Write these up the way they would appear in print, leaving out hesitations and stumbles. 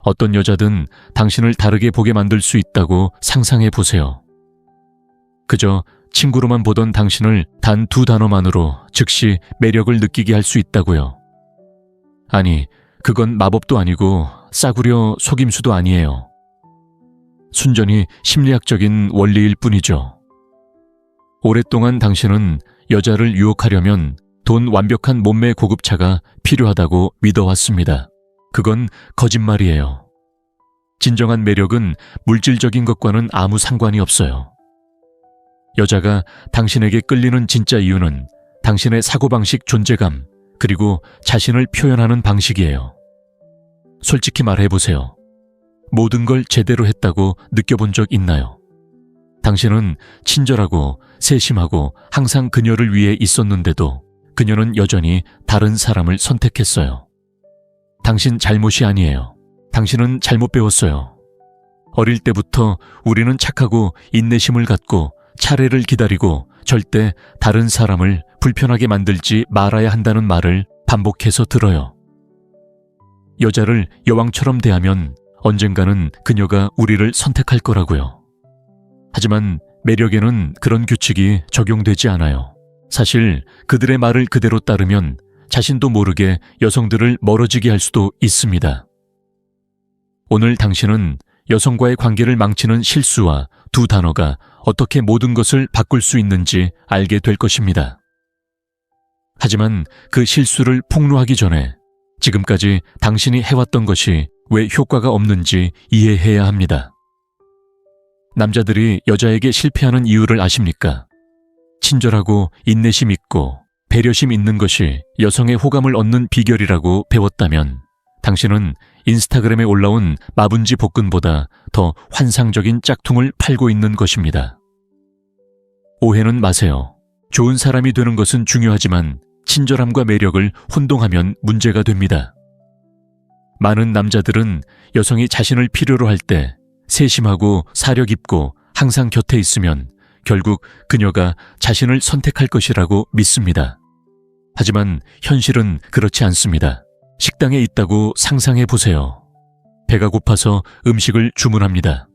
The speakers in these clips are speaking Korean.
어떤 여자든 당신을 다르게 보게 만들 수 있다고 상상해 보세요. 그저 친구로만 보던 당신을 단 2단어만으로 즉시 매력을 느끼게 할 수 있다고요. 아니, 그건 마법도 아니고 싸구려 속임수도 아니에요. 순전히 심리학적인 원리일 뿐이죠. 오랫동안 당신은 여자를 유혹하려면 돈 완벽한 몸매 고급차가 필요하다고 믿어왔습니다. 그건 거짓말이에요. 진정한 매력은 물질적인 것과는 아무 상관이 없어요. 여자가 당신에게 끌리는 진짜 이유는 당신의 사고방식 존재감, 그리고 자신을 표현하는 방식이에요. 솔직히 말해보세요. 모든 걸 제대로 했다고 느껴본 적 있나요? 당신은 친절하고 세심하고 항상 그녀를 위해 있었는데도 그녀는 여전히 다른 사람을 선택했어요. 당신 잘못이 아니에요. 당신은 잘못 배웠어요. 어릴 때부터 우리는 착하고 인내심을 갖고 차례를 기다리고 절대 다른 사람을 불편하게 만들지 말아야 한다는 말을 반복해서 들어요. 여자를 여왕처럼 대하면 언젠가는 그녀가 우리를 선택할 거라고요. 하지만 매력에는 그런 규칙이 적용되지 않아요. 사실 그들의 말을 그대로 따르면 자신도 모르게 여성들을 멀어지게 할 수도 있습니다. 오늘 당신은 여성과의 관계를 망치는 실수와 2단어가 어떻게 모든 것을 바꿀 수 있는지 알게 될 것입니다. 하지만 그 실수를 폭로하기 전에 지금까지 당신이 해왔던 것이 왜 효과가 없는지 이해해야 합니다. 남자들이 여자에게 실패하는 이유를 아십니까? 친절하고 인내심 있고 배려심 있는 것이 여성의 호감을 얻는 비결이라고 배웠다면 당신은 인스타그램에 올라온 마분지 볶음보다 더 환상적인 짝퉁을 팔고 있는 것입니다. 오해는 마세요. 좋은 사람이 되는 것은 중요하지만 친절함과 매력을 혼동하면 문제가 됩니다. 많은 남자들은 여성이 자신을 필요로 할 때 세심하고 사려 깊고 항상 곁에 있으면 결국 그녀가 자신을 선택할 것이라고 믿습니다. 하지만 현실은 그렇지 않습니다. 식당에 있다고 상상해 보세요. 배가 고파서 음식을 주문합니다.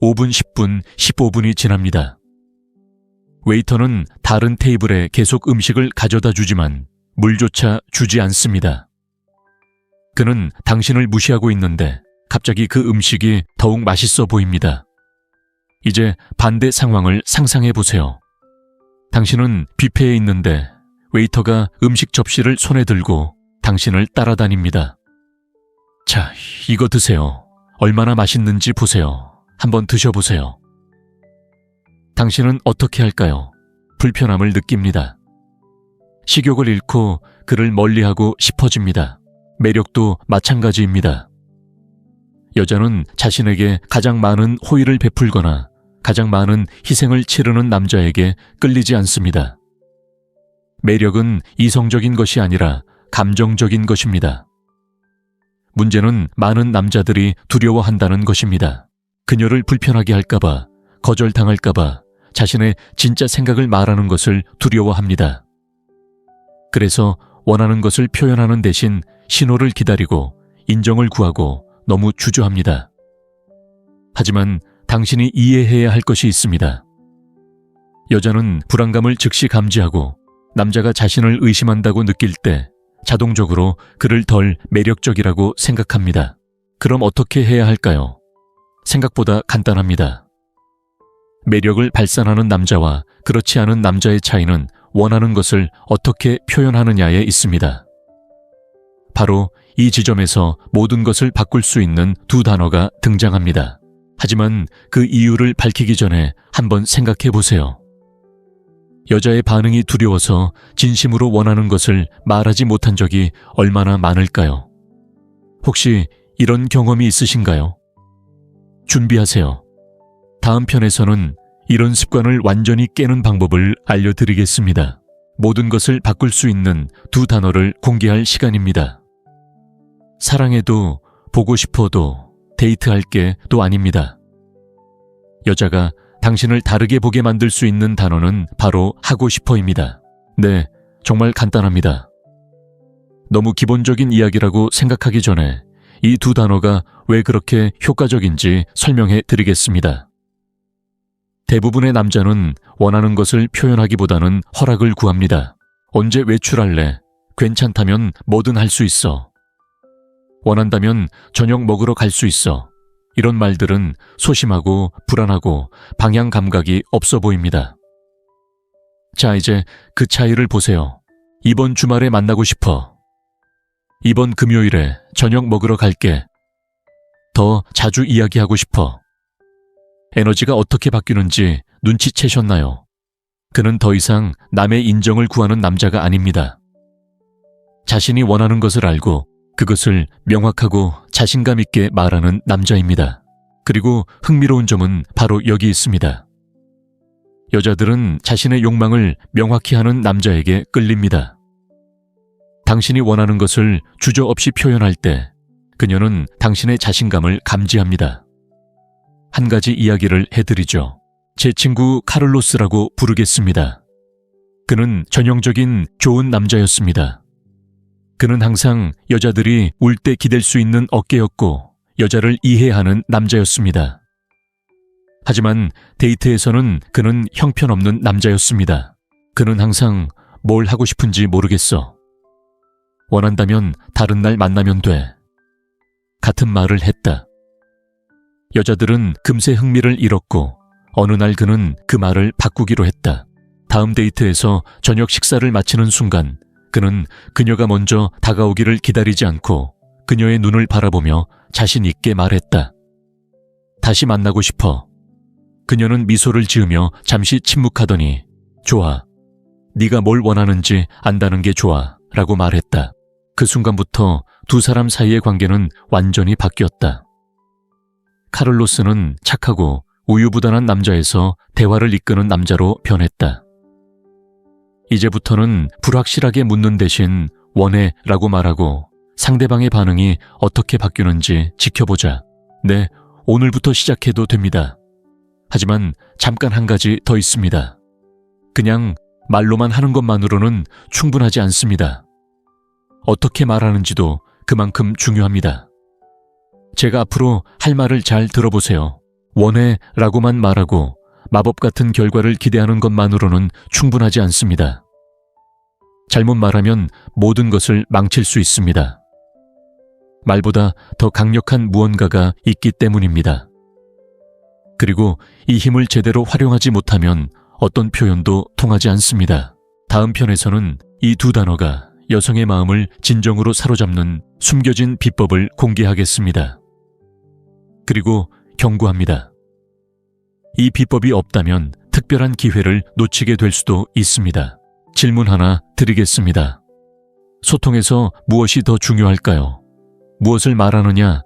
5분, 10분, 15분이 지납니다. 웨이터는 다른 테이블에 계속 음식을 가져다 주지만 물조차 주지 않습니다. 그는 당신을 무시하고 있는데 갑자기 그 음식이 더욱 맛있어 보입니다. 이제 반대 상황을 상상해 보세요. 당신은 뷔페에 있는데 웨이터가 음식 접시를 손에 들고 당신을 따라다닙니다. 자, 이거 드세요. 얼마나 맛있는지 보세요. 한번 드셔보세요. 당신은 어떻게 할까요? 불편함을 느낍니다. 식욕을 잃고 그를 멀리하고 싶어집니다. 매력도 마찬가지입니다. 여자는 자신에게 가장 많은 호의를 베풀거나 가장 많은 희생을 치르는 남자에게 끌리지 않습니다. 매력은 이성적인 것이 아니라 감정적인 것입니다. 문제는 많은 남자들이 두려워한다는 것입니다. 그녀를 불편하게 할까봐, 거절당할까봐 자신의 진짜 생각을 말하는 것을 두려워합니다. 그래서 원하는 것을 표현하는 대신 신호를 기다리고 인정을 구하고 너무 주저합니다. 하지만 당신이 이해해야 할 것이 있습니다. 여자는 불안감을 즉시 감지하고 남자가 자신을 의심한다고 느낄 때 자동적으로 그를 덜 매력적이라고 생각합니다. 그럼 어떻게 해야 할까요? 생각보다 간단합니다. 매력을 발산하는 남자와 그렇지 않은 남자의 차이는 원하는 것을 어떻게 표현하느냐에 있습니다. 바로 이 지점에서 모든 것을 바꿀 수 있는 2단어가 등장합니다. 하지만 그 이유를 밝히기 전에 한번 생각해 보세요. 여자의 반응이 두려워서 진심으로 원하는 것을 말하지 못한 적이 얼마나 많을까요? 혹시 이런 경험이 있으신가요? 준비하세요. 다음 편에서는 이런 습관을 완전히 깨는 방법을 알려드리겠습니다. 모든 것을 바꿀 수 있는 2단어를 공개할 시간입니다. 사랑해도 보고 싶어도 데이트할 게 또 아닙니다. 여자가 당신을 다르게 보게 만들 수 있는 단어는 바로 하고 싶어입니다. 네, 정말 간단합니다. 너무 기본적인 이야기라고 생각하기 전에 이 두 단어가 왜 그렇게 효과적인지 설명해 드리겠습니다. 대부분의 남자는 원하는 것을 표현하기보다는 허락을 구합니다. 언제 외출할래? 괜찮다면 뭐든 할 수 있어. 원한다면 저녁 먹으러 갈 수 있어. 이런 말들은 소심하고 불안하고 방향 감각이 없어 보입니다. 자, 이제 그 차이를 보세요. 이번 주말에 만나고 싶어. 이번 금요일에 저녁 먹으러 갈게. 더 자주 이야기하고 싶어. 에너지가 어떻게 바뀌는지 눈치채셨나요? 그는 더 이상 남의 인정을 구하는 남자가 아닙니다. 자신이 원하는 것을 알고 그것을 명확하고 자신감 있게 말하는 남자입니다. 그리고 흥미로운 점은 바로 여기 있습니다. 여자들은 자신의 욕망을 명확히 하는 남자에게 끌립니다. 당신이 원하는 것을 주저없이 표현할 때 그녀는 당신의 자신감을 감지합니다. 한 가지 이야기를 해드리죠. 제 친구 카를로스라고 부르겠습니다. 그는 전형적인 좋은 남자였습니다. 그는 항상 여자들이 울 때 기댈 수 있는 어깨였고 여자를 이해하는 남자였습니다. 하지만 데이트에서는 그는 형편없는 남자였습니다. 그는 항상 뭘 하고 싶은지 모르겠어. 원한다면 다른 날 만나면 돼. 같은 말을 했다. 여자들은 금세 흥미를 잃었고 어느 날 그는 그 말을 바꾸기로 했다. 다음 데이트에서 저녁 식사를 마치는 순간 그는 그녀가 먼저 다가오기를 기다리지 않고 그녀의 눈을 바라보며 자신 있게 말했다. 다시 만나고 싶어. 그녀는 미소를 지으며 잠시 침묵하더니 좋아. 네가 뭘 원하는지 안다는 게 좋아 라고 말했다. 그 순간부터 두 사람 사이의 관계는 완전히 바뀌었다. 카를로스는 착하고 우유부단한 남자에서 대화를 이끄는 남자로 변했다. 이제부터는 불확실하게 묻는 대신 원해 라고 말하고 상대방의 반응이 어떻게 바뀌는지 지켜보자. 네, 오늘부터 시작해도 됩니다. 하지만 잠깐 한 가지 더 있습니다. 그냥 말로만 하는 것만으로는 충분하지 않습니다. 어떻게 말하는지도 그만큼 중요합니다. 제가 앞으로 할 말을 잘 들어보세요. 원해 라고만 말하고 마법 같은 결과를 기대하는 것만으로는 충분하지 않습니다. 잘못 말하면 모든 것을 망칠 수 있습니다. 말보다 더 강력한 무언가가 있기 때문입니다. 그리고 이 힘을 제대로 활용하지 못하면 어떤 표현도 통하지 않습니다. 다음 편에서는 이 두 단어가 여성의 마음을 진정으로 사로잡는 숨겨진 비법을 공개하겠습니다. 그리고 경고합니다. 이 비법이 없다면 특별한 기회를 놓치게 될 수도 있습니다. 질문 하나 드리겠습니다. 소통에서 무엇이 더 중요할까요? 무엇을 말하느냐,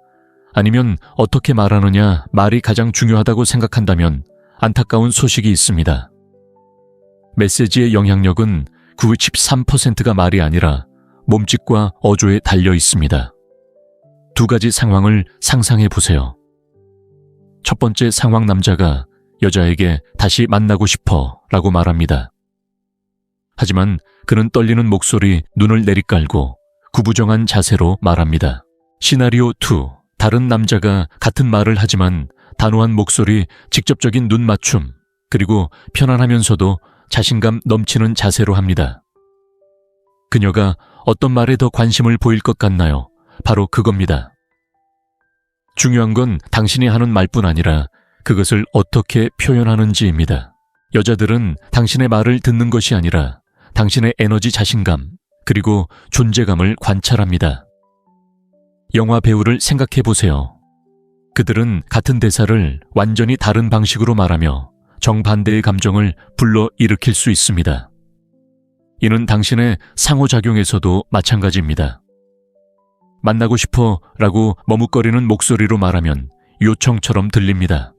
아니면 어떻게 말하느냐 말이 가장 중요하다고 생각한다면 안타까운 소식이 있습니다. 메시지의 영향력은 93%가 말이 아니라 몸짓과 어조에 달려 있습니다. 두 가지 상황을 상상해 보세요. 첫 번째 상황, 남자가 여자에게 다시 만나고 싶어 라고 말합니다. 하지만 그는 떨리는 목소리, 눈을 내리깔고 구부정한 자세로 말합니다. 시나리오 2, 다른 남자가 같은 말을 하지만 단호한 목소리, 직접적인 눈 맞춤, 그리고 편안하면서도 자신감 넘치는 자세로 합니다. 그녀가 어떤 말에 더 관심을 보일 것 같나요? 바로 그겁니다. 중요한 건 당신이 하는 말뿐 아니라 그것을 어떻게 표현하는지입니다. 여자들은 당신의 말을 듣는 것이 아니라 당신의 에너지, 자신감, 그리고 존재감을 관찰합니다. 영화 배우를 생각해 보세요. 그들은 같은 대사를 완전히 다른 방식으로 말하며 정반대의 감정을 불러일으킬 수 있습니다. 이는 당신의 상호작용에서도 마찬가지입니다. 만나고 싶어 라고 머뭇거리는 목소리로 말하면 요청처럼 들립니다.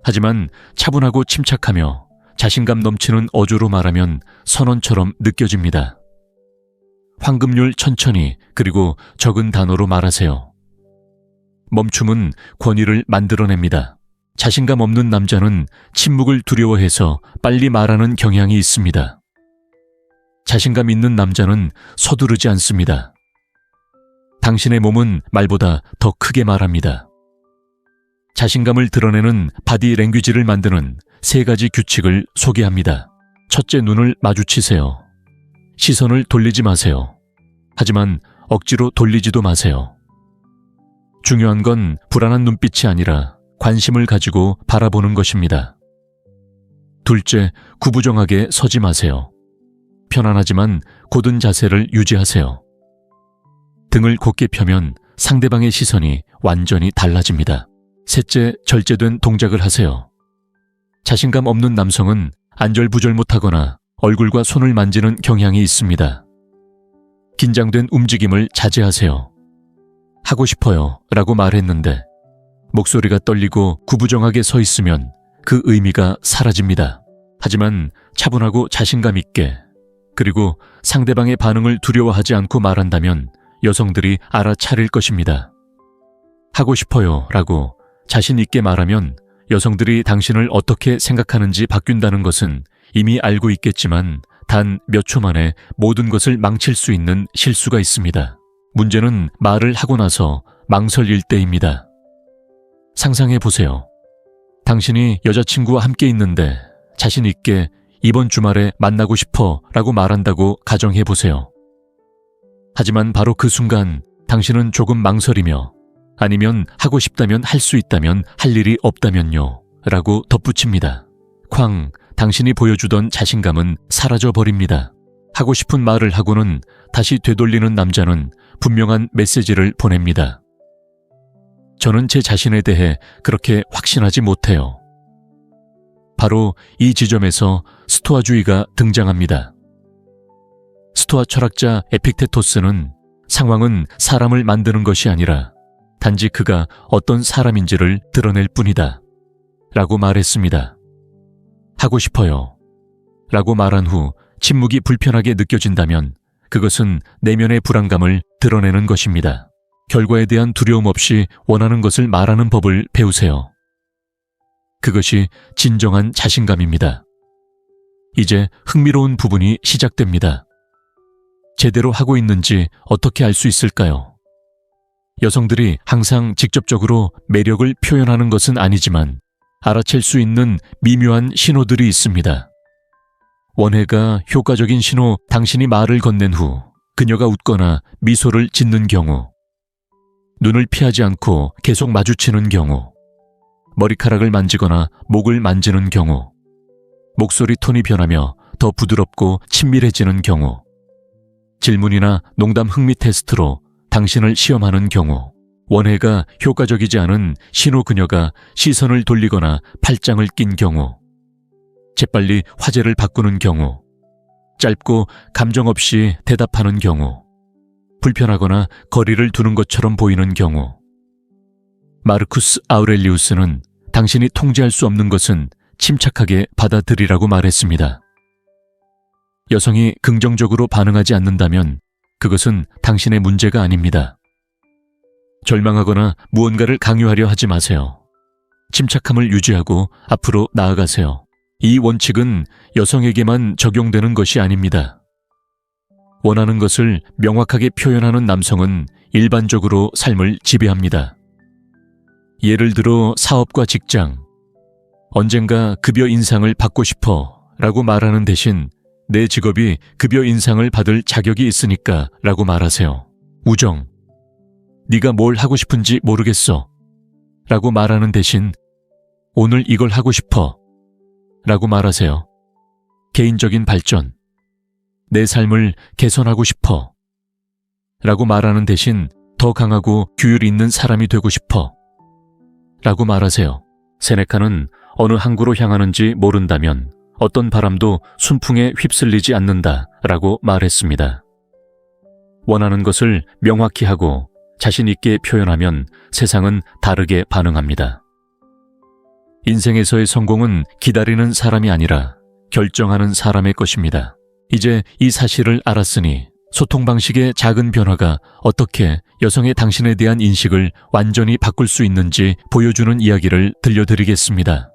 하지만 차분하고 침착하며 자신감 넘치는 어조로 말하면 선언처럼 느껴집니다. 황금률 천천히, 그리고 적은 단어로 말하세요. 멈춤은 권위를 만들어냅니다. 자신감 없는 남자는 침묵을 두려워해서 빨리 말하는 경향이 있습니다. 자신감 있는 남자는 서두르지 않습니다. 당신의 몸은 말보다 더 크게 말합니다. 자신감을 드러내는 바디 랭귀지를 만드는 3가지 규칙을 소개합니다. 첫째, 눈을 마주치세요. 시선을 돌리지 마세요. 하지만 억지로 돌리지도 마세요. 중요한 건 불안한 눈빛이 아니라 관심을 가지고 바라보는 것입니다. 둘째, 구부정하게 서지 마세요. 편안하지만 곧은 자세를 유지하세요. 등을 곧게 펴면 상대방의 시선이 완전히 달라집니다. 셋째, 절제된 동작을 하세요. 자신감 없는 남성은 안절부절 못하거나 얼굴과 손을 만지는 경향이 있습니다. 긴장된 움직임을 자제하세요. 하고 싶어요 라고 말했는데 목소리가 떨리고 구부정하게 서 있으면 그 의미가 사라집니다. 하지만 차분하고 자신감 있게, 그리고 상대방의 반응을 두려워하지 않고 말한다면 여성들이 알아차릴 것입니다. 하고 싶어요 라고 자신 있게 말하면 여성들이 당신을 어떻게 생각하는지 바뀐다는 것은 이미 알고 있겠지만 단 몇 초 만에 모든 것을 망칠 수 있는 실수가 있습니다. 문제는 말을 하고 나서 망설일 때입니다. 상상해 보세요. 당신이 여자친구와 함께 있는데 자신 있게 이번 주말에 만나고 싶어 라고 말한다고 가정해 보세요. 하지만 바로 그 순간 당신은 조금 망설이며 아니면 하고 싶다면 할 수 있다면 할 일이 없다면요 라고 덧붙입니다. 쾅, 당신이 보여주던 자신감은 사라져버립니다. 하고 싶은 말을 하고는 다시 되돌리는 남자는 분명한 메시지를 보냅니다. 저는 제 자신에 대해 그렇게 확신하지 못해요. 바로 이 지점에서 스토아주의가 등장합니다. 스토아 철학자 에픽테토스는 상황은 사람을 만드는 것이 아니라 단지 그가 어떤 사람인지를 드러낼 뿐이다 라고 말했습니다. 하고 싶어요 라고 말한 후 침묵이 불편하게 느껴진다면 그것은 내면의 불안감을 드러내는 것입니다. 결과에 대한 두려움 없이 원하는 것을 말하는 법을 배우세요. 그것이 진정한 자신감입니다. 이제 흥미로운 부분이 시작됩니다. 제대로 하고 있는지 어떻게 알 수 있을까요? 여성들이 항상 직접적으로 매력을 표현하는 것은 아니지만 알아챌 수 있는 미묘한 신호들이 있습니다. 원해가 효과적인 신호, 당신이 말을 건넨 후 그녀가 웃거나 미소를 짓는 경우, 눈을 피하지 않고 계속 마주치는 경우, 머리카락을 만지거나 목을 만지는 경우, 목소리 톤이 변하며 더 부드럽고 친밀해지는 경우, 질문이나 농담 흥미 테스트로 당신을 시험하는 경우, 원해가 효과적이지 않은 신호 그녀가 시선을 돌리거나 팔짱을 낀 경우, 재빨리 화제를 바꾸는 경우, 짧고 감정 없이 대답하는 경우, 불편하거나 거리를 두는 것처럼 보이는 경우. 마르쿠스 아우렐리우스는 당신이 통제할 수 없는 것은 침착하게 받아들이라고 말했습니다. 여성이 긍정적으로 반응하지 않는다면 그것은 당신의 문제가 아닙니다. 절망하거나 무언가를 강요하려 하지 마세요. 침착함을 유지하고 앞으로 나아가세요. 이 원칙은 여성에게만 적용되는 것이 아닙니다. 원하는 것을 명확하게 표현하는 남성은 일반적으로 삶을 지배합니다. 예를 들어 사업과 직장, 언젠가 급여 인상을 받고 싶어 라고 말하는 대신 내 직업이 급여 인상을 받을 자격이 있으니까 라고 말하세요. 우정, 네가 뭘 하고 싶은지 모르겠어 라고 말하는 대신 오늘 이걸 하고 싶어 라고 말하세요. 개인적인 발전, 내 삶을 개선하고 싶어 라고 말하는 대신 더 강하고 규율 있는 사람이 되고 싶어 라고 말하세요. 세네카는 어느 항구로 향하는지 모른다면 어떤 바람도 순풍에 휩쓸리지 않는다 라고 말했습니다. 원하는 것을 명확히 하고 자신 있게 표현하면 세상은 다르게 반응합니다. 인생에서의 성공은 기다리는 사람이 아니라 결정하는 사람의 것입니다. 이제 이 사실을 알았으니 소통 방식의 작은 변화가 어떻게 여성의 당신에 대한 인식을 완전히 바꿀 수 있는지 보여주는 이야기를 들려드리겠습니다.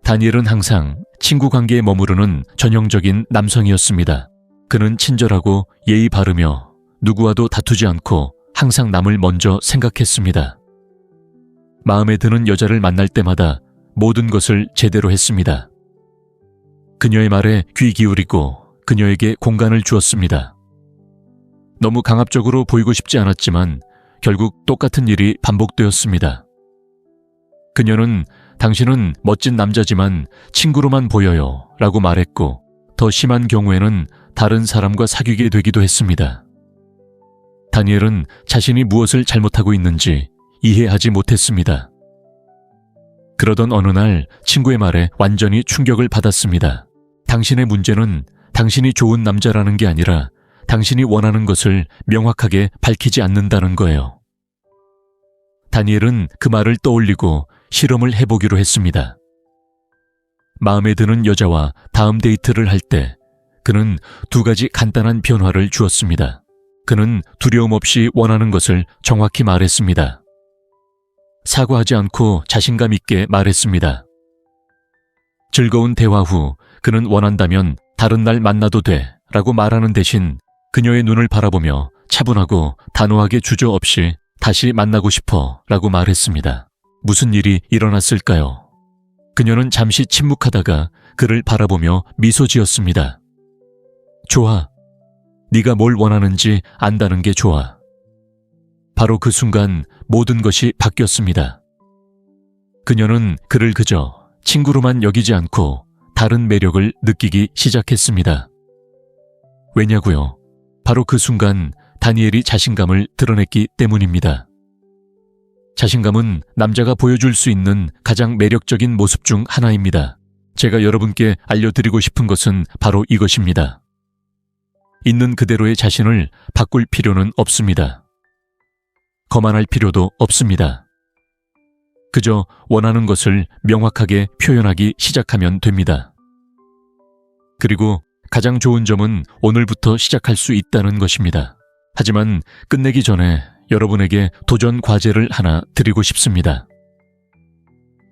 다니엘은 항상 친구 관계에 머무르는 전형적인 남성이었습니다. 그는 친절하고 예의 바르며 누구와도 다투지 않고 항상 남을 먼저 생각했습니다. 마음에 드는 여자를 만날 때마다 모든 것을 제대로 했습니다. 그녀의 말에 귀 기울이고 그녀에게 공간을 주었습니다. 너무 강압적으로 보이고 싶지 않았지만 결국 똑같은 일이 반복되었습니다. 그녀는 당신은 멋진 남자지만 친구로만 보여요 라고 말했고 더 심한 경우에는 다른 사람과 사귀게 되기도 했습니다. 다니엘은 자신이 무엇을 잘못하고 있는지 이해하지 못했습니다. 그러던 어느 날 친구의 말에 완전히 충격을 받았습니다. 당신의 문제는 당신이 좋은 남자라는 게 아니라 당신이 원하는 것을 명확하게 밝히지 않는다는 거예요. 다니엘은 그 말을 떠올리고 실험을 해보기로 했습니다. 마음에 드는 여자와 다음 데이트를 할 때 그는 2가지 간단한 변화를 주었습니다. 그는 두려움 없이 원하는 것을 정확히 말했습니다. 사과하지 않고 자신감 있게 말했습니다. 즐거운 대화 후 그는 원한다면 다른 날 만나도 돼 라고 말하는 대신 그녀의 눈을 바라보며 차분하고 단호하게 주저없이 다시 만나고 싶어 라고 말했습니다. 무슨 일이 일어났을까요? 그녀는 잠시 침묵하다가 그를 바라보며 미소 지었습니다. 좋아. 네가 뭘 원하는지 안다는 게 좋아. 바로 그 순간 모든 것이 바뀌었습니다. 그녀는 그를 그저 친구로만 여기지 않고 다른 매력을 느끼기 시작했습니다. 왜냐고요? 바로 그 순간 다니엘이 자신감을 드러냈기 때문입니다. 자신감은 남자가 보여줄 수 있는 가장 매력적인 모습 중 하나입니다. 제가 여러분께 알려드리고 싶은 것은 바로 이것입니다. 있는 그대로의 자신을 바꿀 필요는 없습니다. 거만할 필요도 없습니다. 그저 원하는 것을 명확하게 표현하기 시작하면 됩니다. 그리고 가장 좋은 점은 오늘부터 시작할 수 있다는 것입니다. 하지만 끝내기 전에 여러분에게 도전 과제를 하나 드리고 싶습니다.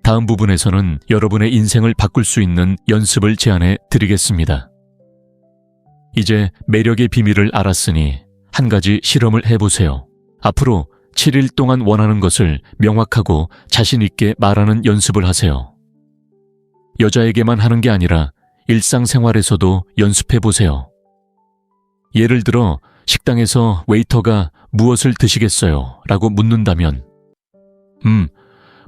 다음 부분에서는 여러분의 인생을 바꿀 수 있는 연습을 제안해 드리겠습니다. 이제 매력의 비밀을 알았으니 한 가지 실험을 해보세요. 앞으로 7일 동안 원하는 것을 명확하고 자신 있게 말하는 연습을 하세요. 여자에게만 하는 게 아니라 일상생활에서도 연습해보세요. 예를 들어 식당에서 웨이터가 무엇을 드시겠어요? 라고 묻는다면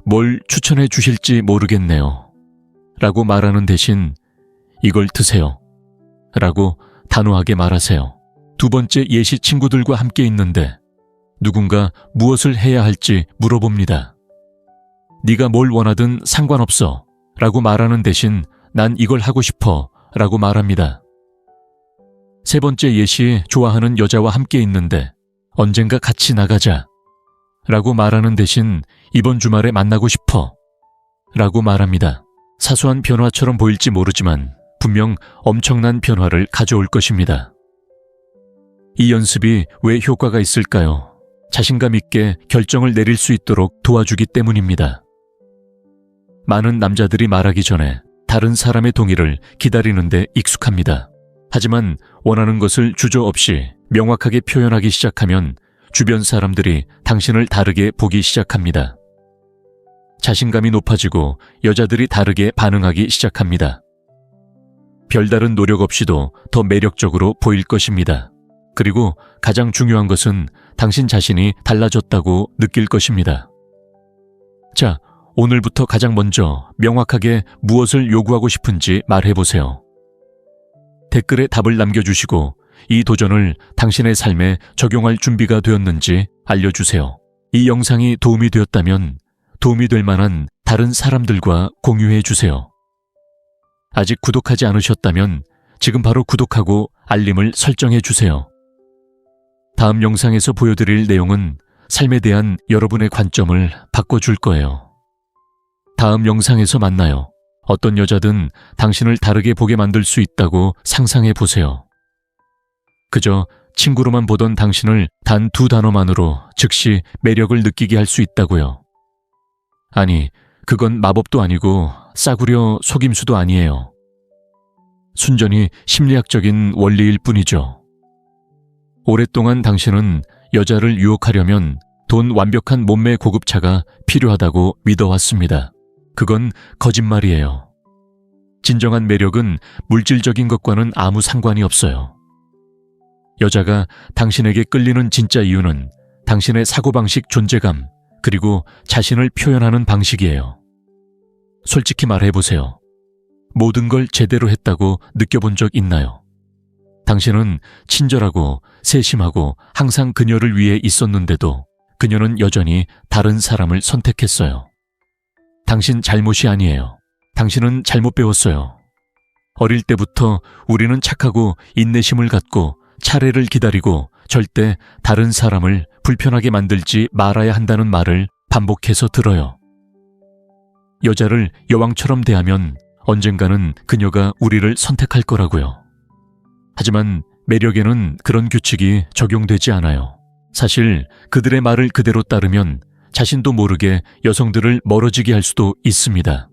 뭘 추천해 주실지 모르겠네요. 라고 말하는 대신 이걸 드세요. 라고 단호하게 말하세요. 2번째 예시 친구들과 함께 있는데 누군가 무엇을 해야 할지 물어봅니다. 네가 뭘 원하든 상관없어. 라고 말하는 대신 난 이걸 하고 싶어. 라고 말합니다. 3번째 예시 좋아하는 여자와 함께 있는데 언젠가 같이 나가자. 라고 말하는 대신 이번 주말에 만나고 싶어. 라고 말합니다. 사소한 변화처럼 보일지 모르지만 분명 엄청난 변화를 가져올 것입니다. 이 연습이 왜 효과가 있을까요? 자신감 있게 결정을 내릴 수 있도록 도와주기 때문입니다. 많은 남자들이 말하기 전에 다른 사람의 동의를 기다리는데 익숙합니다. 하지만 원하는 것을 주저없이 명확하게 표현하기 시작하면 주변 사람들이 당신을 다르게 보기 시작합니다. 자신감이 높아지고 여자들이 다르게 반응하기 시작합니다. 별다른 노력 없이도 더 매력적으로 보일 것입니다. 그리고 가장 중요한 것은 당신 자신이 달라졌다고 느낄 것입니다. 자, 오늘부터 가장 먼저 명확하게 무엇을 요구하고 싶은지 말해보세요. 댓글에 답을 남겨주시고 이 도전을 당신의 삶에 적용할 준비가 되었는지 알려주세요. 이 영상이 도움이 되었다면 도움이 될 만한 다른 사람들과 공유해 주세요. 아직 구독하지 않으셨다면 지금 바로 구독하고 알림을 설정해 주세요. 다음 영상에서 보여드릴 내용은 삶에 대한 여러분의 관점을 바꿔줄 거예요. 다음 영상에서 만나요. 어떤 여자든 당신을 다르게 보게 만들 수 있다고 상상해 보세요. 그저 친구로만 보던 당신을 단 2단어만으로 즉시 매력을 느끼게 할 수 있다고요. 아니, 그건 마법도 아니고 싸구려 속임수도 아니에요. 순전히 심리학적인 원리일 뿐이죠. 오랫동안 당신은 여자를 유혹하려면 돈 완벽한 몸매 고급차가 필요하다고 믿어왔습니다. 그건 거짓말이에요. 진정한 매력은 물질적인 것과는 아무 상관이 없어요. 여자가 당신에게 끌리는 진짜 이유는 당신의 사고방식, 존재감, 그리고 자신을 표현하는 방식이에요. 솔직히 말해보세요. 모든 걸 제대로 했다고 느껴본 적 있나요? 당신은 친절하고 세심하고 항상 그녀를 위해 있었는데도 그녀는 여전히 다른 사람을 선택했어요. 당신 잘못이 아니에요. 당신은 잘못 배웠어요. 어릴 때부터 우리는 착하고 인내심을 갖고 차례를 기다리고 절대 다른 사람을 불편하게 만들지 말아야 한다는 말을 반복해서 들어요. 여자를 여왕처럼 대하면 언젠가는 그녀가 우리를 선택할 거라고요. 하지만 매력에는 그런 규칙이 적용되지 않아요. 사실 그들의 말을 그대로 따르면 자신도 모르게 여성들을 멀어지게 할 수도 있습니다.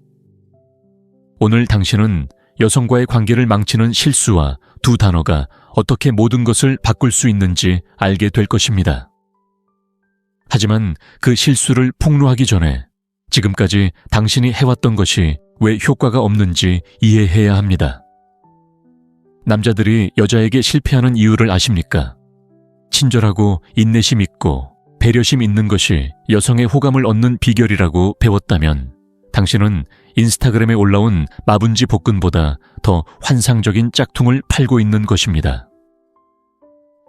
오늘 당신은 여성과의 관계를 망치는 실수와 두 단어가 어떻게 모든 것을 바꿀 수 있는지 알게 될 것입니다. 하지만 그 실수를 폭로하기 전에 지금까지 당신이 해왔던 것이 왜 효과가 없는지 이해해야 합니다. 남자들이 여자에게 실패하는 이유를 아십니까? 친절하고 인내심 있고 배려심 있는 것이 여성의 호감을 얻는 비결이라고 배웠다면 당신은 인스타그램에 올라온 마분지 복근보다 더 환상적인 짝퉁을 팔고 있는 것입니다.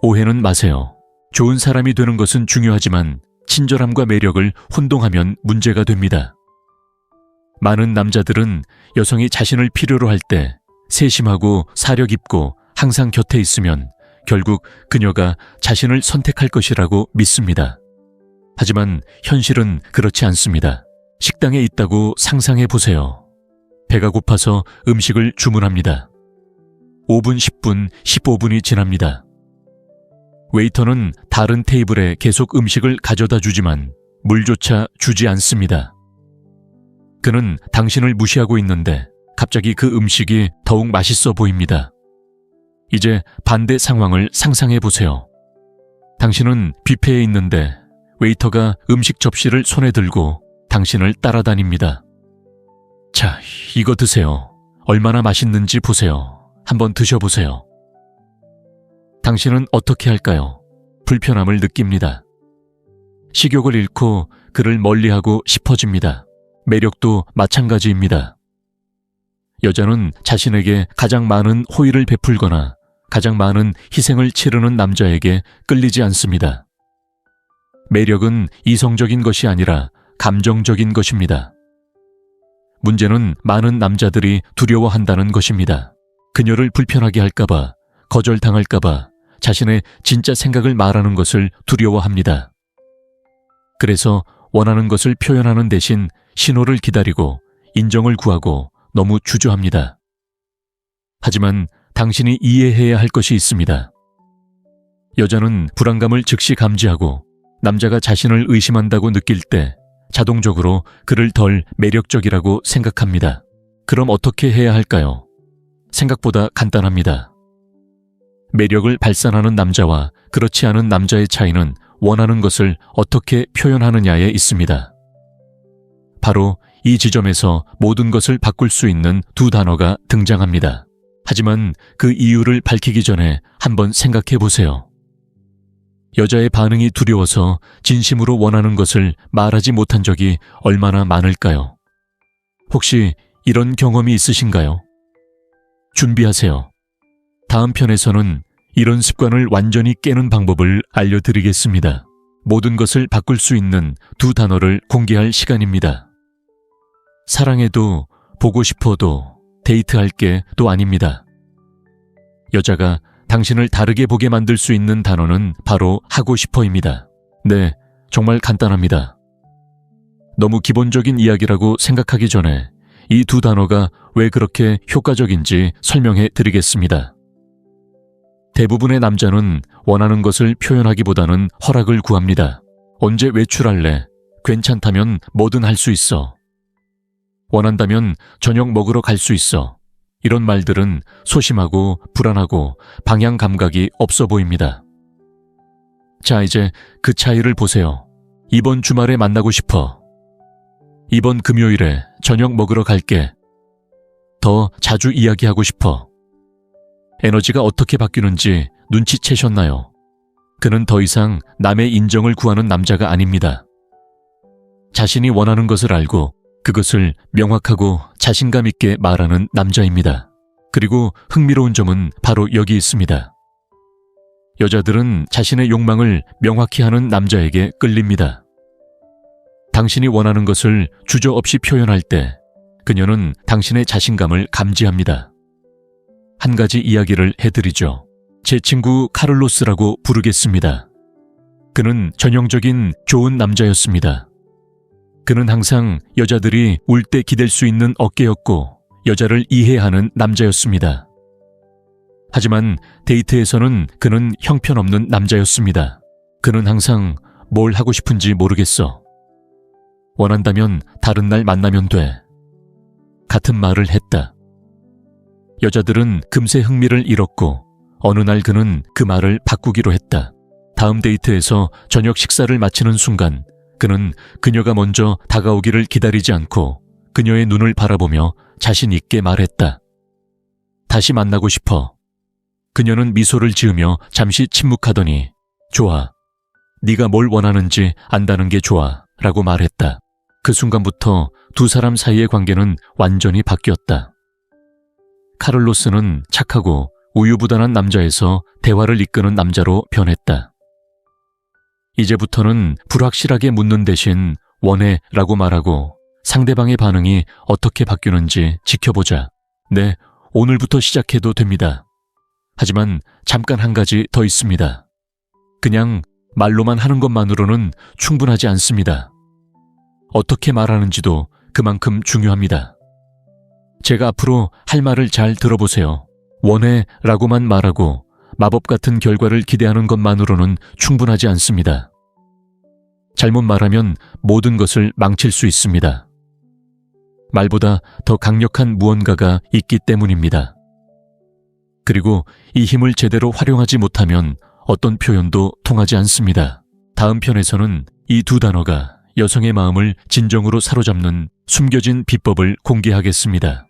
오해는 마세요. 좋은 사람이 되는 것은 중요하지만 친절함과 매력을 혼동하면 문제가 됩니다. 많은 남자들은 여성이 자신을 필요로 할 때 세심하고 사려 깊고 항상 곁에 있으면 결국 그녀가 자신을 선택할 것이라고 믿습니다. 하지만 현실은 그렇지 않습니다. 식당에 있다고 상상해 보세요. 배가 고파서 음식을 주문합니다. 5분, 10분, 15분이 지납니다. 웨이터는 다른 테이블에 계속 음식을 가져다 주지만 물조차 주지 않습니다. 그는 당신을 무시하고 있는데 갑자기 그 음식이 더욱 맛있어 보입니다. 이제 반대 상황을 상상해 보세요. 당신은 뷔페에 있는데 웨이터가 음식 접시를 손에 들고 당신을 따라다닙니다. 자, 이거 드세요. 얼마나 맛있는지 보세요. 한번 드셔보세요. 당신은 어떻게 할까요? 불편함을 느낍니다. 식욕을 잃고 그를 멀리하고 싶어집니다. 매력도 마찬가지입니다. 여자는 자신에게 가장 많은 호의를 베풀거나 가장 많은 희생을 치르는 남자에게 끌리지 않습니다. 매력은 이성적인 것이 아니라 감정적인 것입니다. 문제는 많은 남자들이 두려워한다는 것입니다. 그녀를 불편하게 할까봐, 거절당할까봐 자신의 진짜 생각을 말하는 것을 두려워합니다. 그래서 원하는 것을 표현하는 대신 신호를 기다리고 인정을 구하고 너무 주저합니다. 하지만 당신이 이해해야 할 것이 있습니다. 여자는 불안감을 즉시 감지하고 남자가 자신을 의심한다고 느낄 때 자동적으로 그를 덜 매력적이라고 생각합니다. 그럼 어떻게 해야 할까요? 생각보다 간단합니다. 매력을 발산하는 남자와 그렇지 않은 남자의 차이는 원하는 것을 어떻게 표현하느냐에 있습니다. 바로 이 지점에서 모든 것을 바꿀 수 있는 두 단어가 등장합니다. 하지만 그 이유를 밝히기 전에 한번 생각해 보세요. 여자의 반응이 두려워서 진심으로 원하는 것을 말하지 못한 적이 얼마나 많을까요? 혹시 이런 경험이 있으신가요? 준비하세요. 다음 편에서는 이런 습관을 완전히 깨는 방법을 알려드리겠습니다. 모든 것을 바꿀 수 있는 두 단어를 공개할 시간입니다. 사랑해도 보고 싶어도 데이트할 게 또 아닙니다. 여자가 당신을 다르게 보게 만들 수 있는 단어는 바로 하고 싶어입니다. 네, 정말 간단합니다. 너무 기본적인 이야기라고 생각하기 전에 이 두 단어가 왜 그렇게 효과적인지 설명해 드리겠습니다. 대부분의 남자는 원하는 것을 표현하기보다는 허락을 구합니다. 언제 외출할래? 괜찮다면 뭐든 할 수 있어. 원한다면 저녁 먹으러 갈 수 있어. 이런 말들은 소심하고 불안하고 방향 감각이 없어 보입니다. 자, 이제 그 차이를 보세요. 이번 주말에 만나고 싶어. 이번 금요일에 저녁 먹으러 갈게. 더 자주 이야기하고 싶어. 에너지가 어떻게 바뀌는지 눈치채셨나요? 그는 더 이상 남의 인정을 구하는 남자가 아닙니다. 자신이 원하는 것을 알고 그것을 명확하고 자신감 있게 말하는 남자입니다. 그리고 흥미로운 점은 바로 여기 있습니다. 여자들은 자신의 욕망을 명확히 하는 남자에게 끌립니다. 당신이 원하는 것을 주저없이 표현할 때 그녀는 당신의 자신감을 감지합니다. 한 가지 이야기를 해드리죠. 제 친구 카를로스라고 부르겠습니다. 그는 전형적인 좋은 남자였습니다. 그는 항상 여자들이 울 때 기댈 수 있는 어깨였고 여자를 이해하는 남자였습니다. 하지만 데이트에서는 그는 형편없는 남자였습니다. 그는 항상 뭘 하고 싶은지 모르겠어. 원한다면 다른 날 만나면 돼. 같은 말을 했다. 여자들은 금세 흥미를 잃었고 어느 날 그는 그 말을 바꾸기로 했다. 다음 데이트에서 저녁 식사를 마치는 순간 그는 그녀가 먼저 다가오기를 기다리지 않고 그녀의 눈을 바라보며 자신 있게 말했다. 다시 만나고 싶어. 그녀는 미소를 지으며 잠시 침묵하더니 좋아. 네가 뭘 원하는지 안다는 게 좋아 라고 말했다. 그 순간부터 두 사람 사이의 관계는 완전히 바뀌었다. 카를로스는 착하고 우유부단한 남자에서 대화를 이끄는 남자로 변했다. 이제부터는 불확실하게 묻는 대신 원해 라고 말하고 상대방의 반응이 어떻게 바뀌는지 지켜보자. 네, 오늘부터 시작해도 됩니다. 하지만 잠깐 한 가지 더 있습니다. 그냥 말로만 하는 것만으로는 충분하지 않습니다. 어떻게 말하는지도 그만큼 중요합니다. 제가 앞으로 할 말을 잘 들어보세요. 원해 라고만 말하고 마법 같은 결과를 기대하는 것만으로는 충분하지 않습니다. 잘못 말하면 모든 것을 망칠 수 있습니다. 말보다 더 강력한 무언가가 있기 때문입니다. 그리고 이 힘을 제대로 활용하지 못하면 어떤 표현도 통하지 않습니다. 다음 편에서는 이 두 단어가 여성의 마음을 진정으로 사로잡는 숨겨진 비법을 공개하겠습니다.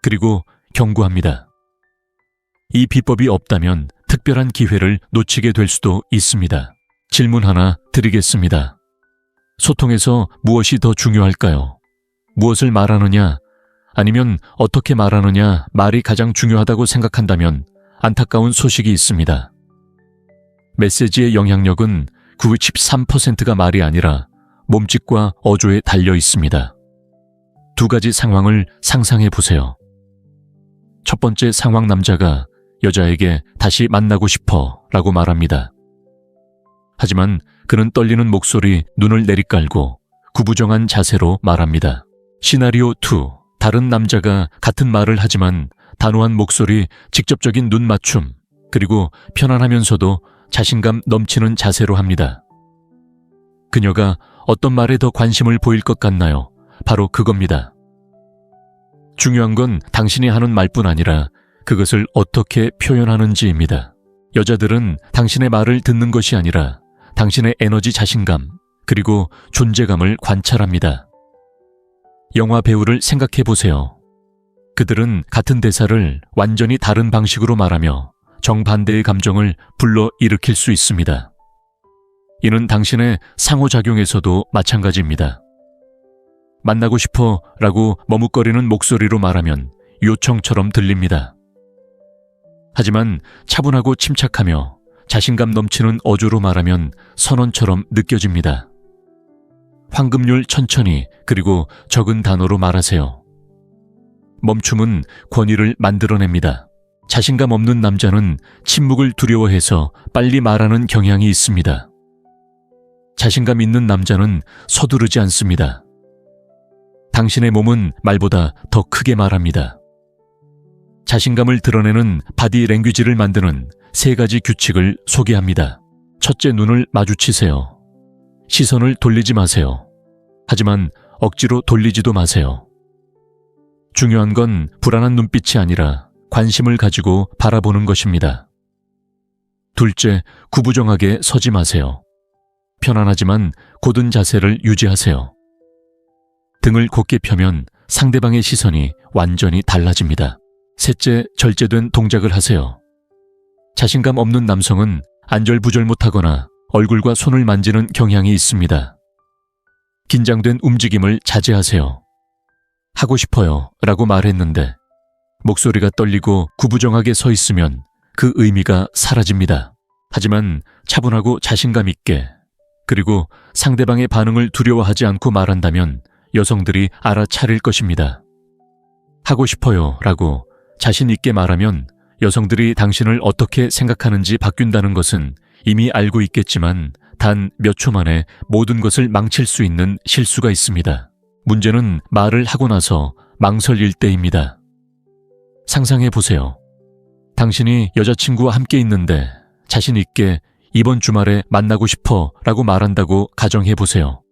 그리고 경고합니다. 이 비법이 없다면 특별한 기회를 놓치게 될 수도 있습니다. 질문 하나 드리겠습니다. 소통에서 무엇이 더 중요할까요? 무엇을 말하느냐, 아니면 어떻게 말하느냐 말이 가장 중요하다고 생각한다면 안타까운 소식이 있습니다. 메시지의 영향력은 93%가 말이 아니라 몸짓과 어조에 달려 있습니다. 두 가지 상황을 상상해 보세요. 첫 번째 상황, 남자가 여자에게 다시 만나고 싶어 라고 말합니다. 하지만 그는 떨리는 목소리, 눈을 내리깔고 구부정한 자세로 말합니다. 시나리오 2, 다른 남자가 같은 말을 하지만 단호한 목소리, 직접적인 눈 맞춤, 그리고 편안하면서도 자신감 넘치는 자세로 합니다. 그녀가 어떤 말에 더 관심을 보일 것 같나요? 바로 그겁니다. 중요한 건 당신이 하는 말뿐 아니라 그것을 어떻게 표현하는지입니다. 여자들은 당신의 말을 듣는 것이 아니라 당신의 에너지, 자신감, 그리고 존재감을 관찰합니다. 영화 배우를 생각해 보세요. 그들은 같은 대사를 완전히 다른 방식으로 말하며 정반대의 감정을 불러일으킬 수 있습니다. 이는 당신의 상호작용에서도 마찬가지입니다. 만나고 싶어 라고 머뭇거리는 목소리로 말하면 요청처럼 들립니다. 하지만 차분하고 침착하며 자신감 넘치는 어조로 말하면 선언처럼 느껴집니다. 황금률 천천히, 그리고 적은 단어로 말하세요. 멈춤은 권위를 만들어냅니다. 자신감 없는 남자는 침묵을 두려워해서 빨리 말하는 경향이 있습니다. 자신감 있는 남자는 서두르지 않습니다. 당신의 몸은 말보다 더 크게 말합니다. 자신감을 드러내는 바디 랭귀지를 만드는 3가지 규칙을 소개합니다. 첫째, 눈을 마주치세요. 시선을 돌리지 마세요. 하지만 억지로 돌리지도 마세요. 중요한 건 불안한 눈빛이 아니라 관심을 가지고 바라보는 것입니다. 둘째, 구부정하게 서지 마세요. 편안하지만 곧은 자세를 유지하세요. 등을 곧게 펴면 상대방의 시선이 완전히 달라집니다. 셋째, 절제된 동작을 하세요. 자신감 없는 남성은 안절부절 못하거나 얼굴과 손을 만지는 경향이 있습니다. 긴장된 움직임을 자제하세요. 하고 싶어요 라고 말했는데 목소리가 떨리고 구부정하게 서 있으면 그 의미가 사라집니다. 하지만 차분하고 자신감 있게 그리고 상대방의 반응을 두려워하지 않고 말한다면 여성들이 알아차릴 것입니다. 하고 싶어요 라고 자신 있게 말하면 여성들이 당신을 어떻게 생각하는지 바뀐다는 것은 이미 알고 있겠지만 단 몇 초 만에 모든 것을 망칠 수 있는 실수가 있습니다. 문제는 말을 하고 나서 망설일 때입니다. 상상해 보세요. 당신이 여자친구와 함께 있는데 자신 있게 이번 주말에 만나고 싶어 라고 말한다고 가정해 보세요.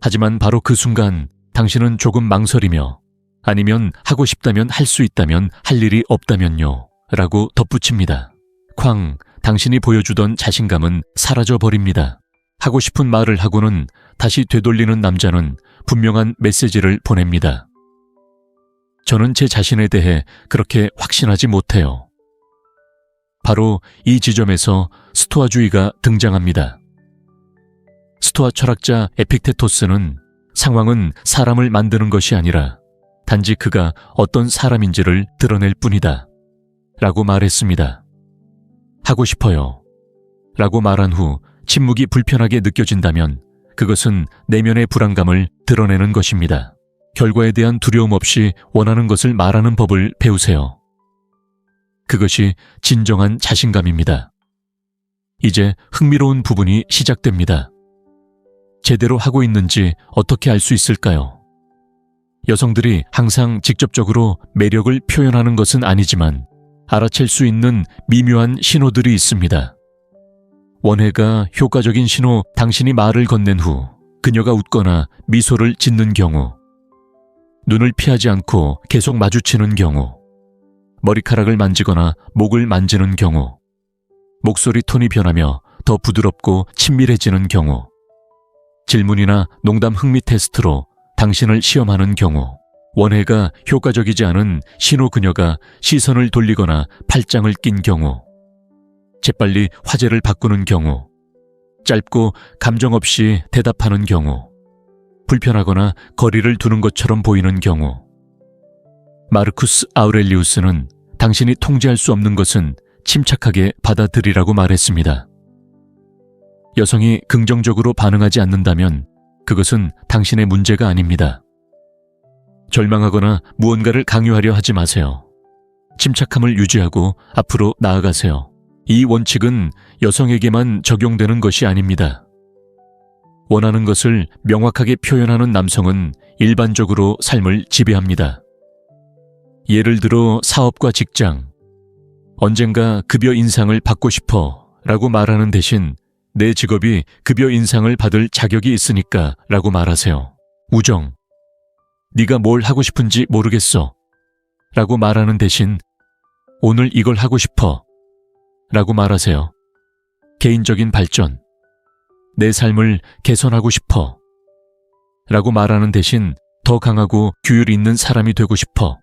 하지만 바로 그 순간 당신은 조금 망설이며 아니면 하고 싶다면 할 수 있다면 할 일이 없다면요 라고 덧붙입니다. 쾅, 당신이 보여주던 자신감은 사라져버립니다. 하고 싶은 말을 하고는 다시 되돌리는 남자는 분명한 메시지를 보냅니다. 저는 제 자신에 대해 그렇게 확신하지 못해요. 바로 이 지점에서 스토아주의가 등장합니다. 스토아 철학자 에픽테토스는 상황은 사람을 만드는 것이 아니라 단지 그가 어떤 사람인지를 드러낼 뿐이다 라고 말했습니다. 하고 싶어요 라고 말한 후 침묵이 불편하게 느껴진다면 그것은 내면의 불안감을 드러내는 것입니다. 결과에 대한 두려움 없이 원하는 것을 말하는 법을 배우세요. 그것이 진정한 자신감입니다. 이제 흥미로운 부분이 시작됩니다. 제대로 하고 있는지 어떻게 알 수 있을까요? 여성들이 항상 직접적으로 매력을 표현하는 것은 아니지만 알아챌 수 있는 미묘한 신호들이 있습니다. 원해가 효과적인 신호, 당신이 말을 건넨 후 그녀가 웃거나 미소를 짓는 경우, 눈을 피하지 않고 계속 마주치는 경우, 머리카락을 만지거나 목을 만지는 경우, 목소리 톤이 변하며 더 부드럽고 친밀해지는 경우, 질문이나 농담 흥미 테스트로 당신을 시험하는 경우, 원해가 효과적이지 않은 신호 그녀가 시선을 돌리거나 팔짱을 낀 경우, 재빨리 화제를 바꾸는 경우, 짧고 감정 없이 대답하는 경우, 불편하거나 거리를 두는 것처럼 보이는 경우. 마르쿠스 아우렐리우스는 당신이 통제할 수 없는 것은 침착하게 받아들이라고 말했습니다. 여성이 긍정적으로 반응하지 않는다면 그것은 당신의 문제가 아닙니다. 절망하거나 무언가를 강요하려 하지 마세요. 침착함을 유지하고 앞으로 나아가세요. 이 원칙은 여성에게만 적용되는 것이 아닙니다. 원하는 것을 명확하게 표현하는 남성은 일반적으로 삶을 지배합니다. 예를 들어 사업과 직장, 언젠가 급여 인상을 받고 싶어 라고 말하는 대신 내 직업이 급여 인상을 받을 자격이 있으니까 라고 말하세요. 우정, 네가 뭘 하고 싶은지 모르겠어 라고 말하는 대신 오늘 이걸 하고 싶어 라고 말하세요. 개인적인 발전, 내 삶을 개선하고 싶어 라고 말하는 대신 더 강하고 규율 있는 사람이 되고 싶어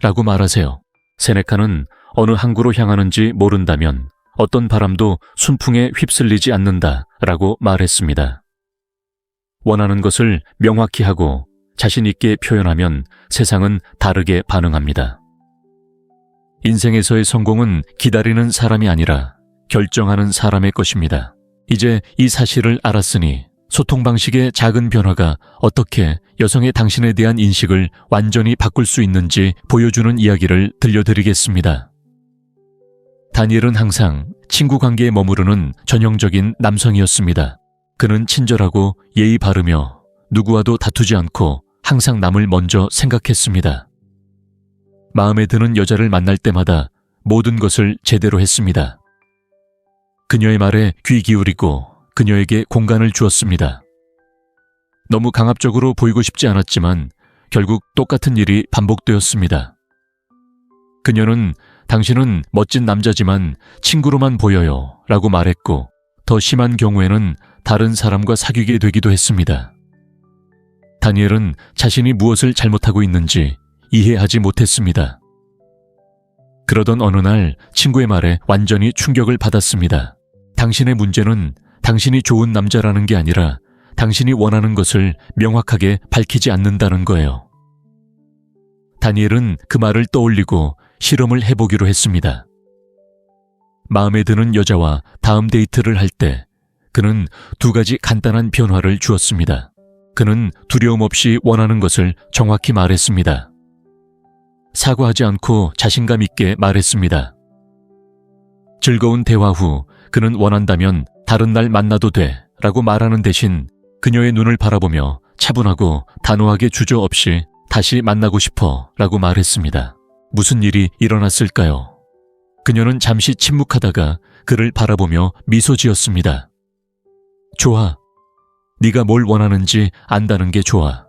라고 말하세요. 세네카는 어느 항구로 향하는지 모른다면 어떤 바람도 순풍에 휩쓸리지 않는다 라고 말했습니다. 원하는 것을 명확히 하고 자신 있게 표현하면 세상은 다르게 반응합니다. 인생에서의 성공은 기다리는 사람이 아니라 결정하는 사람의 것입니다. 이제 이 사실을 알았으니 소통 방식의 작은 변화가 어떻게 여성의 당신에 대한 인식을 완전히 바꿀 수 있는지 보여주는 이야기를 들려드리겠습니다. 다니엘은 항상 친구 관계에 머무르는 전형적인 남성이었습니다. 그는 친절하고 예의 바르며 누구와도 다투지 않고 항상 남을 먼저 생각했습니다. 마음에 드는 여자를 만날 때마다 모든 것을 제대로 했습니다. 그녀의 말에 귀 기울이고 그녀에게 공간을 주었습니다. 너무 강압적으로 보이고 싶지 않았지만 결국 똑같은 일이 반복되었습니다. 그녀는 당신은 멋진 남자지만 친구로만 보여요 라고 말했고, 더 심한 경우에는 다른 사람과 사귀게 되기도 했습니다. 다니엘은 자신이 무엇을 잘못하고 있는지 이해하지 못했습니다. 그러던 어느 날 친구의 말에 완전히 충격을 받았습니다. 당신의 문제는 당신이 좋은 남자라는 게 아니라 당신이 원하는 것을 명확하게 밝히지 않는다는 거예요. 다니엘은 그 말을 떠올리고 실험을 해보기로 했습니다. 마음에 드는 여자와 다음 데이트를 할 때 그는 2가지 간단한 변화를 주었습니다. 그는 두려움 없이 원하는 것을 정확히 말했습니다. 사과하지 않고 자신감 있게 말했습니다. 즐거운 대화 후 그는 원한다면 다른 날 만나도 돼 라고 말하는 대신 그녀의 눈을 바라보며 차분하고 단호하게 주저없이 다시 만나고 싶어 라고 말했습니다. 무슨 일이 일어났을까요? 그녀는 잠시 침묵하다가 그를 바라보며 미소 지었습니다. 좋아. 네가 뭘 원하는지 안다는 게 좋아.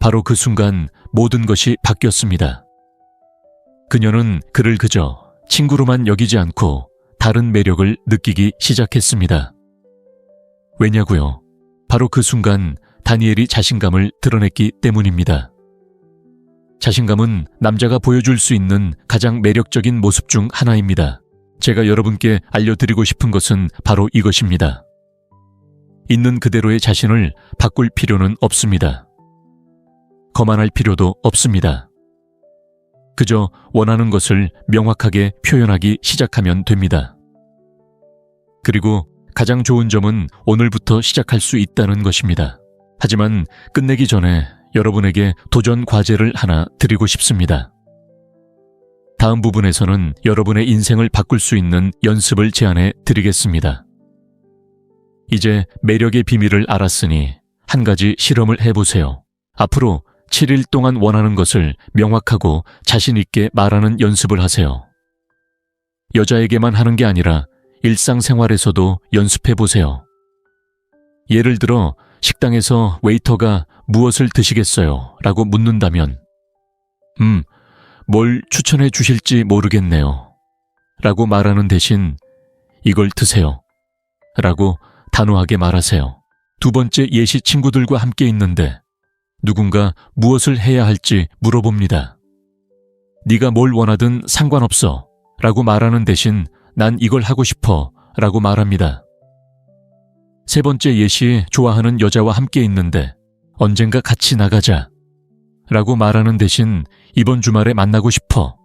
바로 그 순간 모든 것이 바뀌었습니다. 그녀는 그를 그저 친구로만 여기지 않고 다른 매력을 느끼기 시작했습니다. 왜냐고요? 바로 그 순간 다니엘이 자신감을 드러냈기 때문입니다. 자신감은 남자가 보여줄 수 있는 가장 매력적인 모습 중 하나입니다. 제가 여러분께 알려드리고 싶은 것은 바로 이것입니다. 있는 그대로의 자신을 바꿀 필요는 없습니다. 거만할 필요도 없습니다. 그저 원하는 것을 명확하게 표현하기 시작하면 됩니다. 그리고 가장 좋은 점은 오늘부터 시작할 수 있다는 것입니다. 하지만 끝내기 전에 여러분에게 도전 과제를 하나 드리고 싶습니다. 다음 부분에서는 여러분의 인생을 바꿀 수 있는 연습을 제안해 드리겠습니다. 이제 매력의 비밀을 알았으니 한 가지 실험을 해보세요. 앞으로 7일 동안 원하는 것을 명확하고 자신 있게 말하는 연습을 하세요. 여자에게만 하는 게 아니라 일상생활에서도 연습해보세요. 예를 들어 식당에서 웨이터가 무엇을 드시겠어요? 라고 묻는다면 뭘 추천해 주실지 모르겠네요. 라고 말하는 대신 이걸 드세요. 라고 단호하게 말하세요. 2번째 예시 친구들과 함께 있는데 누군가 무엇을 해야 할지 물어봅니다. 네가 뭘 원하든 상관없어 라고 말하는 대신 난 이걸 하고 싶어 라고 말합니다. 3번째 예시 좋아하는 여자와 함께 있는데 언젠가 같이 나가자 라고 말하는 대신 이번 주말에 만나고 싶어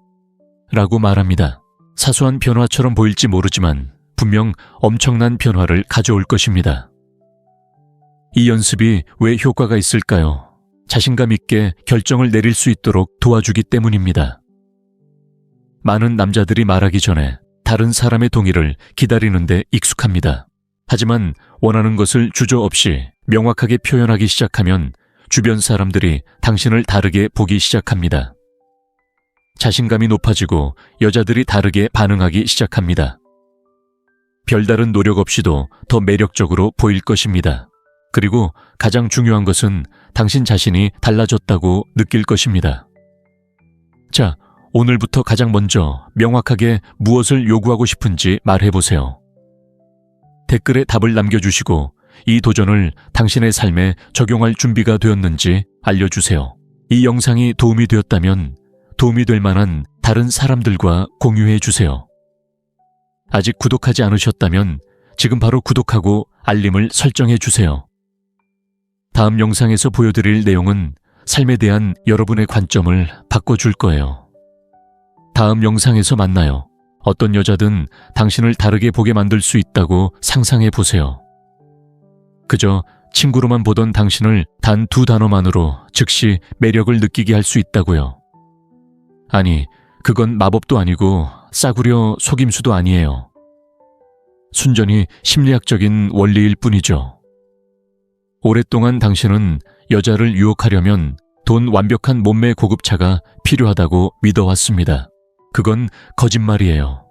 라고 말합니다. 사소한 변화처럼 보일지 모르지만 분명 엄청난 변화를 가져올 것입니다. 이 연습이 왜 효과가 있을까요? 자신감 있게 결정을 내릴 수 있도록 도와주기 때문입니다. 많은 남자들이 말하기 전에 다른 사람의 동의를 기다리는데 익숙합니다. 하지만 원하는 것을 주저없이 명확하게 표현하기 시작하면 주변 사람들이 당신을 다르게 보기 시작합니다. 자신감이 높아지고 여자들이 다르게 반응하기 시작합니다. 별다른 노력 없이도 더 매력적으로 보일 것입니다. 그리고 가장 중요한 것은 당신 자신이 달라졌다고 느낄 것입니다. 자, 오늘부터 가장 먼저 명확하게 무엇을 요구하고 싶은지 말해보세요. 댓글에 답을 남겨주시고 이 도전을 당신의 삶에 적용할 준비가 되었는지 알려주세요. 이 영상이 도움이 되었다면 도움이 될 만한 다른 사람들과 공유해 주세요. 아직 구독하지 않으셨다면 지금 바로 구독하고 알림을 설정해 주세요. 다음 영상에서 보여드릴 내용은 삶에 대한 여러분의 관점을 바꿔줄 거예요. 다음 영상에서 만나요. 어떤 여자든 당신을 다르게 보게 만들 수 있다고 상상해 보세요. 그저 친구로만 보던 당신을 단 2단어만으로 즉시 매력을 느끼게 할 수 있다고요. 아니, 그건 마법도 아니고 싸구려 속임수도 아니에요. 순전히 심리학적인 원리일 뿐이죠. 오랫동안 당신은 여자를 유혹하려면 돈 완벽한 몸매 고급차가 필요하다고 믿어왔습니다. 그건 거짓말이에요.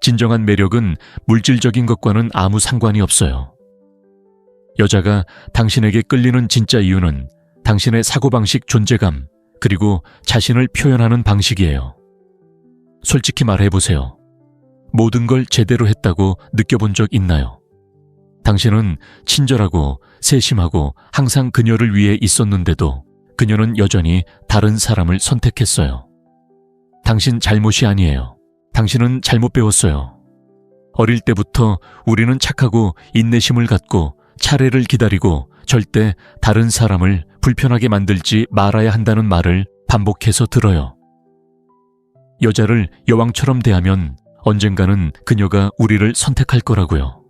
진정한 매력은 물질적인 것과는 아무 상관이 없어요. 여자가 당신에게 끌리는 진짜 이유는 당신의 사고방식 존재감, 그리고 자신을 표현하는 방식이에요. 솔직히 말해보세요. 모든 걸 제대로 했다고 느껴본 적 있나요? 당신은 친절하고 세심하고 항상 그녀를 위해 있었는데도 그녀는 여전히 다른 사람을 선택했어요. 당신 잘못이 아니에요. 당신은 잘못 배웠어요. 어릴 때부터 우리는 착하고 인내심을 갖고 차례를 기다리고 절대 다른 사람을 불편하게 만들지 말아야 한다는 말을 반복해서 들어요. 여자를 여왕처럼 대하면 언젠가는 그녀가 우리를 선택할 거라고요.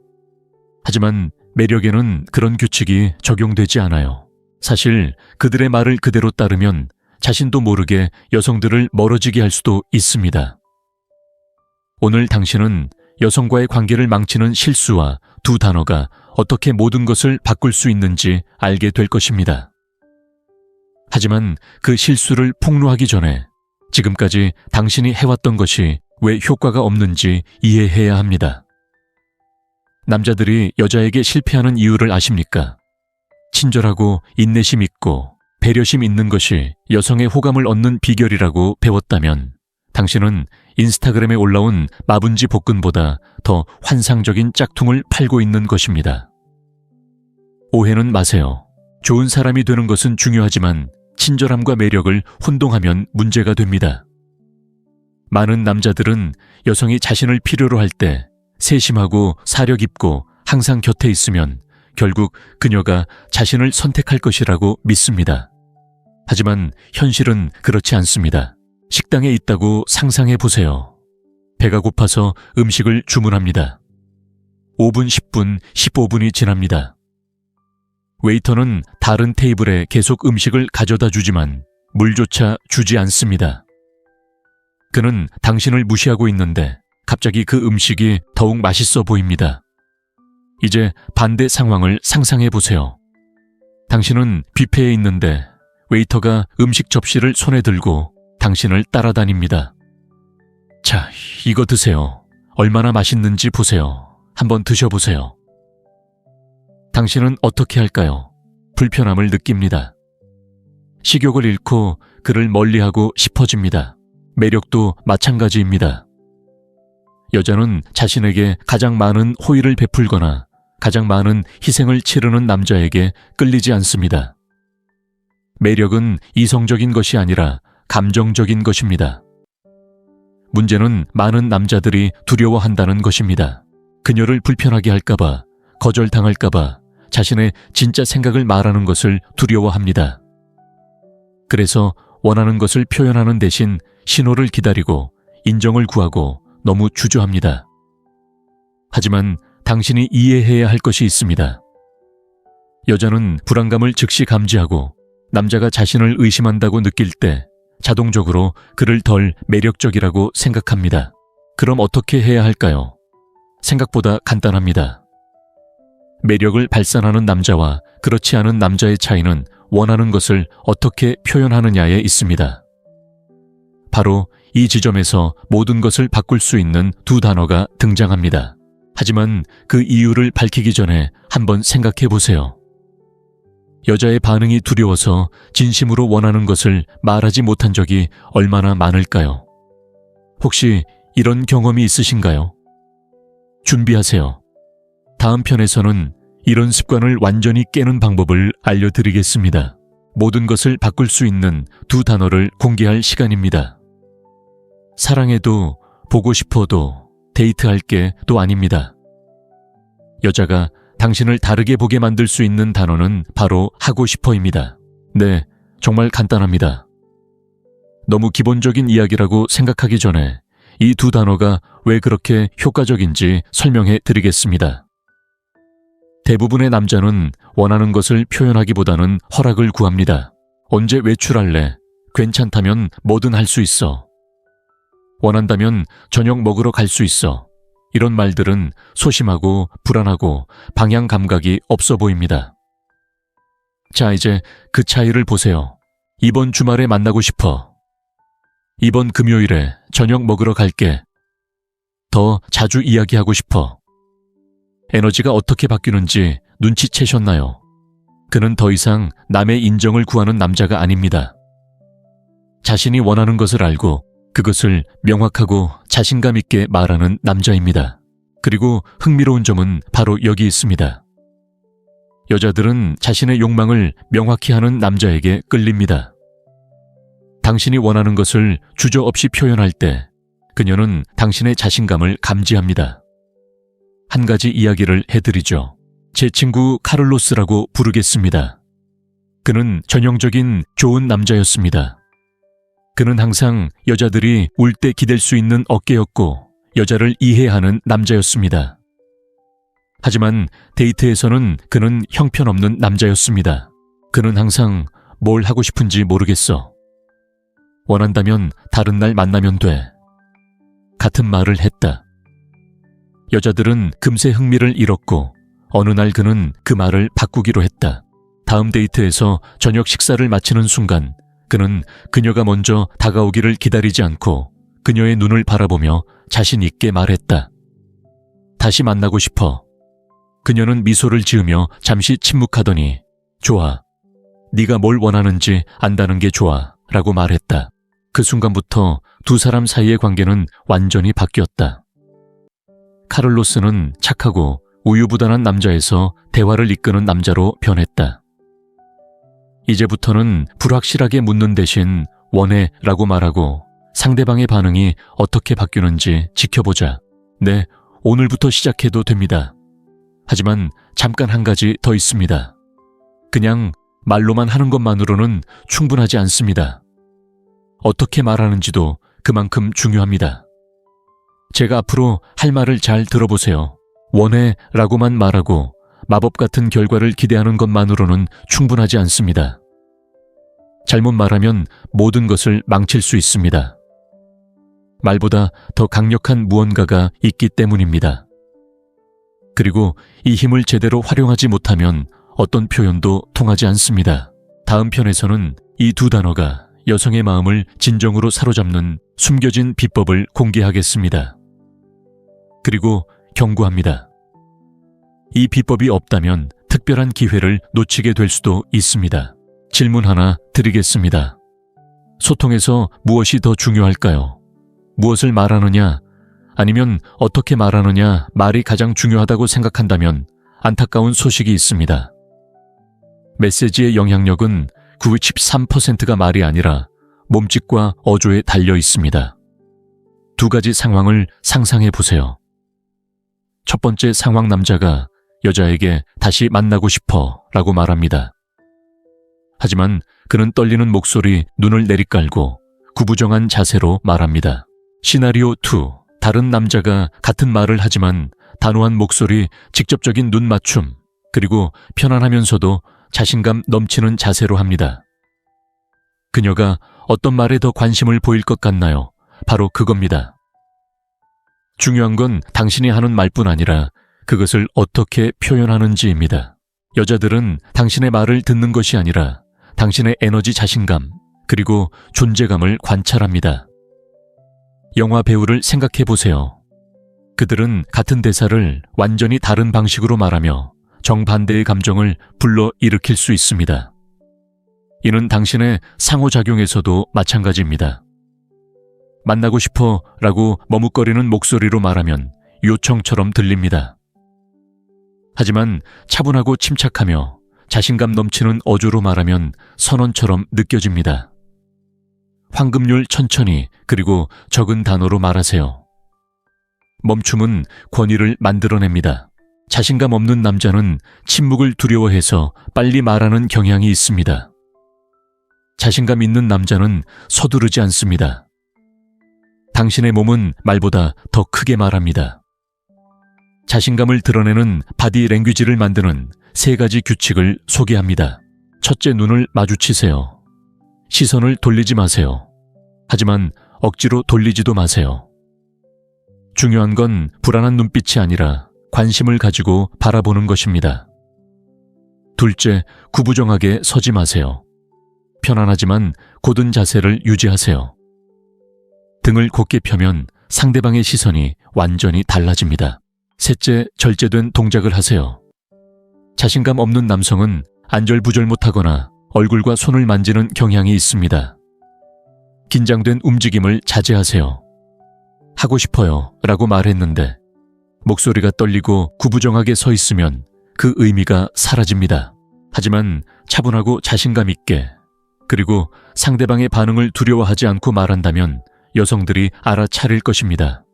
하지만 매력에는 그런 규칙이 적용되지 않아요. 사실 그들의 말을 그대로 따르면 자신도 모르게 여성들을 멀어지게 할 수도 있습니다. 오늘 당신은 여성과의 관계를 망치는 실수와 두 단어가 어떻게 모든 것을 바꿀 수 있는지 알게 될 것입니다. 하지만 그 실수를 폭로하기 전에 지금까지 당신이 해왔던 것이 왜 효과가 없는지 이해해야 합니다. 남자들이 여자에게 실패하는 이유를 아십니까? 친절하고 인내심 있고 배려심 있는 것이 여성의 호감을 얻는 비결이라고 배웠다면 당신은 인스타그램에 올라온 마분지 복근보다 더 환상적인 짝퉁을 팔고 있는 것입니다. 오해는 마세요. 좋은 사람이 되는 것은 중요하지만 친절함과 매력을 혼동하면 문제가 됩니다. 많은 남자들은 여성이 자신을 필요로 할 때 세심하고 사려 깊고 항상 곁에 있으면 결국 그녀가 자신을 선택할 것이라고 믿습니다. 하지만 현실은 그렇지 않습니다. 식당에 있다고 상상해 보세요. 배가 고파서 음식을 주문합니다. 5분, 10분, 15분이 지납니다. 웨이터는 다른 테이블에 계속 음식을 가져다 주지만 물조차 주지 않습니다. 그는 당신을 무시하고 있는데 갑자기 그 음식이 더욱 맛있어 보입니다. 이제 반대 상황을 상상해 보세요. 당신은 뷔페에 있는데 웨이터가 음식 접시를 손에 들고 당신을 따라다닙니다. 자, 이거 드세요. 얼마나 맛있는지 보세요. 한번 드셔보세요. 당신은 어떻게 할까요? 불편함을 느낍니다. 식욕을 잃고 그를 멀리하고 싶어집니다. 매력도 마찬가지입니다. 여자는 자신에게 가장 많은 호의를 베풀거나 가장 많은 희생을 치르는 남자에게 끌리지 않습니다. 매력은 이성적인 것이 아니라 감정적인 것입니다. 문제는 많은 남자들이 두려워한다는 것입니다. 그녀를 불편하게 할까봐, 거절당할까봐 자신의 진짜 생각을 말하는 것을 두려워합니다. 그래서 원하는 것을 표현하는 대신 신호를 기다리고 인정을 구하고 너무 주저합니다. 하지만 당신이 이해해야 할 것이 있습니다. 여자는 불안감을 즉시 감지하고 남자가 자신을 의심한다고 느낄 때 자동적으로 그를 덜 매력적이라고 생각합니다. 그럼 어떻게 해야 할까요? 생각보다 간단합니다. 매력을 발산하는 남자와 그렇지 않은 남자의 차이는 원하는 것을 어떻게 표현하느냐에 있습니다. 바로 이 지점에서 모든 것을 바꿀 수 있는 두 단어가 등장합니다. 하지만 그 이유를 밝히기 전에 한번 생각해 보세요. 여자의 반응이 두려워서 진심으로 원하는 것을 말하지 못한 적이 얼마나 많을까요? 혹시 이런 경험이 있으신가요? 준비하세요. 다음 편에서는 이런 습관을 완전히 깨는 방법을 알려드리겠습니다. 모든 것을 바꿀 수 있는 두 단어를 공개할 시간입니다. 사랑해도 보고 싶어도 데이트할 게 또 아닙니다. 여자가 당신을 다르게 보게 만들 수 있는 단어는 바로 하고 싶어입니다. 네, 정말 간단합니다. 너무 기본적인 이야기라고 생각하기 전에 이 두 단어가 왜 그렇게 효과적인지 설명해 드리겠습니다. 대부분의 남자는 원하는 것을 표현하기보다는 허락을 구합니다. 언제 외출할래? 괜찮다면 뭐든 할 수 있어. 원한다면 저녁 먹으러 갈 수 있어. 이런 말들은 소심하고 불안하고 방향 감각이 없어 보입니다. 자, 이제 그 차이를 보세요. 이번 주말에 만나고 싶어. 이번 금요일에 저녁 먹으러 갈게. 더 자주 이야기하고 싶어. 에너지가 어떻게 바뀌는지 눈치채셨나요? 그는 더 이상 남의 인정을 구하는 남자가 아닙니다. 자신이 원하는 것을 알고 그것을 명확하고 자신감 있게 말하는 남자입니다. 그리고 흥미로운 점은 바로 여기 있습니다. 여자들은 자신의 욕망을 명확히 하는 남자에게 끌립니다. 당신이 원하는 것을 주저없이 표현할 때 그녀는 당신의 자신감을 감지합니다. 한 가지 이야기를 해드리죠. 제 친구 카를로스라고 부르겠습니다. 그는 전형적인 좋은 남자였습니다. 그는 항상 여자들이 울 때 기댈 수 있는 어깨였고 여자를 이해하는 남자였습니다. 하지만 데이트에서는 그는 형편없는 남자였습니다. 그는 항상 뭘 하고 싶은지 모르겠어. 원한다면 다른 날 만나면 돼. 같은 말을 했다. 여자들은 금세 흥미를 잃었고 어느 날 그는 그 말을 바꾸기로 했다. 다음 데이트에서 저녁 식사를 마치는 순간 그는 그녀가 먼저 다가오기를 기다리지 않고 그녀의 눈을 바라보며 자신 있게 말했다. 다시 만나고 싶어. 그녀는 미소를 지으며 잠시 침묵하더니 좋아. 네가 뭘 원하는지 안다는 게 좋아 라고 말했다. 그 순간부터 두 사람 사이의 관계는 완전히 바뀌었다. 카를로스는 착하고 우유부단한 남자에서 대화를 이끄는 남자로 변했다. 이제부터는 불확실하게 묻는 대신 원해 라고 말하고 상대방의 반응이 어떻게 바뀌는지 지켜보자. 네, 오늘부터 시작해도 됩니다. 하지만 잠깐 한 가지 더 있습니다. 그냥 말로만 하는 것만으로는 충분하지 않습니다. 어떻게 말하는지도 그만큼 중요합니다. 제가 앞으로 할 말을 잘 들어보세요. 원해 라고만 말하고 마법 같은 결과를 기대하는 것만으로는 충분하지 않습니다. 잘못 말하면 모든 것을 망칠 수 있습니다. 말보다 더 강력한 무언가가 있기 때문입니다. 그리고 이 힘을 제대로 활용하지 못하면 어떤 표현도 통하지 않습니다. 다음 편에서는 이 두 단어가 여성의 마음을 진정으로 사로잡는 숨겨진 비법을 공개하겠습니다. 그리고 경고합니다. 이 비법이 없다면 특별한 기회를 놓치게 될 수도 있습니다. 질문 하나 드리겠습니다. 소통에서 무엇이 더 중요할까요? 무엇을 말하느냐, 아니면 어떻게 말하느냐 말이 가장 중요하다고 생각한다면 안타까운 소식이 있습니다. 메시지의 영향력은 93%가 말이 아니라 몸짓과 어조에 달려 있습니다. 두 가지 상황을 상상해 보세요. 첫 번째 상황, 남자가 여자에게 다시 만나고 싶어 라고 말합니다. 하지만 그는 떨리는 목소리, 눈을 내리깔고 구부정한 자세로 말합니다. 시나리오 2, 다른 남자가 같은 말을 하지만 단호한 목소리, 직접적인 눈 맞춤, 그리고 편안하면서도 자신감 넘치는 자세로 합니다. 그녀가 어떤 말에 더 관심을 보일 것 같나요? 바로 그겁니다. 중요한 건 당신이 하는 말뿐 아니라 그것을 어떻게 표현하는지입니다. 여자들은 당신의 말을 듣는 것이 아니라 당신의 에너지, 자신감, 그리고 존재감을 관찰합니다. 영화 배우를 생각해 보세요. 그들은 같은 대사를 완전히 다른 방식으로 말하며 정반대의 감정을 불러일으킬 수 있습니다. 이는 당신의 상호작용에서도 마찬가지입니다. 만나고 싶어 라고 머뭇거리는 목소리로 말하면 요청처럼 들립니다. 하지만 차분하고 침착하며 자신감 넘치는 어조로 말하면 선언처럼 느껴집니다. 황금률 천천히, 그리고 적은 단어로 말하세요. 멈춤은 권위를 만들어냅니다. 자신감 없는 남자는 침묵을 두려워해서 빨리 말하는 경향이 있습니다. 자신감 있는 남자는 서두르지 않습니다. 당신의 몸은 말보다 더 크게 말합니다. 자신감을 드러내는 바디 랭귀지를 만드는 3가지 규칙을 소개합니다. 첫째, 눈을 마주치세요. 시선을 돌리지 마세요. 하지만 억지로 돌리지도 마세요. 중요한 건 불안한 눈빛이 아니라 관심을 가지고 바라보는 것입니다. 둘째, 구부정하게 서지 마세요. 편안하지만 곧은 자세를 유지하세요. 등을 곧게 펴면 상대방의 시선이 완전히 달라집니다. 셋째, 절제된 동작을 하세요. 자신감 없는 남성은 안절부절 못하거나 얼굴과 손을 만지는 경향이 있습니다. 긴장된 움직임을 자제하세요. 하고 싶어요 라고 말했는데 목소리가 떨리고 구부정하게 서 있으면 그 의미가 사라집니다. 하지만 차분하고 자신감 있게 그리고 상대방의 반응을 두려워하지 않고 말한다면 여성들이 알아차릴 것입니다.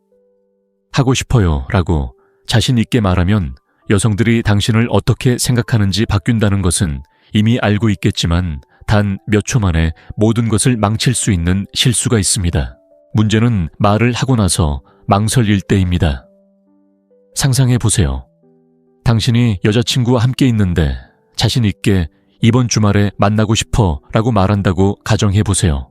하고 싶어요 라고 자신 있게 말하면 여성들이 당신을 어떻게 생각하는지 바뀐다는 것은 이미 알고 있겠지만 단 몇 초 만에 모든 것을 망칠 수 있는 실수가 있습니다. 문제는 말을 하고 나서 망설일 때입니다. 상상해 보세요. 당신이 여자친구와 함께 있는데 자신 있게 이번 주말에 만나고 싶어 라고 말한다고 가정해 보세요.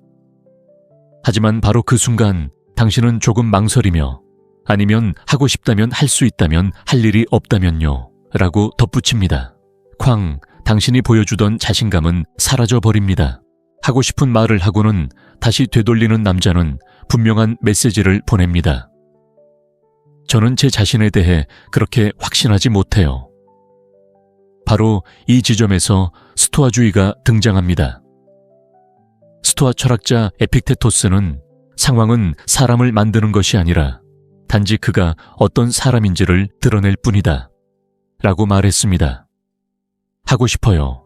하지만 바로 그 순간 당신은 조금 망설이며 아니면 하고 싶다면 할 수 있다면 할 일이 없다면요 라고 덧붙입니다. 쾅, 당신이 보여주던 자신감은 사라져 버립니다. 하고 싶은 말을 하고는 다시 되돌리는 남자는 분명한 메시지를 보냅니다. 저는 제 자신에 대해 그렇게 확신하지 못해요. 바로 이 지점에서 스토아주의가 등장합니다. 스토아 철학자 에픽테토스는 상황은 사람을 만드는 것이 아니라 단지 그가 어떤 사람인지를 드러낼 뿐이다 라고 말했습니다. 하고 싶어요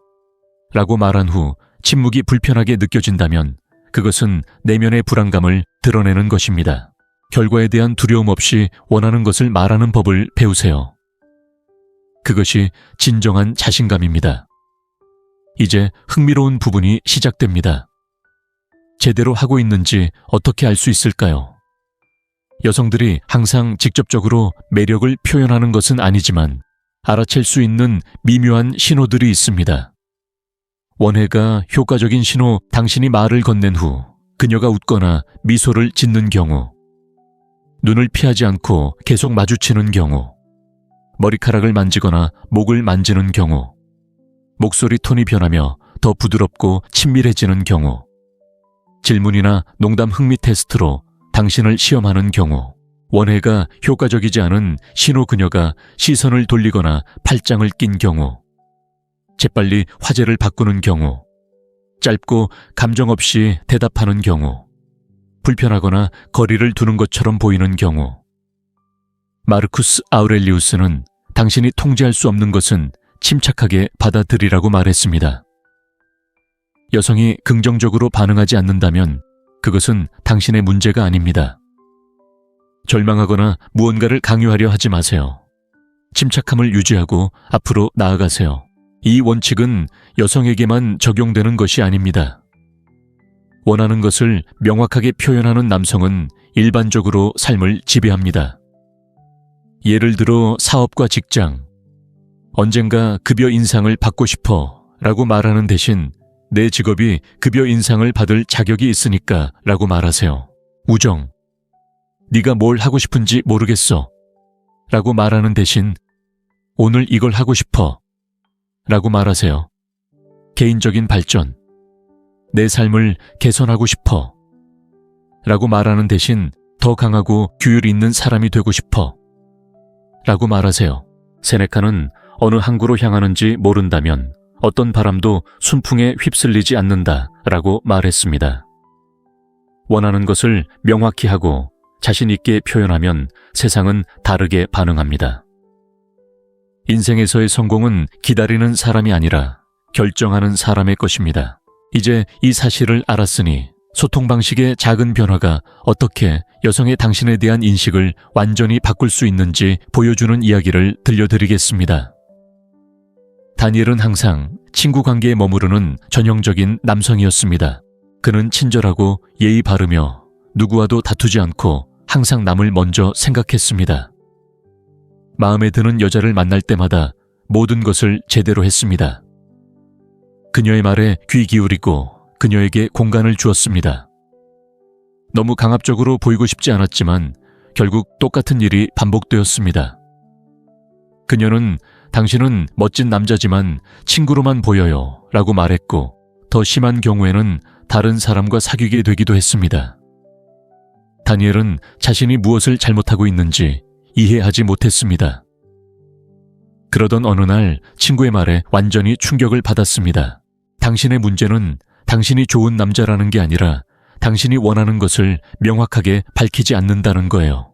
라고 말한 후 침묵이 불편하게 느껴진다면 그것은 내면의 불안감을 드러내는 것입니다. 결과에 대한 두려움 없이 원하는 것을 말하는 법을 배우세요. 그것이 진정한 자신감입니다. 이제 흥미로운 부분이 시작됩니다. 제대로 하고 있는지 어떻게 알 수 있을까요? 여성들이 항상 직접적으로 매력을 표현하는 것은 아니지만 알아챌 수 있는 미묘한 신호들이 있습니다. 원해가 효과적인 신호, 당신이 말을 건넨 후 그녀가 웃거나 미소를 짓는 경우, 눈을 피하지 않고 계속 마주치는 경우, 머리카락을 만지거나 목을 만지는 경우, 목소리 톤이 변하며 더 부드럽고 친밀해지는 경우, 질문이나 농담 흥미 테스트로 당신을 시험하는 경우, 원해가 효과적이지 않은 신호 그녀가 시선을 돌리거나 팔짱을 낀 경우, 재빨리 화제를 바꾸는 경우, 짧고 감정 없이 대답하는 경우, 불편하거나 거리를 두는 것처럼 보이는 경우. 마르쿠스 아우렐리우스는 당신이 통제할 수 없는 것은 침착하게 받아들이라고 말했습니다. 여성이 긍정적으로 반응하지 않는다면 그것은 당신의 문제가 아닙니다. 절망하거나 무언가를 강요하려 하지 마세요. 침착함을 유지하고 앞으로 나아가세요. 이 원칙은 여성에게만 적용되는 것이 아닙니다. 원하는 것을 명확하게 표현하는 남성은 일반적으로 삶을 지배합니다. 예를 들어 사업과 직장, 언젠가 급여 인상을 받고 싶어 라고 말하는 대신 내 직업이 급여 인상을 받을 자격이 있으니까 라고 말하세요. 우정, 네가 뭘 하고 싶은지 모르겠어 라고 말하는 대신 오늘 이걸 하고 싶어 라고 말하세요. 개인적인 발전, 내 삶을 개선하고 싶어 라고 말하는 대신 더 강하고 규율 있는 사람이 되고 싶어 라고 말하세요. 세네카는 어느 항구로 향하는지 모른다면 어떤 바람도 순풍에 휩쓸리지 않는다 라고 말했습니다. 원하는 것을 명확히 하고 자신 있게 표현하면 세상은 다르게 반응합니다. 인생에서의 성공은 기다리는 사람이 아니라 결정하는 사람의 것입니다. 이제 이 사실을 알았으니 소통 방식의 작은 변화가 어떻게 여성의 당신에 대한 인식을 완전히 바꿀 수 있는지 보여주는 이야기를 들려드리겠습니다. 다니엘은 항상 친구 관계에 머무르는 전형적인 남성이었습니다. 그는 친절하고 예의 바르며 누구와도 다투지 않고 항상 남을 먼저 생각했습니다. 마음에 드는 여자를 만날 때마다 모든 것을 제대로 했습니다. 그녀의 말에 귀 기울이고 그녀에게 공간을 주었습니다. 너무 강압적으로 보이고 싶지 않았지만 결국 똑같은 일이 반복되었습니다. 그녀는 당신은 멋진 남자지만 친구로만 보여요 라고 말했고 더 심한 경우에는 다른 사람과 사귀게 되기도 했습니다. 다니엘은 자신이 무엇을 잘못하고 있는지 이해하지 못했습니다. 그러던 어느 날 친구의 말에 완전히 충격을 받았습니다. 당신의 문제는 당신이 좋은 남자라는 게 아니라 당신이 원하는 것을 명확하게 밝히지 않는다는 거예요.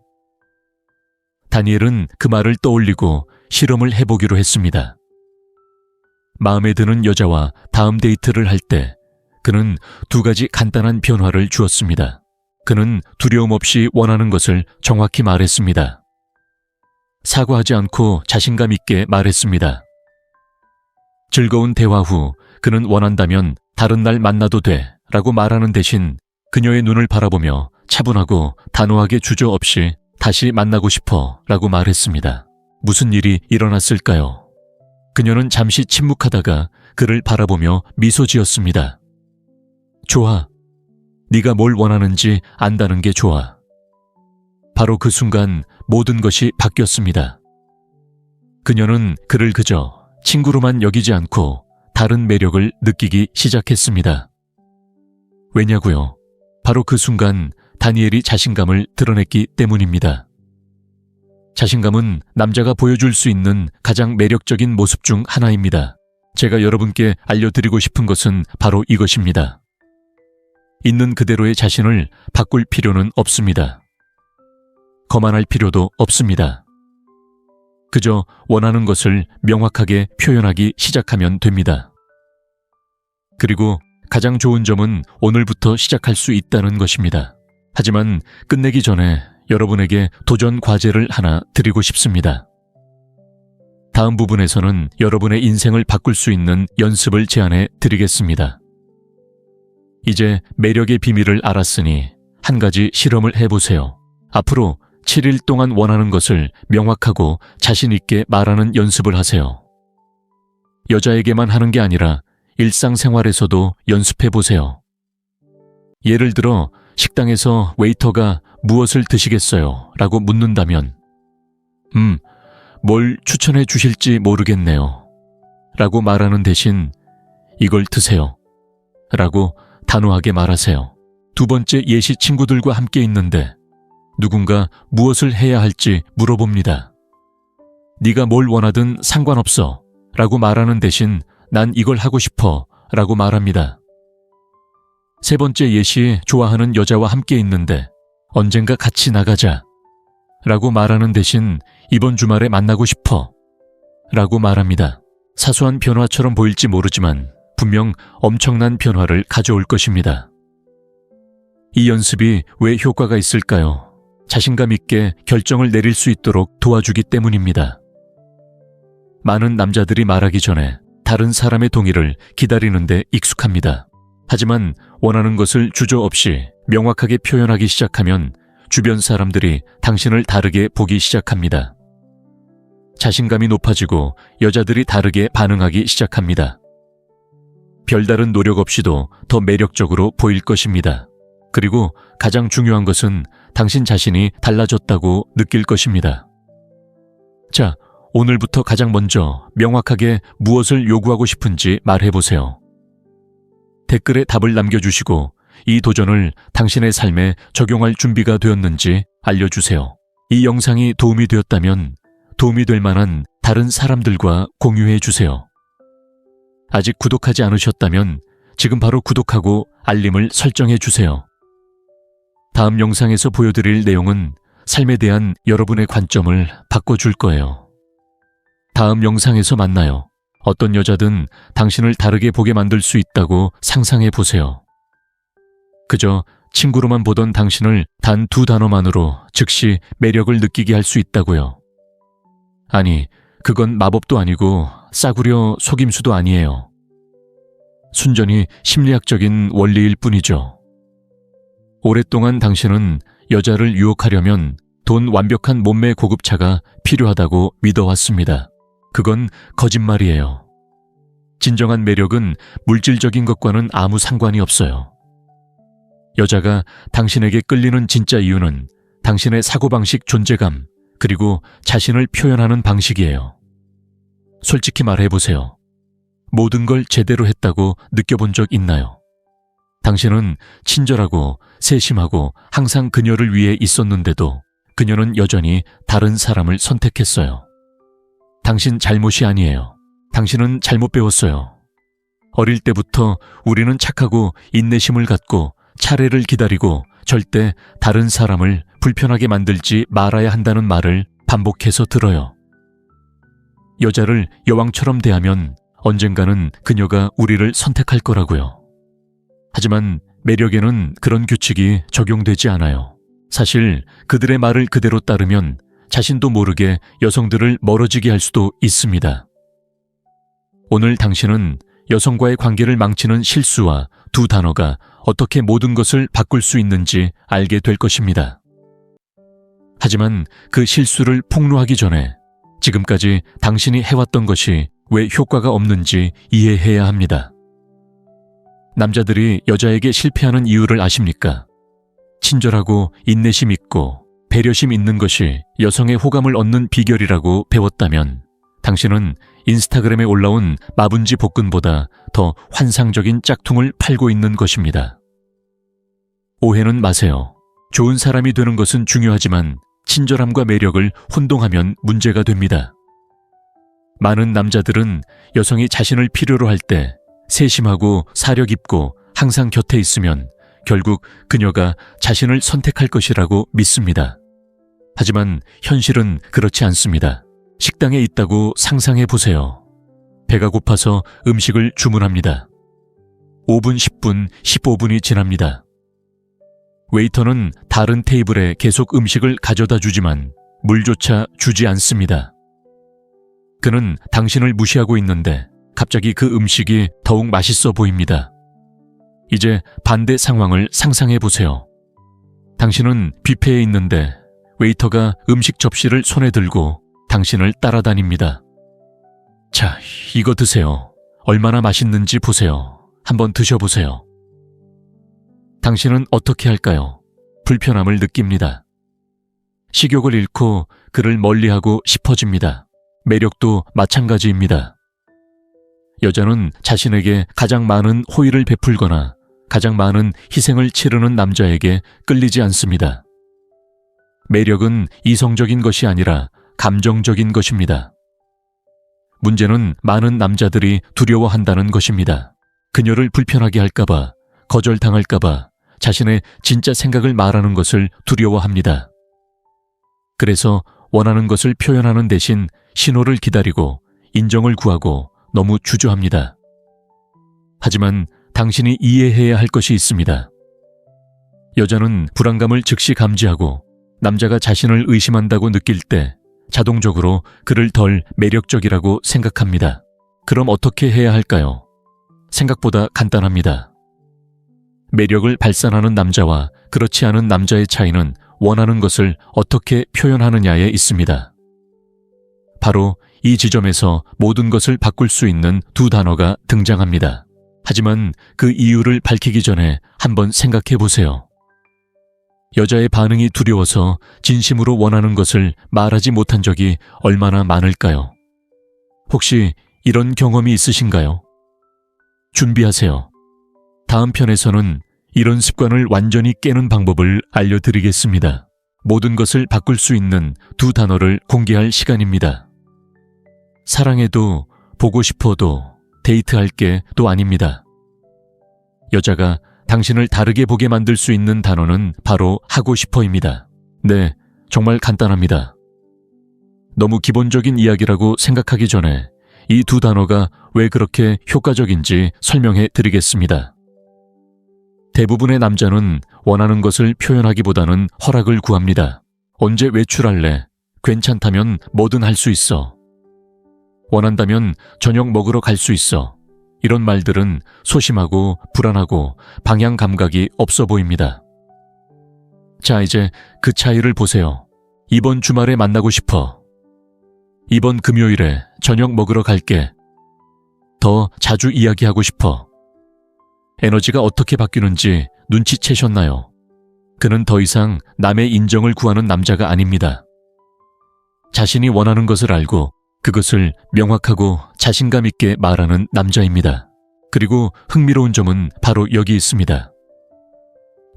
다니엘은 그 말을 떠올리고 실험을 해보기로 했습니다. 마음에 드는 여자와 다음 데이트를 할 때 그는 2가지 간단한 변화를 주었습니다. 그는 두려움 없이 원하는 것을 정확히 말했습니다. 사과하지 않고 자신감 있게 말했습니다. 즐거운 대화 후 그는 원한다면 다른 날 만나도 돼 라고 말하는 대신 그녀의 눈을 바라보며 차분하고 단호하게 주저없이 다시 만나고 싶어 라고 말했습니다. 무슨 일이 일어났을까요? 그녀는 잠시 침묵하다가 그를 바라보며 미소 지었습니다. 좋아. 네가 뭘 원하는지 안다는 게 좋아. 바로 그 순간 모든 것이 바뀌었습니다. 그녀는 그를 그저 친구로만 여기지 않고 다른 매력을 느끼기 시작했습니다. 왜냐고요? 바로 그 순간 다니엘이 자신감을 드러냈기 때문입니다. 자신감은 남자가 보여줄 수 있는 가장 매력적인 모습 중 하나입니다. 제가 여러분께 알려드리고 싶은 것은 바로 이것입니다. 있는 그대로의 자신을 바꿀 필요는 없습니다. 거만할 필요도 없습니다. 그저 원하는 것을 명확하게 표현하기 시작하면 됩니다. 그리고 가장 좋은 점은 오늘부터 시작할 수 있다는 것입니다. 하지만 끝내기 전에 여러분에게 도전 과제를 하나 드리고 싶습니다. 다음 부분에서는 여러분의 인생을 바꿀 수 있는 연습을 제안해 드리겠습니다. 이제 매력의 비밀을 알았으니 한 가지 실험을 해보세요. 앞으로 7일 동안 원하는 것을 명확하고 자신 있게 말하는 연습을 하세요. 여자에게만 하는 게 아니라 일상생활에서도 연습해보세요. 예를 들어 식당에서 웨이터가 무엇을 드시겠어요? 라고 묻는다면 뭘 추천해 주실지 모르겠네요. 라고 말하는 대신 이걸 드세요. 라고 단호하게 말하세요. 2번째 예시 친구들과 함께 있는데 누군가 무엇을 해야 할지 물어봅니다. 네가 뭘 원하든 상관없어 라고 말하는 대신 난 이걸 하고 싶어 라고 말합니다. 3번째 예시 좋아하는 여자와 함께 있는데 언젠가 같이 나가자 라고 말하는 대신 이번 주말에 만나고 싶어 라고 말합니다. 사소한 변화처럼 보일지 모르지만 분명 엄청난 변화를 가져올 것입니다. 이 연습이 왜 효과가 있을까요? 자신감 있게 결정을 내릴 수 있도록 도와주기 때문입니다. 많은 남자들이 말하기 전에 다른 사람의 동의를 기다리는데 익숙합니다. 하지만 원하는 것을 주저없이 명확하게 표현하기 시작하면 주변 사람들이 당신을 다르게 보기 시작합니다. 자신감이 높아지고 여자들이 다르게 반응하기 시작합니다. 별다른 노력 없이도 더 매력적으로 보일 것입니다. 그리고 가장 중요한 것은 당신 자신이 달라졌다고 느낄 것입니다. 자, 오늘부터 가장 먼저 명확하게 무엇을 요구하고 싶은지 말해보세요. 댓글에 답을 남겨주시고 이 도전을 당신의 삶에 적용할 준비가 되었는지 알려주세요. 이 영상이 도움이 되었다면 도움이 될 만한 다른 사람들과 공유해 주세요. 아직 구독하지 않으셨다면 지금 바로 구독하고 알림을 설정해 주세요. 다음 영상에서 보여드릴 내용은 삶에 대한 여러분의 관점을 바꿔줄 거예요. 다음 영상에서 만나요. 어떤 여자든 당신을 다르게 보게 만들 수 있다고 상상해 보세요. 그저 친구로만 보던 당신을 단 2단어만으로 즉시 매력을 느끼게 할 수 있다고요. 아니, 그건 마법도 아니고 싸구려 속임수도 아니에요. 순전히 심리학적인 원리일 뿐이죠. 오랫동안 당신은 여자를 유혹하려면 돈 완벽한 몸매 고급차가 필요하다고 믿어왔습니다. 그건 거짓말이에요. 진정한 매력은 물질적인 것과는 아무 상관이 없어요. 여자가 당신에게 끌리는 진짜 이유는 당신의 사고방식 존재감, 그리고 자신을 표현하는 방식이에요. 솔직히 말해보세요. 모든 걸 제대로 했다고 느껴본 적 있나요? 당신은 친절하고 세심하고 항상 그녀를 위해 있었는데도 그녀는 여전히 다른 사람을 선택했어요. 당신 잘못이 아니에요. 당신은 잘못 배웠어요. 어릴 때부터 우리는 착하고 인내심을 갖고 차례를 기다리고 절대 다른 사람을 불편하게 만들지 말아야 한다는 말을 반복해서 들어요. 여자를 여왕처럼 대하면 언젠가는 그녀가 우리를 선택할 거라고요. 하지만 매력에는 그런 규칙이 적용되지 않아요. 사실 그들의 말을 그대로 따르면 자신도 모르게 여성들을 멀어지게 할 수도 있습니다. 오늘 당신은 여성과의 관계를 망치는 실수와 두 단어가 어떻게 모든 것을 바꿀 수 있는지 알게 될 것입니다. 하지만 그 실수를 폭로하기 전에 지금까지 당신이 해왔던 것이 왜 효과가 없는지 이해해야 합니다. 남자들이 여자에게 실패하는 이유를 아십니까? 친절하고 인내심 있고 배려심 있는 것이 여성의 호감을 얻는 비결이라고 배웠다면 당신은 인스타그램에 올라온 마분지 복근보다 더 환상적인 짝퉁을 팔고 있는 것입니다. 오해는 마세요. 좋은 사람이 되는 것은 중요하지만 친절함과 매력을 혼동하면 문제가 됩니다. 많은 남자들은 여성이 자신을 필요로 할 때 세심하고 사려 깊고 항상 곁에 있으면 결국 그녀가 자신을 선택할 것이라고 믿습니다. 하지만 현실은 그렇지 않습니다. 식당에 있다고 상상해 보세요. 배가 고파서 음식을 주문합니다. 5분, 10분, 15분이 지납니다. 웨이터는 다른 테이블에 계속 음식을 가져다 주지만 물조차 주지 않습니다. 그는 당신을 무시하고 있는데 갑자기 그 음식이 더욱 맛있어 보입니다. 이제 반대 상황을 상상해 보세요. 당신은 뷔페에 있는데 웨이터가 음식 접시를 손에 들고 당신을 따라다닙니다. 자, 이거 드세요. 얼마나 맛있는지 보세요. 한번 드셔보세요. 당신은 어떻게 할까요? 불편함을 느낍니다. 식욕을 잃고 그를 멀리하고 싶어집니다. 매력도 마찬가지입니다. 여자는 자신에게 가장 많은 호의를 베풀거나 가장 많은 희생을 치르는 남자에게 끌리지 않습니다. 매력은 이성적인 것이 아니라 감정적인 것입니다. 문제는 많은 남자들이 두려워한다는 것입니다. 그녀를 불편하게 할까봐, 거절당할까봐 자신의 진짜 생각을 말하는 것을 두려워합니다. 그래서 원하는 것을 표현하는 대신 신호를 기다리고 인정을 구하고 너무 주저합니다. 하지만 당신이 이해해야 할 것이 있습니다. 여자는 불안감을 즉시 감지하고 남자가 자신을 의심한다고 느낄 때 자동적으로 그를 덜 매력적이라고 생각합니다. 그럼 어떻게 해야 할까요? 생각보다 간단합니다. 매력을 발산하는 남자와 그렇지 않은 남자의 차이는 원하는 것을 어떻게 표현하느냐에 있습니다. 바로 이 지점에서 모든 것을 바꿀 수 있는 두 단어가 등장합니다. 하지만 그 이유를 밝히기 전에 한번 생각해 보세요. 여자의 반응이 두려워서 진심으로 원하는 것을 말하지 못한 적이 얼마나 많을까요? 혹시 이런 경험이 있으신가요? 준비하세요. 다음 편에서는 이런 습관을 완전히 깨는 방법을 알려드리겠습니다. 모든 것을 바꿀 수 있는 두 단어를 공개할 시간입니다. 사랑해도 보고 싶어도 데이트할 게 또 아닙니다. 여자가 당신을 다르게 보게 만들 수 있는 단어는 바로 하고 싶어입니다. 네, 정말 간단합니다. 너무 기본적인 이야기라고 생각하기 전에 이 두 단어가 왜 그렇게 효과적인지 설명해 드리겠습니다. 대부분의 남자는 원하는 것을 표현하기보다는 허락을 구합니다. 언제 외출할래? 괜찮다면 뭐든 할 수 있어. 원한다면 저녁 먹으러 갈 수 있어. 이런 말들은 소심하고 불안하고 방향 감각이 없어 보입니다. 자, 이제 그 차이를 보세요. 이번 주말에 만나고 싶어. 이번 금요일에 저녁 먹으러 갈게. 더 자주 이야기하고 싶어. 에너지가 어떻게 바뀌는지 눈치채셨나요? 그는 더 이상 남의 인정을 구하는 남자가 아닙니다. 자신이 원하는 것을 알고 그것을 명확하고 자신감 있게 말하는 남자입니다. 그리고 흥미로운 점은 바로 여기 있습니다.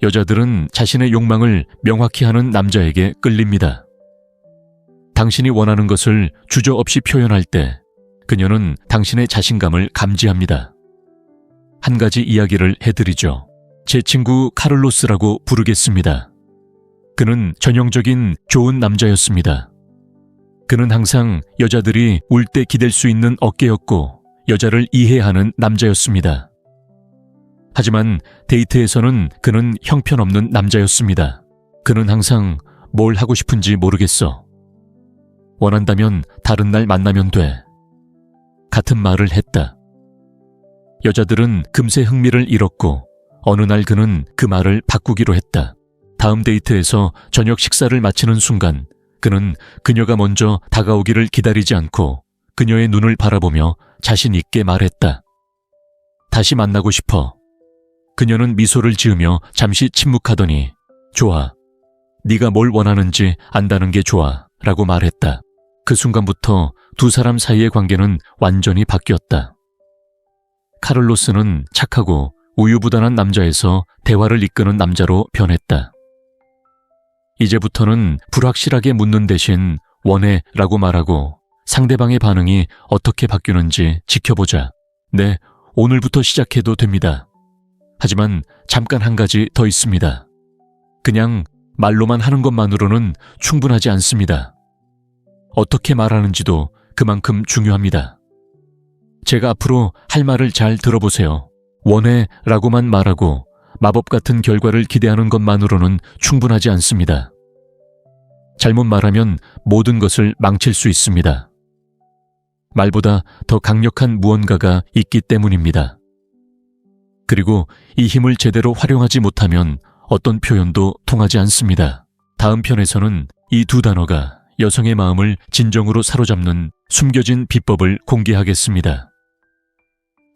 여자들은 자신의 욕망을 명확히 하는 남자에게 끌립니다. 당신이 원하는 것을 주저없이 표현할 때 그녀는 당신의 자신감을 감지합니다. 한 가지 이야기를 해드리죠. 제 친구 카를로스라고 부르겠습니다. 그는 전형적인 좋은 남자였습니다. 그는 항상 여자들이 울 때 기댈 수 있는 어깨였고 여자를 이해하는 남자였습니다. 하지만 데이트에서는 그는 형편없는 남자였습니다. 그는 항상 뭘 하고 싶은지 모르겠어. 원한다면 다른 날 만나면 돼. 같은 말을 했다. 여자들은 금세 흥미를 잃었고 어느 날 그는 그 말을 바꾸기로 했다. 다음 데이트에서 저녁 식사를 마치는 순간 그는 그녀가 먼저 다가오기를 기다리지 않고 그녀의 눈을 바라보며 자신 있게 말했다. 다시 만나고 싶어. 그녀는 미소를 지으며 잠시 침묵하더니 좋아. 네가 뭘 원하는지 안다는 게 좋아 라고 말했다. 그 순간부터 두 사람 사이의 관계는 완전히 바뀌었다. 카를로스는 착하고 우유부단한 남자에서 대화를 이끄는 남자로 변했다. 이제부터는 불확실하게 묻는 대신 원해 라고 말하고 상대방의 반응이 어떻게 바뀌는지 지켜보자. 네, 오늘부터 시작해도 됩니다. 하지만 잠깐 한 가지 더 있습니다. 그냥 말로만 하는 것만으로는 충분하지 않습니다. 어떻게 말하는지도 그만큼 중요합니다. 제가 앞으로 할 말을 잘 들어보세요. 원해 라고만 말하고 마법 같은 결과를 기대하는 것만으로는 충분하지 않습니다. 잘못 말하면 모든 것을 망칠 수 있습니다. 말보다 더 강력한 무언가가 있기 때문입니다. 그리고 이 힘을 제대로 활용하지 못하면 어떤 표현도 통하지 않습니다. 다음 편에서는 이 두 단어가 여성의 마음을 진정으로 사로잡는 숨겨진 비법을 공개하겠습니다.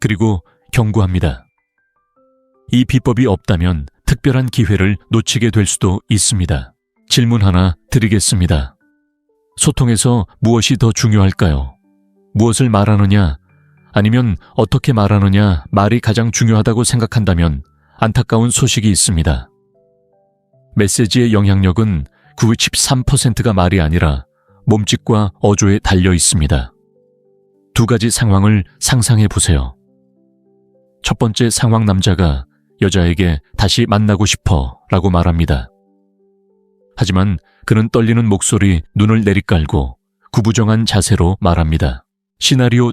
그리고 경고합니다. 이 비법이 없다면 특별한 기회를 놓치게 될 수도 있습니다. 질문 하나 드리겠습니다. 소통에서 무엇이 더 중요할까요? 무엇을 말하느냐, 아니면 어떻게 말하느냐 말이 가장 중요하다고 생각한다면 안타까운 소식이 있습니다. 메시지의 영향력은 93%가 말이 아니라 몸짓과 어조에 달려 있습니다. 두 가지 상황을 상상해 보세요. 첫 번째 상황, 남자가 여자에게 다시 만나고 싶어 라고 말합니다. 하지만 그는 떨리는 목소리, 눈을 내리깔고 구부정한 자세로 말합니다. 시나리오 2,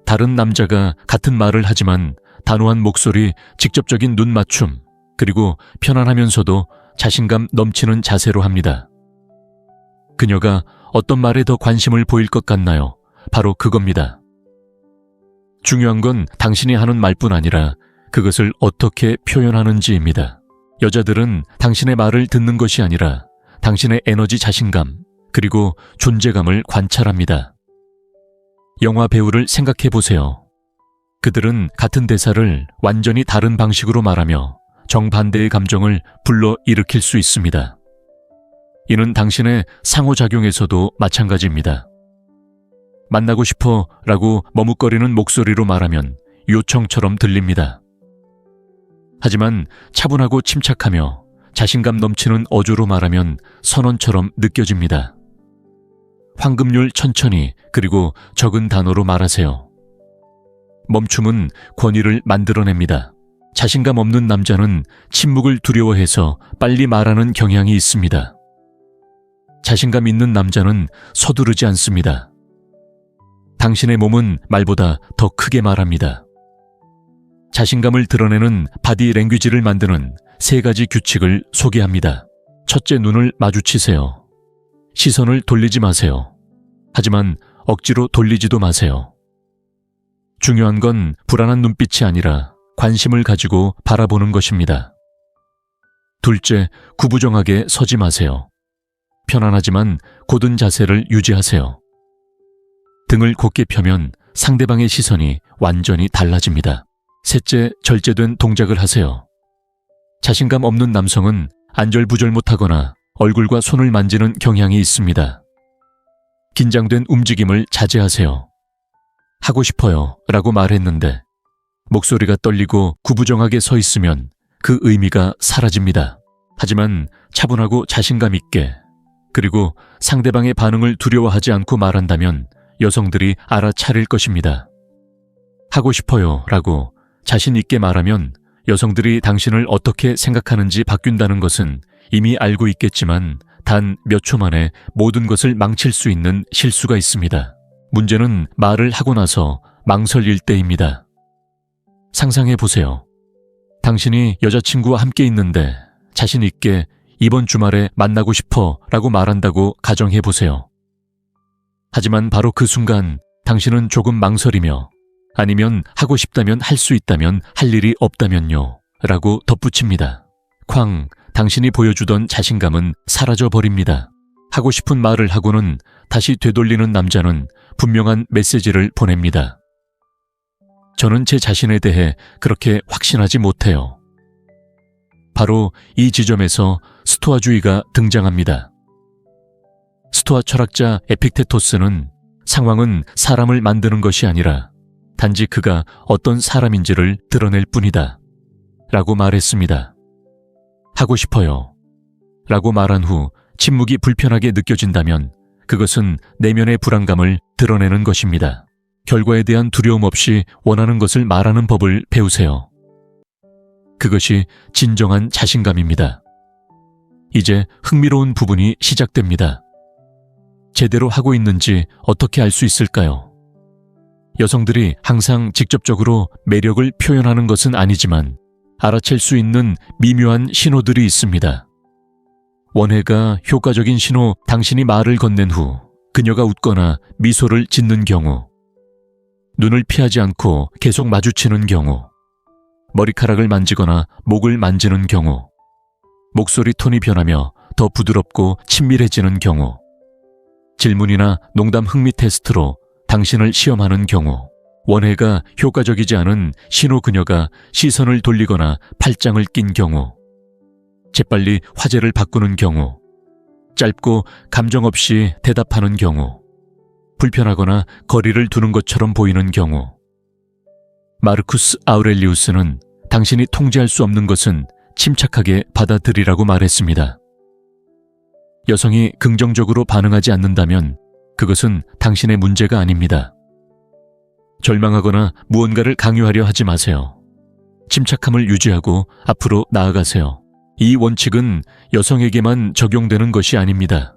다른 남자가 같은 말을 하지만 단호한 목소리, 직접적인 눈 맞춤, 그리고 편안하면서도 자신감 넘치는 자세로 합니다. 그녀가 어떤 말에 더 관심을 보일 것 같나요? 바로 그겁니다. 중요한 건 당신이 하는 말뿐 아니라 그것을 어떻게 표현하는지입니다. 여자들은 당신의 말을 듣는 것이 아니라 당신의 에너지, 자신감, 그리고 존재감을 관찰합니다. 영화 배우를 생각해 보세요. 그들은 같은 대사를 완전히 다른 방식으로 말하며 정반대의 감정을 불러일으킬 수 있습니다. 이는 당신의 상호작용에서도 마찬가지입니다. 만나고 싶어 라고 머뭇거리는 목소리로 말하면 요청처럼 들립니다. 하지만 차분하고 침착하며 자신감 넘치는 어조로 말하면 선언처럼 느껴집니다. 황금률 천천히, 그리고 적은 단어로 말하세요. 멈춤은 권위를 만들어냅니다. 자신감 없는 남자는 침묵을 두려워해서 빨리 말하는 경향이 있습니다. 자신감 있는 남자는 서두르지 않습니다. 당신의 몸은 말보다 더 크게 말합니다. 자신감을 드러내는 바디 랭귀지를 만드는 3가지 규칙을 소개합니다. 첫째, 눈을 마주치세요. 시선을 돌리지 마세요. 하지만 억지로 돌리지도 마세요. 중요한 건 불안한 눈빛이 아니라 관심을 가지고 바라보는 것입니다. 둘째, 구부정하게 서지 마세요. 편안하지만 곧은 자세를 유지하세요. 등을 곧게 펴면 상대방의 시선이 완전히 달라집니다. 셋째, 절제된 동작을 하세요. 자신감 없는 남성은 안절부절 못하거나 얼굴과 손을 만지는 경향이 있습니다. 긴장된 움직임을 자제하세요. 하고 싶어요 라고 말했는데 목소리가 떨리고 구부정하게 서 있으면 그 의미가 사라집니다. 하지만 차분하고 자신감 있게, 그리고 상대방의 반응을 두려워하지 않고 말한다면 여성들이 알아차릴 것입니다. 하고 싶어요 라고 자신 있게 말하면 여성들이 당신을 어떻게 생각하는지 바뀐다는 것은 이미 알고 있겠지만 단 몇 초 만에 모든 것을 망칠 수 있는 실수가 있습니다. 문제는 말을 하고 나서 망설일 때입니다. 상상해 보세요. 당신이 여자친구와 함께 있는데 자신 있게 이번 주말에 만나고 싶어 라고 말한다고 가정해 보세요. 하지만 바로 그 순간 당신은 조금 망설이며 아니면 하고 싶다면 할 수 있다면 할 일이 없다면요 라고 덧붙입니다. 쾅, 당신이 보여주던 자신감은 사라져버립니다. 하고 싶은 말을 하고는 다시 되돌리는 남자는 분명한 메시지를 보냅니다. 저는 제 자신에 대해 그렇게 확신하지 못해요. 바로 이 지점에서 스토아주의가 등장합니다. 스토아 철학자 에픽테토스는 상황은 사람을 만드는 것이 아니라 단지 그가 어떤 사람인지를 드러낼 뿐이다 라고 말했습니다. 하고 싶어요 라고 말한 후 침묵이 불편하게 느껴진다면 그것은 내면의 불안감을 드러내는 것입니다. 결과에 대한 두려움 없이 원하는 것을 말하는 법을 배우세요. 그것이 진정한 자신감입니다. 이제 흥미로운 부분이 시작됩니다. 제대로 하고 있는지 어떻게 알 수 있을까요? 여성들이 항상 직접적으로 매력을 표현하는 것은 아니지만 알아챌 수 있는 미묘한 신호들이 있습니다. 원해가 효과적인 신호, 당신이 말을 건넨 후 그녀가 웃거나 미소를 짓는 경우, 눈을 피하지 않고 계속 마주치는 경우, 머리카락을 만지거나 목을 만지는 경우, 목소리 톤이 변하며 더 부드럽고 친밀해지는 경우, 질문이나 농담 흥미 테스트로 당신을 시험하는 경우, 원해가 효과적이지 않은 신호 그녀가 시선을 돌리거나 팔짱을 낀 경우, 재빨리 화제를 바꾸는 경우, 짧고 감정 없이 대답하는 경우, 불편하거나 거리를 두는 것처럼 보이는 경우. 마르쿠스 아우렐리우스는 당신이 통제할 수 없는 것은 침착하게 받아들이라고 말했습니다. 여성이 긍정적으로 반응하지 않는다면 그것은 당신의 문제가 아닙니다. 절망하거나 무언가를 강요하려 하지 마세요. 침착함을 유지하고 앞으로 나아가세요. 이 원칙은 여성에게만 적용되는 것이 아닙니다.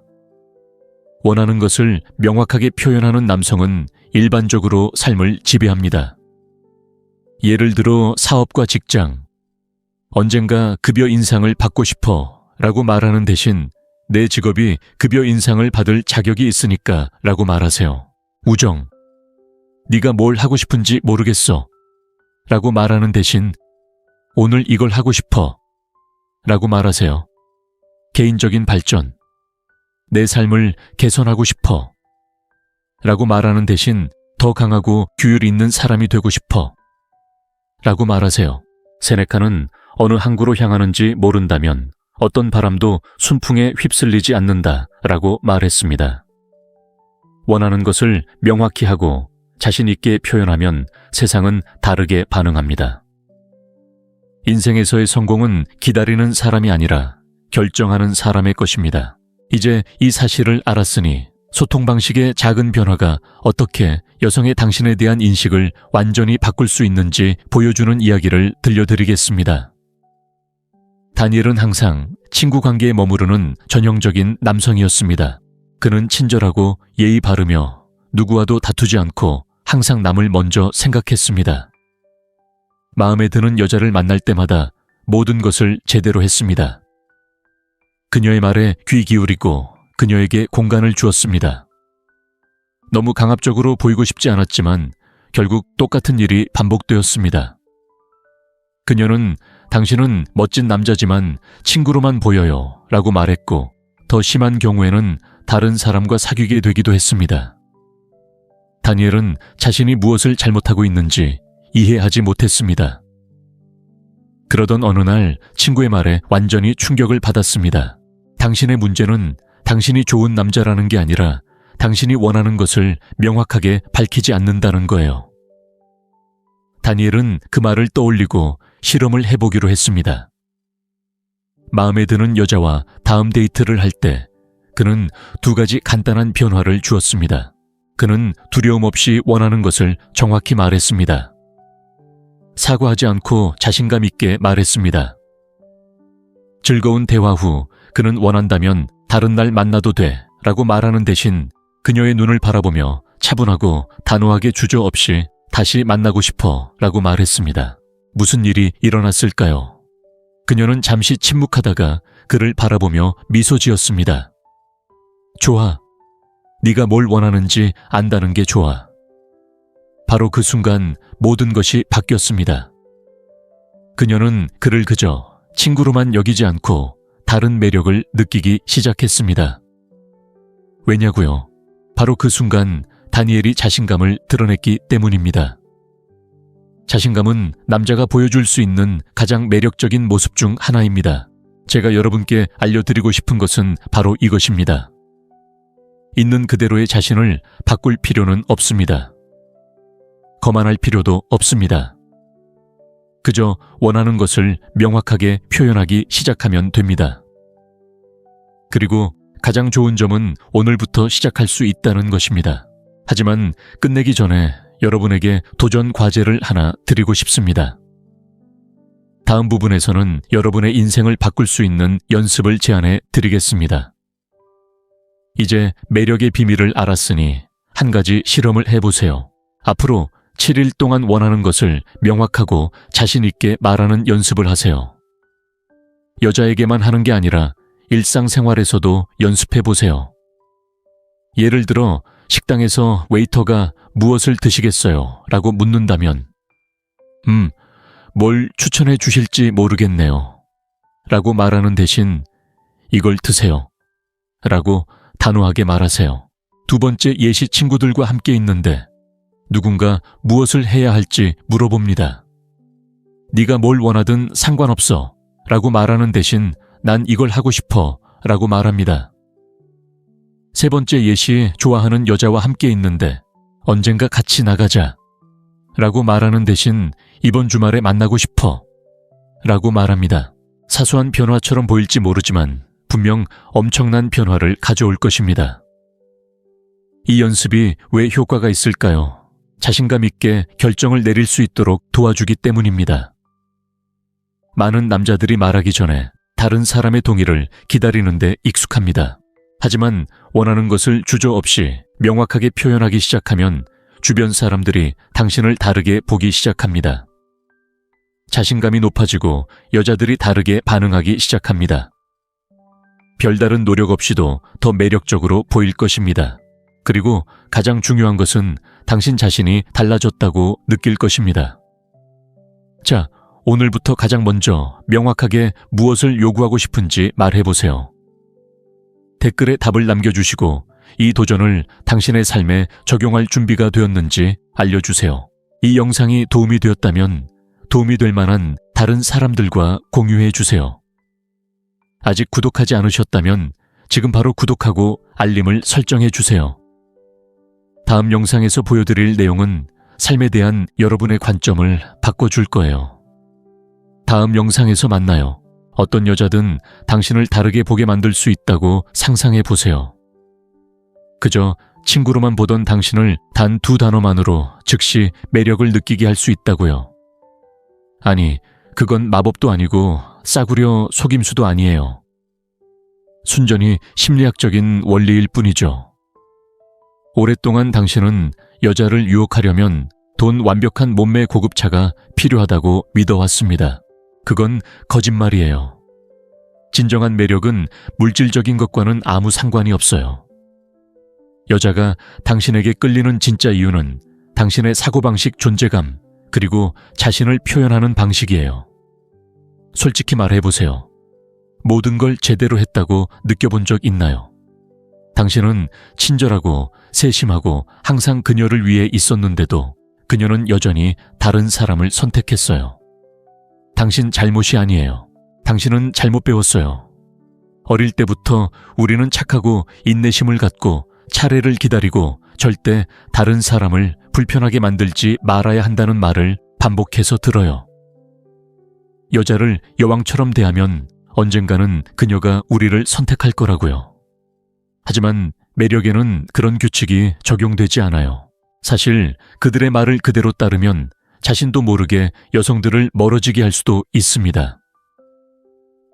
원하는 것을 명확하게 표현하는 남성은 일반적으로 삶을 지배합니다. 예를 들어 사업과 직장, 언젠가 급여 인상을 받고 싶어 라고 말하는 대신 내 직업이 급여 인상을 받을 자격이 있으니까 라고 말하세요. 우정, 네가 뭘 하고 싶은지 모르겠어 라고 말하는 대신 오늘 이걸 하고 싶어 라고 말하세요. 개인적인 발전, 내 삶을 개선하고 싶어 라고 말하는 대신 더 강하고 규율 있는 사람이 되고 싶어 라고 말하세요. 세네카는 어느 항구로 향하는지 모른다면 어떤 바람도 순풍에 휩쓸리지 않는다 라고 말했습니다. 원하는 것을 명확히 하고 자신 있게 표현하면 세상은 다르게 반응합니다. 인생에서의 성공은 기다리는 사람이 아니라 결정하는 사람의 것입니다. 이제 이 사실을 알았으니 소통 방식의 작은 변화가 어떻게 여성의 당신에 대한 인식을 완전히 바꿀 수 있는지 보여주는 이야기를 들려드리겠습니다. 다니엘은 항상 친구 관계에 머무르는 전형적인 남성이었습니다. 그는 친절하고 예의 바르며 누구와도 다투지 않고 항상 남을 먼저 생각했습니다. 마음에 드는 여자를 만날 때마다 모든 것을 제대로 했습니다. 그녀의 말에 귀 기울이고 그녀에게 공간을 주었습니다. 너무 강압적으로 보이고 싶지 않았지만 결국 똑같은 일이 반복되었습니다. 그녀는 당신은 멋진 남자지만 친구로만 보여요 라고 말했고 더 심한 경우에는 다른 사람과 사귀게 되기도 했습니다. 다니엘은 자신이 무엇을 잘못하고 있는지 이해하지 못했습니다. 그러던 어느 날 친구의 말에 완전히 충격을 받았습니다. 당신의 문제는 당신이 좋은 남자라는 게 아니라 당신이 원하는 것을 명확하게 밝히지 않는다는 거예요. 다니엘은 그 말을 떠올리고 실험을 해보기로 했습니다. 마음에 드는 여자와 다음 데이트를 할 때 그는 2가지 간단한 변화를 주었습니다. 그는 두려움 없이 원하는 것을 정확히 말했습니다. 사과하지 않고 자신감 있게 말했습니다. 즐거운 대화 후 그는 원한다면 다른 날 만나도 돼 라고 말하는 대신 그녀의 눈을 바라보며 차분하고 단호하게 주저없이 다시 만나고 싶어 라고 말했습니다. 무슨 일이 일어났을까요? 그녀는 잠시 침묵하다가 그를 바라보며 미소 지었습니다. 좋아. 네가 뭘 원하는지 안다는 게 좋아. 바로 그 순간 모든 것이 바뀌었습니다. 그녀는 그를 그저 친구로만 여기지 않고 다른 매력을 느끼기 시작했습니다. 왜냐고요? 바로 그 순간 다니엘이 자신감을 드러냈기 때문입니다. 자신감은 남자가 보여줄 수 있는 가장 매력적인 모습 중 하나입니다. 제가 여러분께 알려드리고 싶은 것은 바로 이것입니다. 있는 그대로의 자신을 바꿀 필요는 없습니다. 거만할 필요도 없습니다. 그저 원하는 것을 명확하게 표현하기 시작하면 됩니다. 그리고 가장 좋은 점은 오늘부터 시작할 수 있다는 것입니다. 하지만 끝내기 전에 여러분에게 도전 과제를 하나 드리고 싶습니다. 다음 부분에서는 여러분의 인생을 바꿀 수 있는 연습을 제안해 드리겠습니다. 이제 매력의 비밀을 알았으니 한 가지 실험을 해보세요. 앞으로 7일 동안 원하는 것을 명확하고 자신 있게 말하는 연습을 하세요. 여자에게만 하는 게 아니라 일상생활에서도 연습해보세요. 예를 들어 식당에서 웨이터가 무엇을 드시겠어요? 라고 묻는다면 뭘 추천해 주실지 모르겠네요. 라고 말하는 대신 이걸 드세요. 라고 단호하게 말하세요. 두 번째 예시 친구들과 함께 있는데 누군가 무엇을 해야 할지 물어봅니다. 네가 뭘 원하든 상관없어. 라고 말하는 대신 난 이걸 하고 싶어. 라고 말합니다. 세 번째 예시 좋아하는 여자와 함께 있는데 언젠가 같이 나가자. 라고 말하는 대신 이번 주말에 만나고 싶어. 라고 말합니다. 사소한 변화처럼 보일지 모르지만 분명 엄청난 변화를 가져올 것입니다. 이 연습이 왜 효과가 있을까요? 자신감 있게 결정을 내릴 수 있도록 도와주기 때문입니다. 많은 남자들이 말하기 전에 다른 사람의 동의를 기다리는데 익숙합니다. 하지만 원하는 것을 주저없이 명확하게 표현하기 시작하면 주변 사람들이 당신을 다르게 보기 시작합니다. 자신감이 높아지고 여자들이 다르게 반응하기 시작합니다. 별다른 노력 없이도 더 매력적으로 보일 것입니다. 그리고 가장 중요한 것은 당신 자신이 달라졌다고 느낄 것입니다. 자, 오늘부터 가장 먼저 명확하게 무엇을 요구하고 싶은지 말해보세요. 댓글에 답을 남겨주시고 이 도전을 당신의 삶에 적용할 준비가 되었는지 알려주세요. 이 영상이 도움이 되었다면 도움이 될 만한 다른 사람들과 공유해 주세요. 아직 구독하지 않으셨다면 지금 바로 구독하고 알림을 설정해 주세요. 다음 영상에서 보여드릴 내용은 삶에 대한 여러분의 관점을 바꿔줄 거예요. 다음 영상에서 만나요. 어떤 여자든 당신을 다르게 보게 만들 수 있다고 상상해 보세요. 그저 친구로만 보던 당신을 단 2단어만으로 즉시 매력을 느끼게 할 수 있다고요. 아니, 그건 마법도 아니고 싸구려 속임수도 아니에요. 순전히 심리학적인 원리일 뿐이죠. 오랫동안 당신은 여자를 유혹하려면 돈 완벽한 몸매 고급차가 필요하다고 믿어왔습니다. 그건 거짓말이에요. 진정한 매력은 물질적인 것과는 아무 상관이 없어요. 여자가 당신에게 끌리는 진짜 이유는 당신의 사고방식 존재감, 그리고 자신을 표현하는 방식이에요. 솔직히 말해보세요. 모든 걸 제대로 했다고 느껴본 적 있나요? 당신은 친절하고 세심하고 항상 그녀를 위해 있었는데도 그녀는 여전히 다른 사람을 선택했어요. 당신 잘못이 아니에요. 당신은 잘못 배웠어요. 어릴 때부터 우리는 착하고 인내심을 갖고 차례를 기다리고 절대 다른 사람을 불편하게 만들지 말아야 한다는 말을 반복해서 들어요. 여자를 여왕처럼 대하면 언젠가는 그녀가 우리를 선택할 거라고요. 하지만 매력에는 그런 규칙이 적용되지 않아요. 사실 그들의 말을 그대로 따르면 자신도 모르게 여성들을 멀어지게 할 수도 있습니다.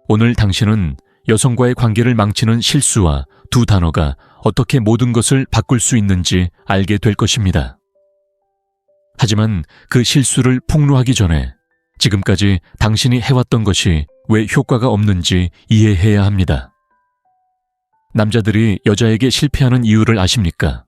오늘 당신은 여성과의 관계를 망치는 실수와 두 단어가 어떻게 모든 것을 바꿀 수 있는지 알게 될 것입니다. 하지만 그 실수를 폭로하기 전에 지금까지 당신이 해왔던 것이 왜 효과가 없는지 이해해야 합니다. 남자들이 여자에게 실패하는 이유를 아십니까?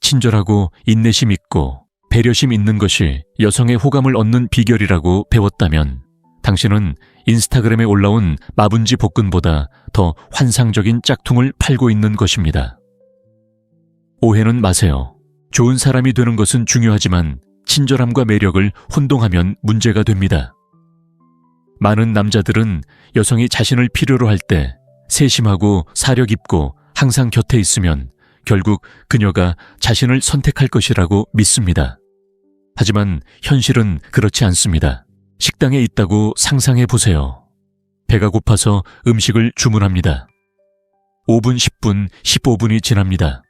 친절하고 인내심 있고 배려심 있는 것이 여성의 호감을 얻는 비결이라고 배웠다면 당신은 인스타그램에 올라온 마분지 복근보다 더 환상적인 짝퉁을 팔고 있는 것입니다. 오해는 마세요. 좋은 사람이 되는 것은 중요하지만 친절함과 매력을 혼동하면 문제가 됩니다. 많은 남자들은 여성이 자신을 필요로 할 때 세심하고 사려 깊고 항상 곁에 있으면 결국 그녀가 자신을 선택할 것이라고 믿습니다. 하지만 현실은 그렇지 않습니다. 식당에 있다고 상상해 보세요. 배가 고파서 음식을 주문합니다. 5분, 10분, 15분이 지납니다.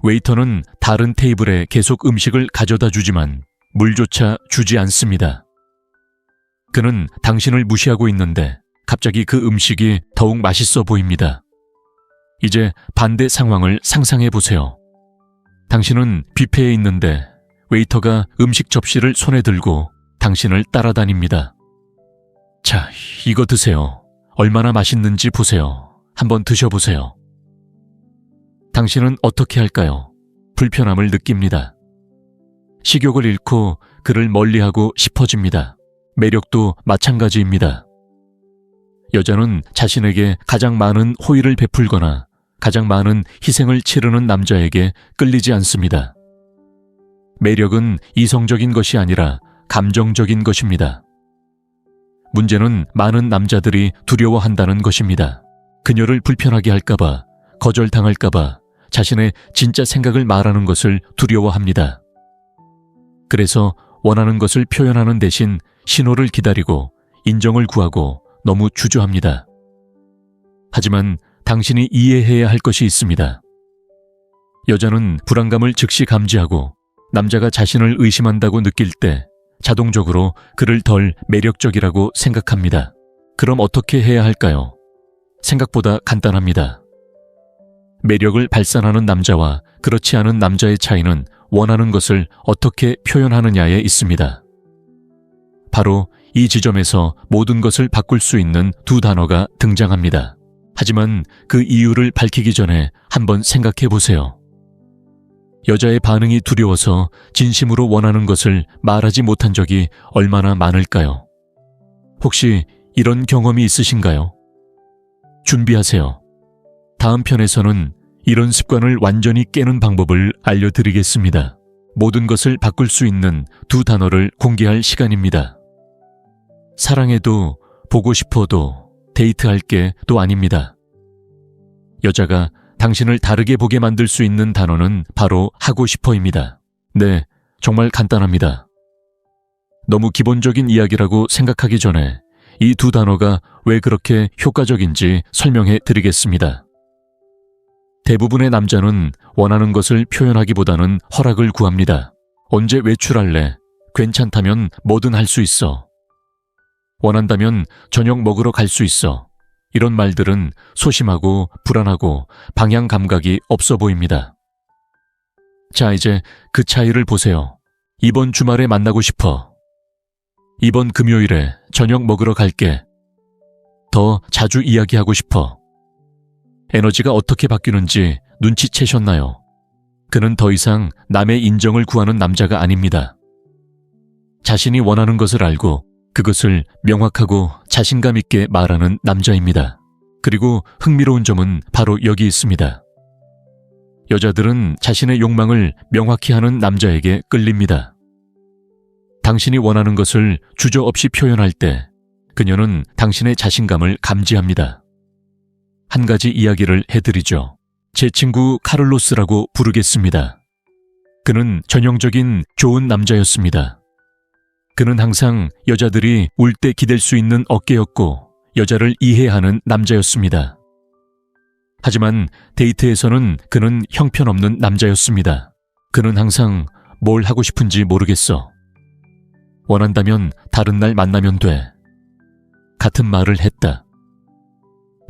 웨이터는 다른 테이블에 계속 음식을 가져다 주지만 물조차 주지 않습니다. 그는 당신을 무시하고 있는데 갑자기 그 음식이 더욱 맛있어 보입니다. 이제 반대 상황을 상상해 보세요. 당신은 뷔페에 있는데 웨이터가 음식 접시를 손에 들고 당신을 따라다닙니다. 자, 이거 드세요. 얼마나 맛있는지 보세요. 한번 드셔보세요. 당신은 어떻게 할까요? 불편함을 느낍니다. 식욕을 잃고 그를 멀리하고 싶어집니다. 매력도 마찬가지입니다. 여자는 자신에게 가장 많은 호의를 베풀거나 가장 많은 희생을 치르는 남자에게 끌리지 않습니다. 매력은 이성적인 것이 아니라 감정적인 것입니다. 문제는 많은 남자들이 두려워한다는 것입니다. 그녀를 불편하게 할까봐, 거절당할까봐 자신의 진짜 생각을 말하는 것을 두려워합니다. 그래서 원하는 것을 표현하는 대신 신호를 기다리고 인정을 구하고 너무 주저합니다. 하지만 당신이 이해해야 할 것이 있습니다. 여자는 불안감을 즉시 감지하고 남자가 자신을 의심한다고 느낄 때 자동적으로 그를 덜 매력적이라고 생각합니다. 그럼 어떻게 해야 할까요? 생각보다 간단합니다. 매력을 발산하는 남자와 그렇지 않은 남자의 차이는 원하는 것을 어떻게 표현하느냐에 있습니다. 바로 이 지점에서 모든 것을 바꿀 수 있는 두 단어가 등장합니다. 하지만 그 이유를 밝히기 전에 한번 생각해 보세요. 여자의 반응이 두려워서 진심으로 원하는 것을 말하지 못한 적이 얼마나 많을까요? 혹시 이런 경험이 있으신가요? 준비하세요. 다음 편에서는 이런 습관을 완전히 깨는 방법을 알려드리겠습니다. 모든 것을 바꿀 수 있는 두 단어를 공개할 시간입니다. 사랑해도 보고 싶어도 데이트할 게 또 아닙니다. 여자가 당신을 다르게 보게 만들 수 있는 단어는 바로 하고 싶어입니다. 네, 정말 간단합니다. 너무 기본적인 이야기라고 생각하기 전에 이 두 단어가 왜 그렇게 효과적인지 설명해 드리겠습니다. 대부분의 남자는 원하는 것을 표현하기보다는 허락을 구합니다. 언제 외출할래? 괜찮다면 뭐든 할 수 있어. 원한다면 저녁 먹으러 갈 수 있어. 이런 말들은 소심하고 불안하고 방향 감각이 없어 보입니다. 자, 이제 그 차이를 보세요. 이번 주말에 만나고 싶어. 이번 금요일에 저녁 먹으러 갈게. 더 자주 이야기하고 싶어. 에너지가 어떻게 바뀌는지 눈치채셨나요? 그는 더 이상 남의 인정을 구하는 남자가 아닙니다. 자신이 원하는 것을 알고 그것을 명확하고 자신감 있게 말하는 남자입니다. 그리고 흥미로운 점은 바로 여기 있습니다. 여자들은 자신의 욕망을 명확히 하는 남자에게 끌립니다. 당신이 원하는 것을 주저없이 표현할 때 그녀는 당신의 자신감을 감지합니다. 한 가지 이야기를 해드리죠. 제 친구 카를로스라고 부르겠습니다. 그는 전형적인 좋은 남자였습니다. 그는 항상 여자들이 울 때 기댈 수 있는 어깨였고 여자를 이해하는 남자였습니다. 하지만 데이트에서는 그는 형편없는 남자였습니다. 그는 항상 뭘 하고 싶은지 모르겠어. 원한다면 다른 날 만나면 돼. 같은 말을 했다.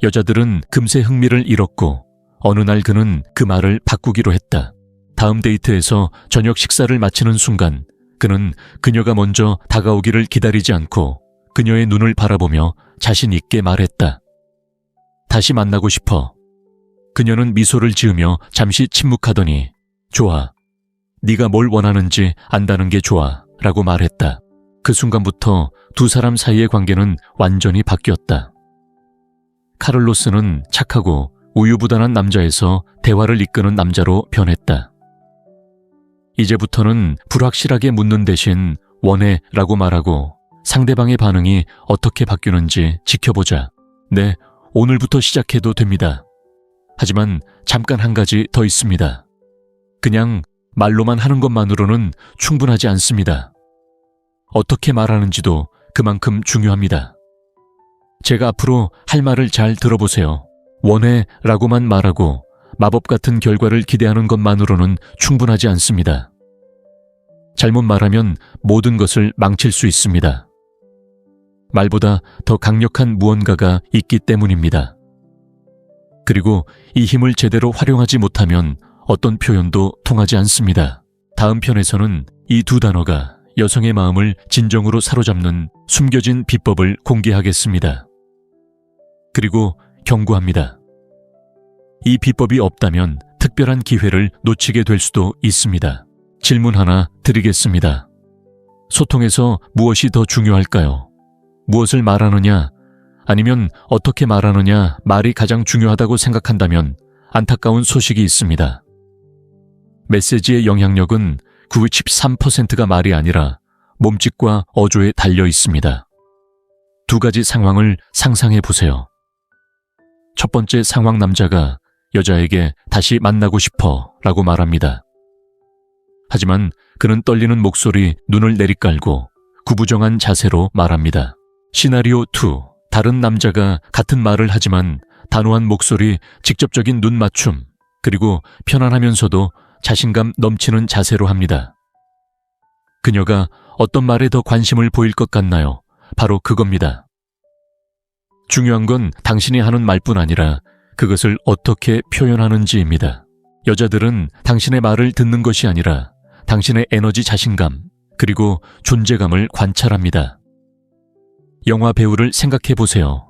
여자들은 금세 흥미를 잃었고 어느 날 그는 그 말을 바꾸기로 했다. 다음 데이트에서 저녁 식사를 마치는 순간 그는 그녀가 먼저 다가오기를 기다리지 않고 그녀의 눈을 바라보며 자신 있게 말했다. 다시 만나고 싶어. 그녀는 미소를 지으며 잠시 침묵하더니 좋아. 네가 뭘 원하는지 안다는 게 좋아 라고 말했다. 그 순간부터 두 사람 사이의 관계는 완전히 바뀌었다. 카를로스는 착하고 우유부단한 남자에서 대화를 이끄는 남자로 변했다. 이제부터는 불확실하게 묻는 대신 원해 라고 말하고 상대방의 반응이 어떻게 바뀌는지 지켜보자. 네, 오늘부터 시작해도 됩니다. 하지만 잠깐 한 가지 더 있습니다. 그냥 말로만 하는 것만으로는 충분하지 않습니다. 어떻게 말하는지도 그만큼 중요합니다. 제가 앞으로 할 말을 잘 들어보세요. 원해 라고만 말하고 마법 같은 결과를 기대하는 것만으로는 충분하지 않습니다. 잘못 말하면 모든 것을 망칠 수 있습니다. 말보다 더 강력한 무언가가 있기 때문입니다. 그리고 이 힘을 제대로 활용하지 못하면 어떤 표현도 통하지 않습니다. 다음 편에서는 이 두 단어가 여성의 마음을 진정으로 사로잡는 숨겨진 비법을 공개하겠습니다. 그리고 경고합니다. 이 비법이 없다면 특별한 기회를 놓치게 될 수도 있습니다. 질문 하나 드리겠습니다. 소통에서 무엇이 더 중요할까요? 무엇을 말하느냐, 아니면 어떻게 말하느냐 말이 가장 중요하다고 생각한다면 안타까운 소식이 있습니다. 메시지의 영향력은 93%가 말이 아니라 몸짓과 어조에 달려 있습니다. 두 가지 상황을 상상해 보세요. 첫 번째 상황, 남자가 여자에게 다시 만나고 싶어 라고 말합니다. 하지만 그는 떨리는 목소리, 눈을 내리깔고 구부정한 자세로 말합니다. 시나리오 2, 다른 남자가 같은 말을 하지만 단호한 목소리, 직접적인 눈 맞춤, 그리고 편안하면서도 자신감 넘치는 자세로 합니다. 그녀가 어떤 말에 더 관심을 보일 것 같나요? 바로 그겁니다. 중요한 건 당신이 하는 말뿐 아니라 그것을 어떻게 표현하는지입니다. 여자들은 당신의 말을 듣는 것이 아니라 당신의 에너지, 자신감, 그리고 존재감을 관찰합니다. 영화 배우를 생각해 보세요.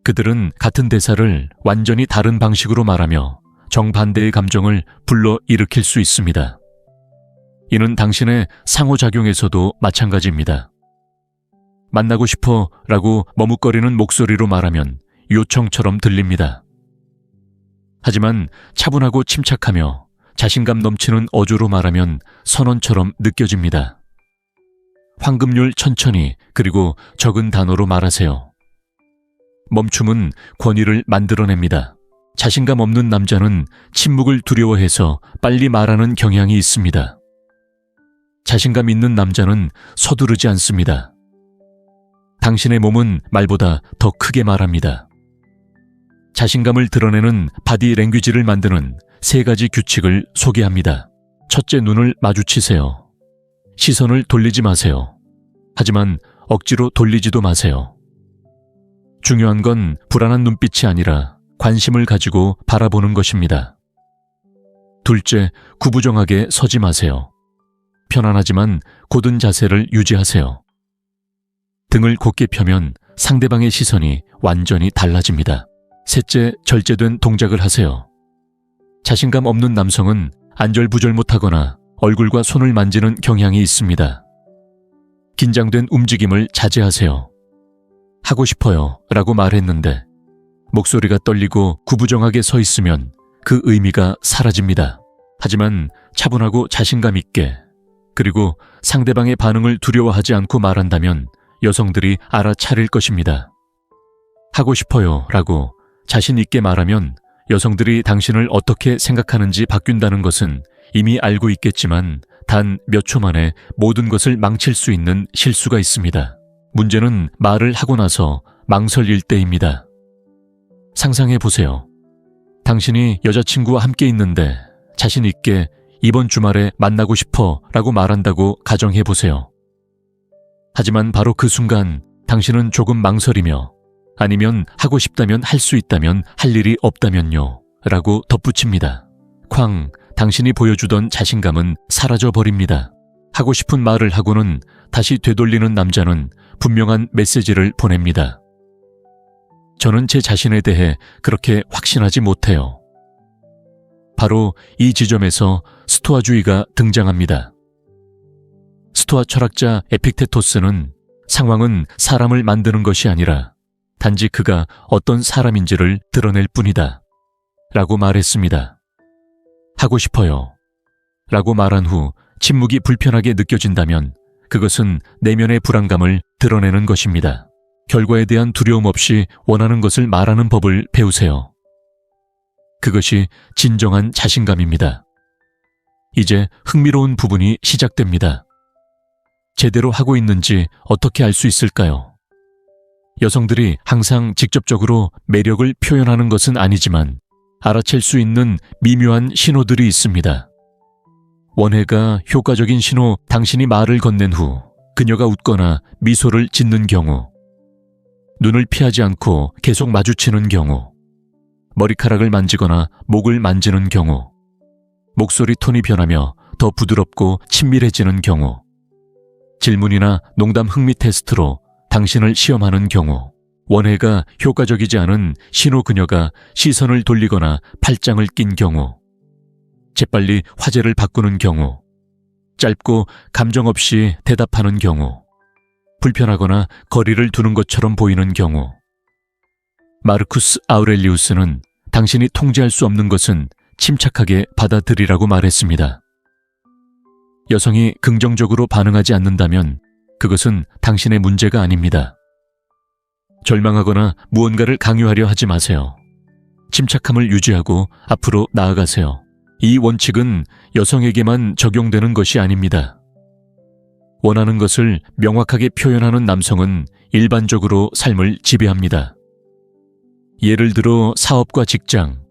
그들은 같은 대사를 완전히 다른 방식으로 말하며 정반대의 감정을 불러일으킬 수 있습니다. 이는 당신의 상호작용에서도 마찬가지입니다. 만나고 싶어 라고 머뭇거리는 목소리로 말하면 요청처럼 들립니다. 하지만 차분하고 침착하며 자신감 넘치는 어조로 말하면 선언처럼 느껴집니다. 황금률 천천히, 그리고 적은 단어로 말하세요. 멈춤은 권위를 만들어냅니다. 자신감 없는 남자는 침묵을 두려워해서 빨리 말하는 경향이 있습니다. 자신감 있는 남자는 서두르지 않습니다. 당신의 몸은 말보다 더 크게 말합니다. 자신감을 드러내는 바디 랭귀지를 만드는 3가지 규칙을 소개합니다. 첫째, 눈을 마주치세요. 시선을 돌리지 마세요. 하지만 억지로 돌리지도 마세요. 중요한 건 불안한 눈빛이 아니라 관심을 가지고 바라보는 것입니다. 둘째, 구부정하게 서지 마세요. 편안하지만 곧은 자세를 유지하세요. 등을 곧게 펴면 상대방의 시선이 완전히 달라집니다. 셋째, 절제된 동작을 하세요. 자신감 없는 남성은 안절부절 못하거나 얼굴과 손을 만지는 경향이 있습니다. 긴장된 움직임을 자제하세요. 하고 싶어요 라고 말했는데 목소리가 떨리고 구부정하게 서 있으면 그 의미가 사라집니다. 하지만 차분하고 자신감 있게, 그리고 상대방의 반응을 두려워하지 않고 말한다면 여성들이 알아차릴 것입니다. 하고 싶어요 라고 자신 있게 말하면 여성들이 당신을 어떻게 생각하는지 바뀐다는 것은 이미 알고 있겠지만 단 몇 초 만에 모든 것을 망칠 수 있는 실수가 있습니다. 문제는 말을 하고 나서 망설일 때입니다. 상상해 보세요. 당신이 여자친구와 함께 있는데 자신 있게 이번 주말에 만나고 싶어 라고 말한다고 가정해 보세요. 하지만 바로 그 순간 당신은 조금 망설이며 아니면 하고 싶다면 할 수 있다면 할 일이 없다면요 라고 덧붙입니다. 쾅, 당신이 보여주던 자신감은 사라져버립니다. 하고 싶은 말을 하고는 다시 되돌리는 남자는 분명한 메시지를 보냅니다. 저는 제 자신에 대해 그렇게 확신하지 못해요. 바로 이 지점에서 스토아주의가 등장합니다. 스토아 철학자 에픽테토스는 상황은 사람을 만드는 것이 아니라 단지 그가 어떤 사람인지를 드러낼 뿐이다 라고 말했습니다. 하고 싶어요 라고 말한 후 침묵이 불편하게 느껴진다면 그것은 내면의 불안감을 드러내는 것입니다. 결과에 대한 두려움 없이 원하는 것을 말하는 법을 배우세요. 그것이 진정한 자신감입니다. 이제 흥미로운 부분이 시작됩니다. 제대로 하고 있는지 어떻게 알 수 있을까요? 여성들이 항상 직접적으로 매력을 표현하는 것은 아니지만 알아챌 수 있는 미묘한 신호들이 있습니다. 원해가 효과적인 신호, 당신이 말을 건넨 후 그녀가 웃거나 미소를 짓는 경우, 눈을 피하지 않고 계속 마주치는 경우, 머리카락을 만지거나 목을 만지는 경우, 목소리 톤이 변하며 더 부드럽고 친밀해지는 경우, 질문이나 농담 흥미 테스트로 당신을 시험하는 경우, 원해가 효과적이지 않은 신호 그녀가 시선을 돌리거나 팔짱을 낀 경우, 재빨리 화제를 바꾸는 경우, 짧고 감정 없이 대답하는 경우, 불편하거나 거리를 두는 것처럼 보이는 경우. 마르쿠스 아우렐리우스는 당신이 통제할 수 없는 것은 침착하게 받아들이라고 말했습니다. 여성이 긍정적으로 반응하지 않는다면 그것은 당신의 문제가 아닙니다. 절망하거나 무언가를 강요하려 하지 마세요. 침착함을 유지하고 앞으로 나아가세요. 이 원칙은 여성에게만 적용되는 것이 아닙니다. 원하는 것을 명확하게 표현하는 남성은 일반적으로 삶을 지배합니다. 예를 들어 사업과 직장,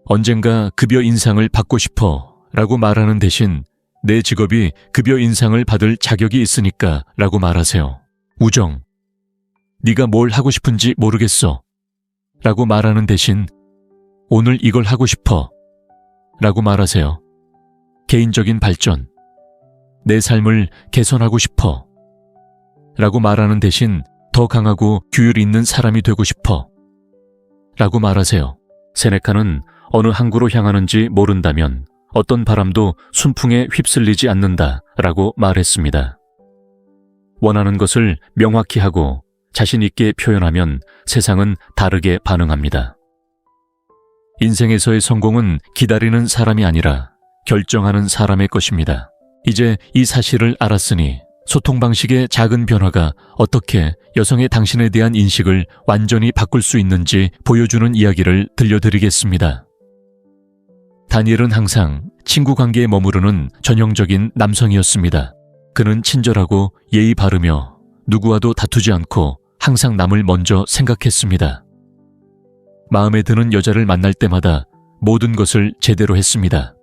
언젠가 급여 인상을 받고 싶어 라고 말하는 대신 내 직업이 급여 인상을 받을 자격이 있으니까 라고 말하세요. 우정, 네가 뭘 하고 싶은지 모르겠어 라고 말하는 대신 오늘 이걸 하고 싶어 라고 말하세요. 개인적인 발전, 내 삶을 개선하고 싶어 라고 말하는 대신 더 강하고 규율 있는 사람이 되고 싶어 라고 말하세요. 세네카는 어느 항구로 향하는지 모른다면 어떤 바람도 순풍에 휩쓸리지 않는다 라고 말했습니다. 원하는 것을 명확히 하고 자신 있게 표현하면 세상은 다르게 반응합니다. 인생에서의 성공은 기다리는 사람이 아니라 결정하는 사람의 것입니다. 이제 이 사실을 알았으니 소통 방식의 작은 변화가 어떻게 여성의 당신에 대한 인식을 완전히 바꿀 수 있는지 보여주는 이야기를 들려드리겠습니다. 다니엘은 항상 친구 관계에 머무르는 전형적인 남성이었습니다. 그는 친절하고 예의 바르며 누구와도 다투지 않고 항상 남을 먼저 생각했습니다. 마음에 드는 여자를 만날 때마다 모든 것을 제대로 했습니다.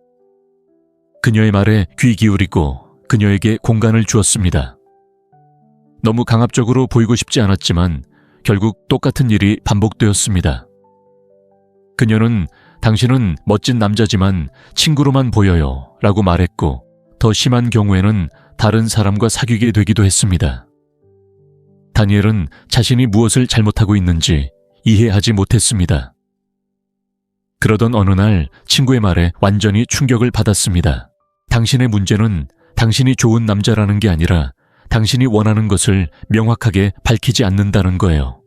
그녀의 말에 귀 기울이고 그녀에게 공간을 주었습니다. 너무 강압적으로 보이고 싶지 않았지만 결국 똑같은 일이 반복되었습니다. 그녀는 당신은 멋진 남자지만 친구로만 보여요 라고 말했고 더 심한 경우에는 다른 사람과 사귀게 되기도 했습니다. 다니엘은 자신이 무엇을 잘못하고 있는지 이해하지 못했습니다. 그러던 어느 날 친구의 말에 완전히 충격을 받았습니다. 당신의 문제는 당신이 좋은 남자라는 게 아니라 당신이 원하는 것을 명확하게 밝히지 않는다는 거예요.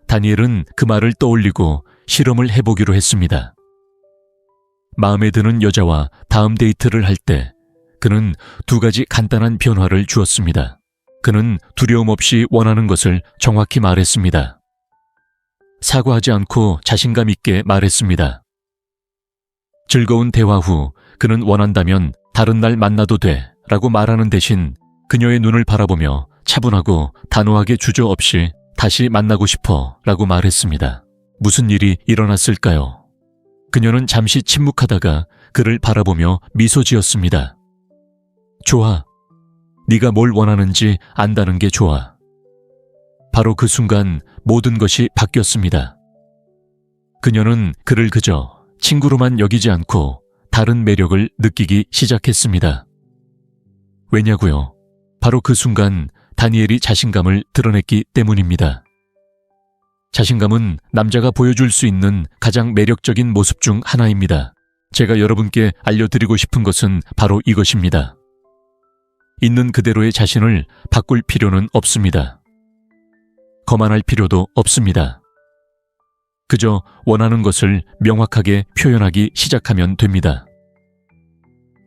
다니엘은 그 말을 떠올리고 실험을 해보기로 했습니다. 마음에 드는 여자와 다음 데이트를 할 때 그는 2가지 간단한 변화를 주었습니다. 그는 두려움 없이 원하는 것을 정확히 말했습니다. 사과하지 않고 자신감 있게 말했습니다. 즐거운 대화 후 그는 원한다면 다른 날 만나도 돼 라고 말하는 대신 그녀의 눈을 바라보며 차분하고 단호하게 주저없이 다시 만나고 싶어 라고 말했습니다. 무슨 일이 일어났을까요? 그녀는 잠시 침묵하다가 그를 바라보며 미소 지었습니다. 좋아 네가 뭘 원하는지 안다는 게 좋아. 바로 그 순간 모든 것이 바뀌었습니다. 그녀는 그를 그저 친구로만 여기지 않고 다른 매력을 느끼기 시작했습니다. 왜냐고요? 바로 그 순간 다니엘이 자신감을 드러냈기 때문입니다. 자신감은 남자가 보여줄 수 있는 가장 매력적인 모습 중 하나입니다. 제가 여러분께 알려드리고 싶은 것은 바로 이것입니다. 있는 그대로의 자신을 바꿀 필요는 없습니다. 거만할 필요도 없습니다. 그저 원하는 것을 명확하게 표현하기 시작하면 됩니다.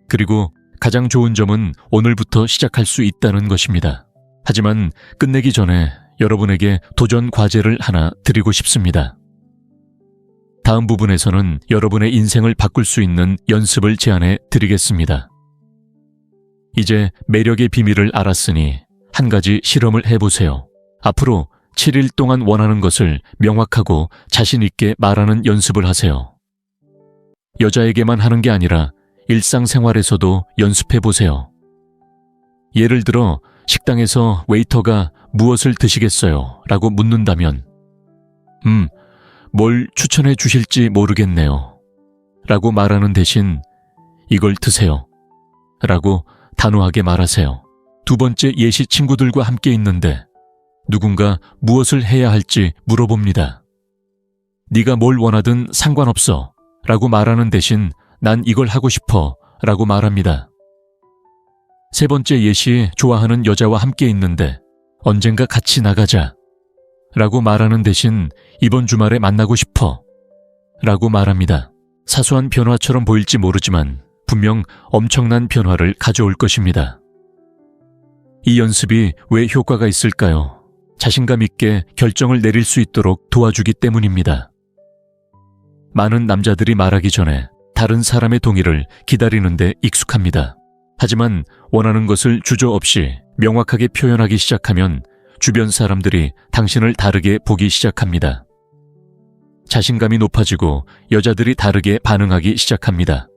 그리고 가장 좋은 점은 오늘부터 시작할 수 있다는 것입니다. 하지만 끝내기 전에 여러분에게 도전 과제를 하나 드리고 싶습니다. 다음 부분에서는 여러분의 인생을 바꿀 수 있는 연습을 제안해 드리겠습니다. 이제 매력의 비밀을 알았으니 한 가지 실험을 해보세요. 앞으로 7일 동안 원하는 것을 명확하고 자신 있게 말하는 연습을 하세요. 여자에게만 하는 게 아니라 일상생활에서도 연습해보세요. 예를 들어 식당에서 웨이터가 무엇을 드시겠어요? 라고 묻는다면 뭘 추천해 주실지 모르겠네요. 라고 말하는 대신 이걸 드세요. 라고 단호하게 말하세요. 두 번째 예시 친구들과 함께 있는데 누군가 무엇을 해야 할지 물어봅니다. 네가 뭘 원하든 상관없어. 라고 말하는 대신 난 이걸 하고 싶어. 라고 말합니다. 세 번째 예시 좋아하는 여자와 함께 있는데 언젠가 같이 나가자. 라고 말하는 대신 이번 주말에 만나고 싶어. 라고 말합니다. 사소한 변화처럼 보일지 모르지만 분명 엄청난 변화를 가져올 것입니다. 이 연습이 왜 효과가 있을까요? 자신감 있게 결정을 내릴 수 있도록 도와주기 때문입니다. 많은 남자들이 말하기 전에 다른 사람의 동의를 기다리는데 익숙합니다. 하지만 원하는 것을 주저없이 명확하게 표현하기 시작하면 주변 사람들이 당신을 다르게 보기 시작합니다. 자신감이 높아지고 여자들이 다르게 반응하기 시작합니다.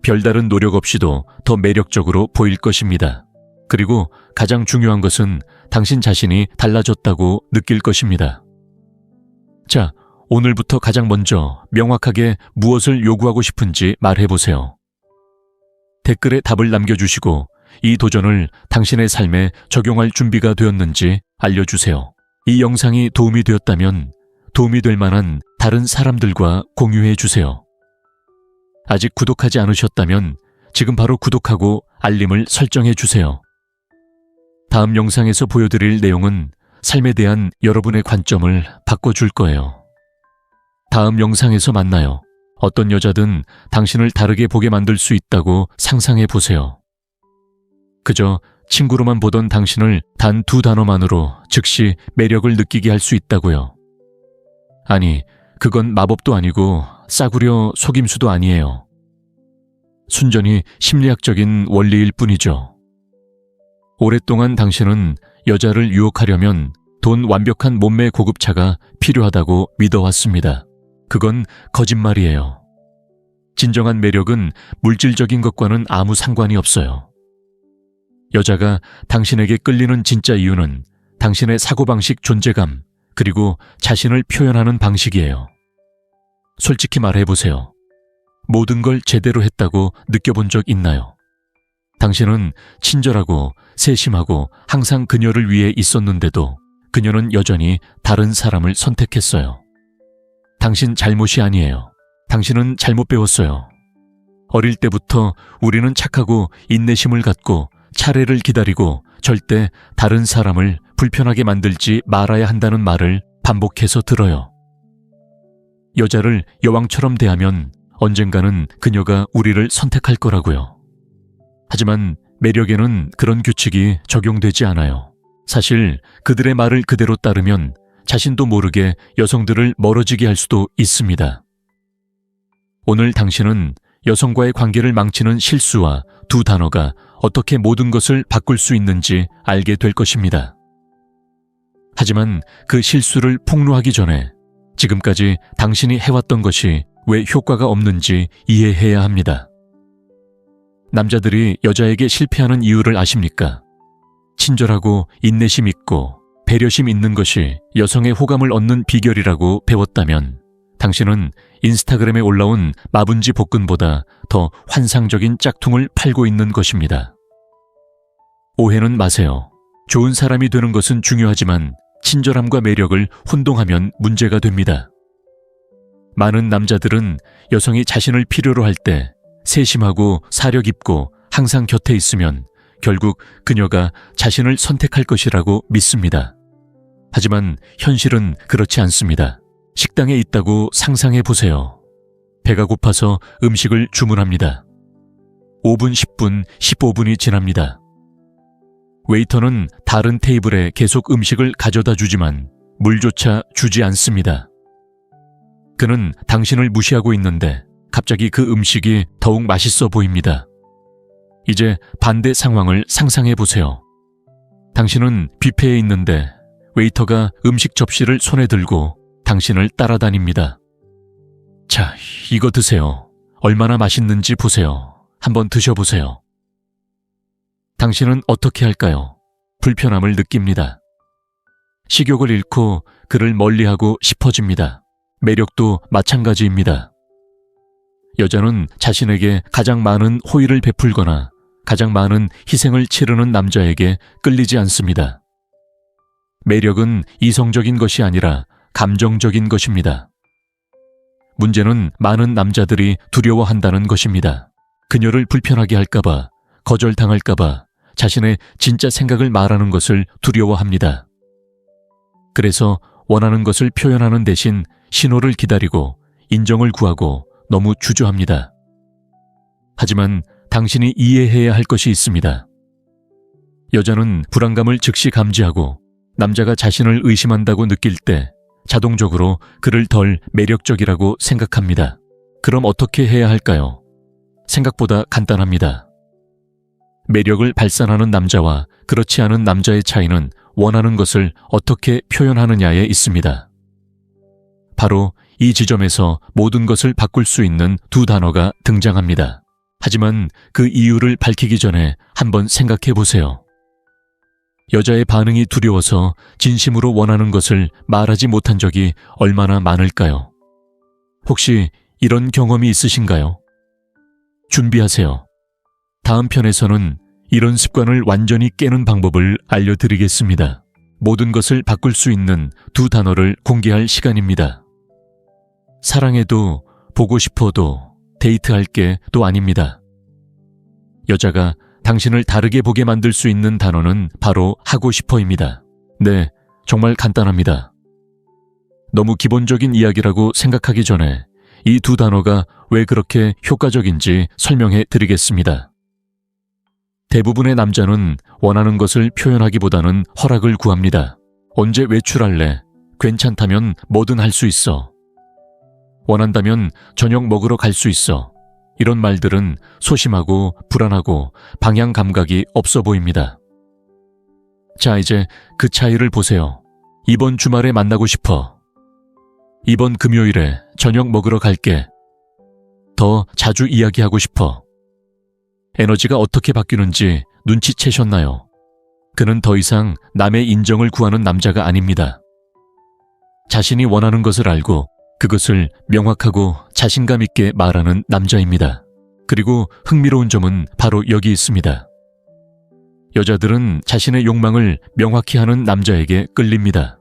별다른 노력 없이도 더 매력적으로 보일 것입니다. 그리고 가장 중요한 것은 당신 자신이 달라졌다고 느낄 것입니다. 자, 오늘부터 가장 먼저 명확하게 무엇을 요구하고 싶은지 말해보세요. 댓글에 답을 남겨주시고 이 도전을 당신의 삶에 적용할 준비가 되었는지 알려주세요. 이 영상이 도움이 되었다면 도움이 될 만한 다른 사람들과 공유해 주세요. 아직 구독하지 않으셨다면 지금 바로 구독하고 알림을 설정해 주세요. 다음 영상에서 보여드릴 내용은 삶에 대한 여러분의 관점을 바꿔줄 거예요. 다음 영상에서 만나요. 어떤 여자든 당신을 다르게 보게 만들 수 있다고 상상해 보세요. 그저 친구로만 보던 당신을 단 2단어만으로 즉시 매력을 느끼게 할 수 있다고요. 아니, 그건 마법도 아니고 싸구려 속임수도 아니에요. 순전히 심리학적인 원리일 뿐이죠. 오랫동안 당신은 여자를 유혹하려면 돈 완벽한 몸매 고급차가 필요하다고 믿어왔습니다. 그건 거짓말이에요. 진정한 매력은 물질적인 것과는 아무 상관이 없어요. 여자가 당신에게 끌리는 진짜 이유는 당신의 사고방식 존재감, 그리고 자신을 표현하는 방식이에요. 솔직히 말해보세요. 모든 걸 제대로 했다고 느껴본 적 있나요? 당신은 친절하고 세심하고 항상 그녀를 위해 있었는데도 그녀는 여전히 다른 사람을 선택했어요. 당신 잘못이 아니에요. 당신은 잘못 배웠어요. 어릴 때부터 우리는 착하고 인내심을 갖고 차례를 기다리고 절대 다른 사람을 불편하게 만들지 말아야 한다는 말을 반복해서 들어요. 여자를 여왕처럼 대하면 언젠가는 그녀가 우리를 선택할 거라고요. 하지만 매력에는 그런 규칙이 적용되지 않아요. 사실 그들의 말을 그대로 따르면 자신도 모르게 여성들을 멀어지게 할 수도 있습니다. 오늘 당신은 여성과의 관계를 망치는 실수와 2단어가 어떻게 모든 것을 바꿀 수 있는지 알게 될 것입니다. 하지만 그 실수를 폭로하기 전에 지금까지 당신이 해왔던 것이 왜 효과가 없는지 이해해야 합니다. 남자들이 여자에게 실패하는 이유를 아십니까? 친절하고 인내심 있고 배려심 있는 것이 여성의 호감을 얻는 비결이라고 배웠다면 당신은 인스타그램에 올라온 마분지 복근보다 더 환상적인 짝퉁을 팔고 있는 것입니다. 오해는 마세요. 좋은 사람이 되는 것은 중요하지만 친절함과 매력을 혼동하면 문제가 됩니다. 많은 남자들은 여성이 자신을 필요로 할 때 세심하고 사려 깊고 항상 곁에 있으면 결국 그녀가 자신을 선택할 것이라고 믿습니다. 하지만 현실은 그렇지 않습니다. 식당에 있다고 상상해 보세요. 배가 고파서 음식을 주문합니다. 5분, 10분, 15분이 지납니다. 웨이터는 다른 테이블에 계속 음식을 가져다 주지만 물조차 주지 않습니다. 그는 당신을 무시하고 있는데 갑자기 그 음식이 더욱 맛있어 보입니다. 이제 반대 상황을 상상해 보세요. 당신은 뷔페에 있는데 웨이터가 음식 접시를 손에 들고 당신을 따라다닙니다. 자, 이거 드세요. 얼마나 맛있는지 보세요. 한번 드셔보세요. 당신은 어떻게 할까요? 불편함을 느낍니다. 식욕을 잃고 그를 멀리하고 싶어집니다. 매력도 마찬가지입니다. 여자는 자신에게 가장 많은 호의를 베풀거나 가장 많은 희생을 치르는 남자에게 끌리지 않습니다. 매력은 이성적인 것이 아니라 감정적인 것입니다. 문제는 많은 남자들이 두려워한다는 것입니다. 그녀를 불편하게 할까봐, 거절당할까봐 자신의 진짜 생각을 말하는 것을 두려워합니다. 그래서 원하는 것을 표현하는 대신 신호를 기다리고 인정을 구하고 너무 주저합니다. 하지만 당신이 이해해야 할 것이 있습니다. 여자는 불안감을 즉시 감지하고 남자가 자신을 의심한다고 느낄 때 자동적으로 그를 덜 매력적이라고 생각합니다. 그럼 어떻게 해야 할까요? 생각보다 간단합니다. 매력을 발산하는 남자와 그렇지 않은 남자의 차이는 원하는 것을 어떻게 표현하느냐에 있습니다. 바로 이 지점에서 모든 것을 바꿀 수 있는 두 단어가 등장합니다. 하지만 그 이유를 밝히기 전에 한번 생각해 보세요. 여자의 반응이 두려워서 진심으로 원하는 것을 말하지 못한 적이 얼마나 많을까요? 혹시 이런 경험이 있으신가요? 준비하세요. 다음 편에서는 이런 습관을 완전히 깨는 방법을 알려드리겠습니다. 모든 것을 바꿀 수 있는 두 단어를 공개할 시간입니다. 사랑해도 보고 싶어도 데이트할 게 또 아닙니다. 여자가 당신을 다르게 보게 만들 수 있는 단어는 바로 하고 싶어입니다. 네, 정말 간단합니다. 너무 기본적인 이야기라고 생각하기 전에 이 두 단어가 왜 그렇게 효과적인지 설명해 드리겠습니다. 대부분의 남자는 원하는 것을 표현하기보다는 허락을 구합니다. 언제 외출할래? 괜찮다면 뭐든 할 수 있어. 원한다면 저녁 먹으러 갈 수 있어. 이런 말들은 소심하고 불안하고 방향 감각이 없어 보입니다. 자, 이제 그 차이를 보세요. 이번 주말에 만나고 싶어. 이번 금요일에 저녁 먹으러 갈게. 더 자주 이야기하고 싶어. 에너지가 어떻게 바뀌는지 눈치채셨나요? 그는 더 이상 남의 인정을 구하는 남자가 아닙니다. 자신이 원하는 것을 알고 그것을 명확하고 자신감 있게 말하는 남자입니다. 그리고 흥미로운 점은 바로 여기 있습니다. 여자들은 자신의 욕망을 명확히 하는 남자에게 끌립니다.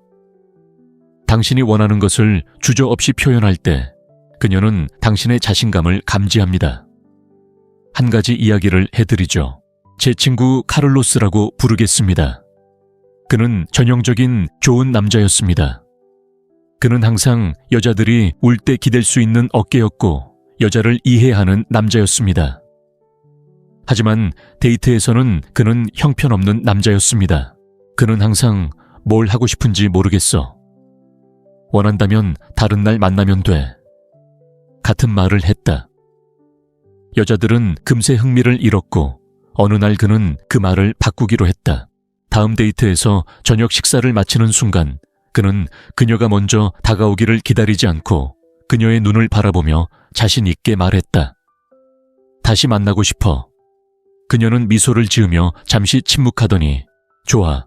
당신이 원하는 것을 주저없이 표현할 때 그녀는 당신의 자신감을 감지합니다. 한 가지 이야기를 해드리죠. 제 친구 카를로스라고 부르겠습니다. 그는 전형적인 좋은 남자였습니다. 그는 항상 여자들이 울 때 기댈 수 있는 어깨였고 여자를 이해하는 남자였습니다. 하지만 데이트에서는 그는 형편없는 남자였습니다. 그는 항상 뭘 하고 싶은지 모르겠어. 원한다면 다른 날 만나면 돼. 같은 말을 했다. 여자들은 금세 흥미를 잃었고 어느 날 그는 그 말을 바꾸기로 했다. 다음 데이트에서 저녁 식사를 마치는 순간 그는 그녀가 먼저 다가오기를 기다리지 않고 그녀의 눈을 바라보며 자신 있게 말했다. 다시 만나고 싶어. 그녀는 미소를 지으며 잠시 침묵하더니 좋아.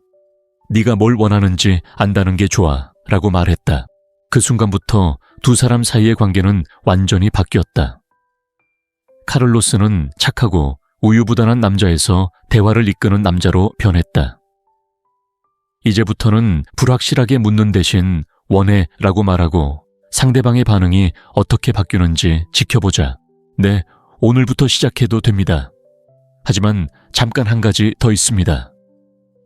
네가 뭘 원하는지 안다는 게 좋아 라고 말했다. 그 순간부터 두 사람 사이의 관계는 완전히 바뀌었다. 카를로스는 착하고 우유부단한 남자에서 대화를 이끄는 남자로 변했다. 이제부터는 불확실하게 묻는 대신 원해 라고 말하고 상대방의 반응이 어떻게 바뀌는지 지켜보자. 네, 오늘부터 시작해도 됩니다. 하지만 잠깐 한 가지 더 있습니다.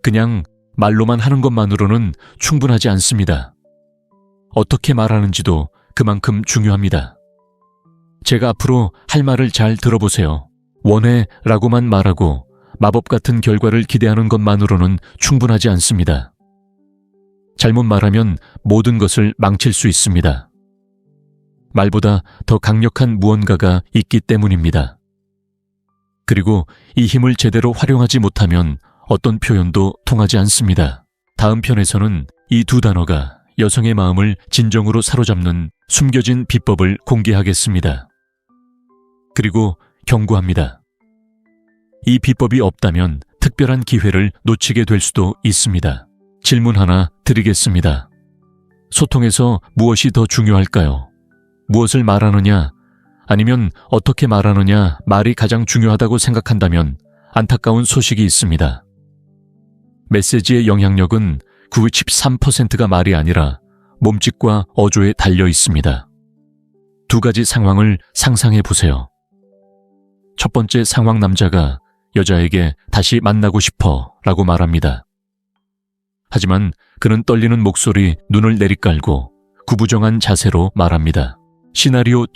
그냥 말로만 하는 것만으로는 충분하지 않습니다. 어떻게 말하는지도 그만큼 중요합니다. 제가 앞으로 할 말을 잘 들어보세요. 원해 라고만 말하고 마법 같은 결과를 기대하는 것만으로는 충분하지 않습니다. 잘못 말하면 모든 것을 망칠 수 있습니다. 말보다 더 강력한 무언가가 있기 때문입니다. 그리고 이 힘을 제대로 활용하지 못하면 어떤 표현도 통하지 않습니다. 다음 편에서는 이 두 단어가 여성의 마음을 진정으로 사로잡는 숨겨진 비법을 공개하겠습니다. 그리고 경고합니다. 이 비법이 없다면 특별한 기회를 놓치게 될 수도 있습니다. 질문 하나 드리겠습니다. 소통에서 무엇이 더 중요할까요? 무엇을 말하느냐, 아니면 어떻게 말하느냐 말이 가장 중요하다고 생각한다면 안타까운 소식이 있습니다. 메시지의 영향력은 93%가 말이 아니라 몸짓과 어조에 달려 있습니다. 두 가지 상황을 상상해 보세요. 첫 번째 상황, 남자가 여자에게 다시 만나고 싶어 라고 말합니다. 하지만 그는 떨리는 목소리, 눈을 내리깔고 구부정한 자세로 말합니다. 시나리오 2,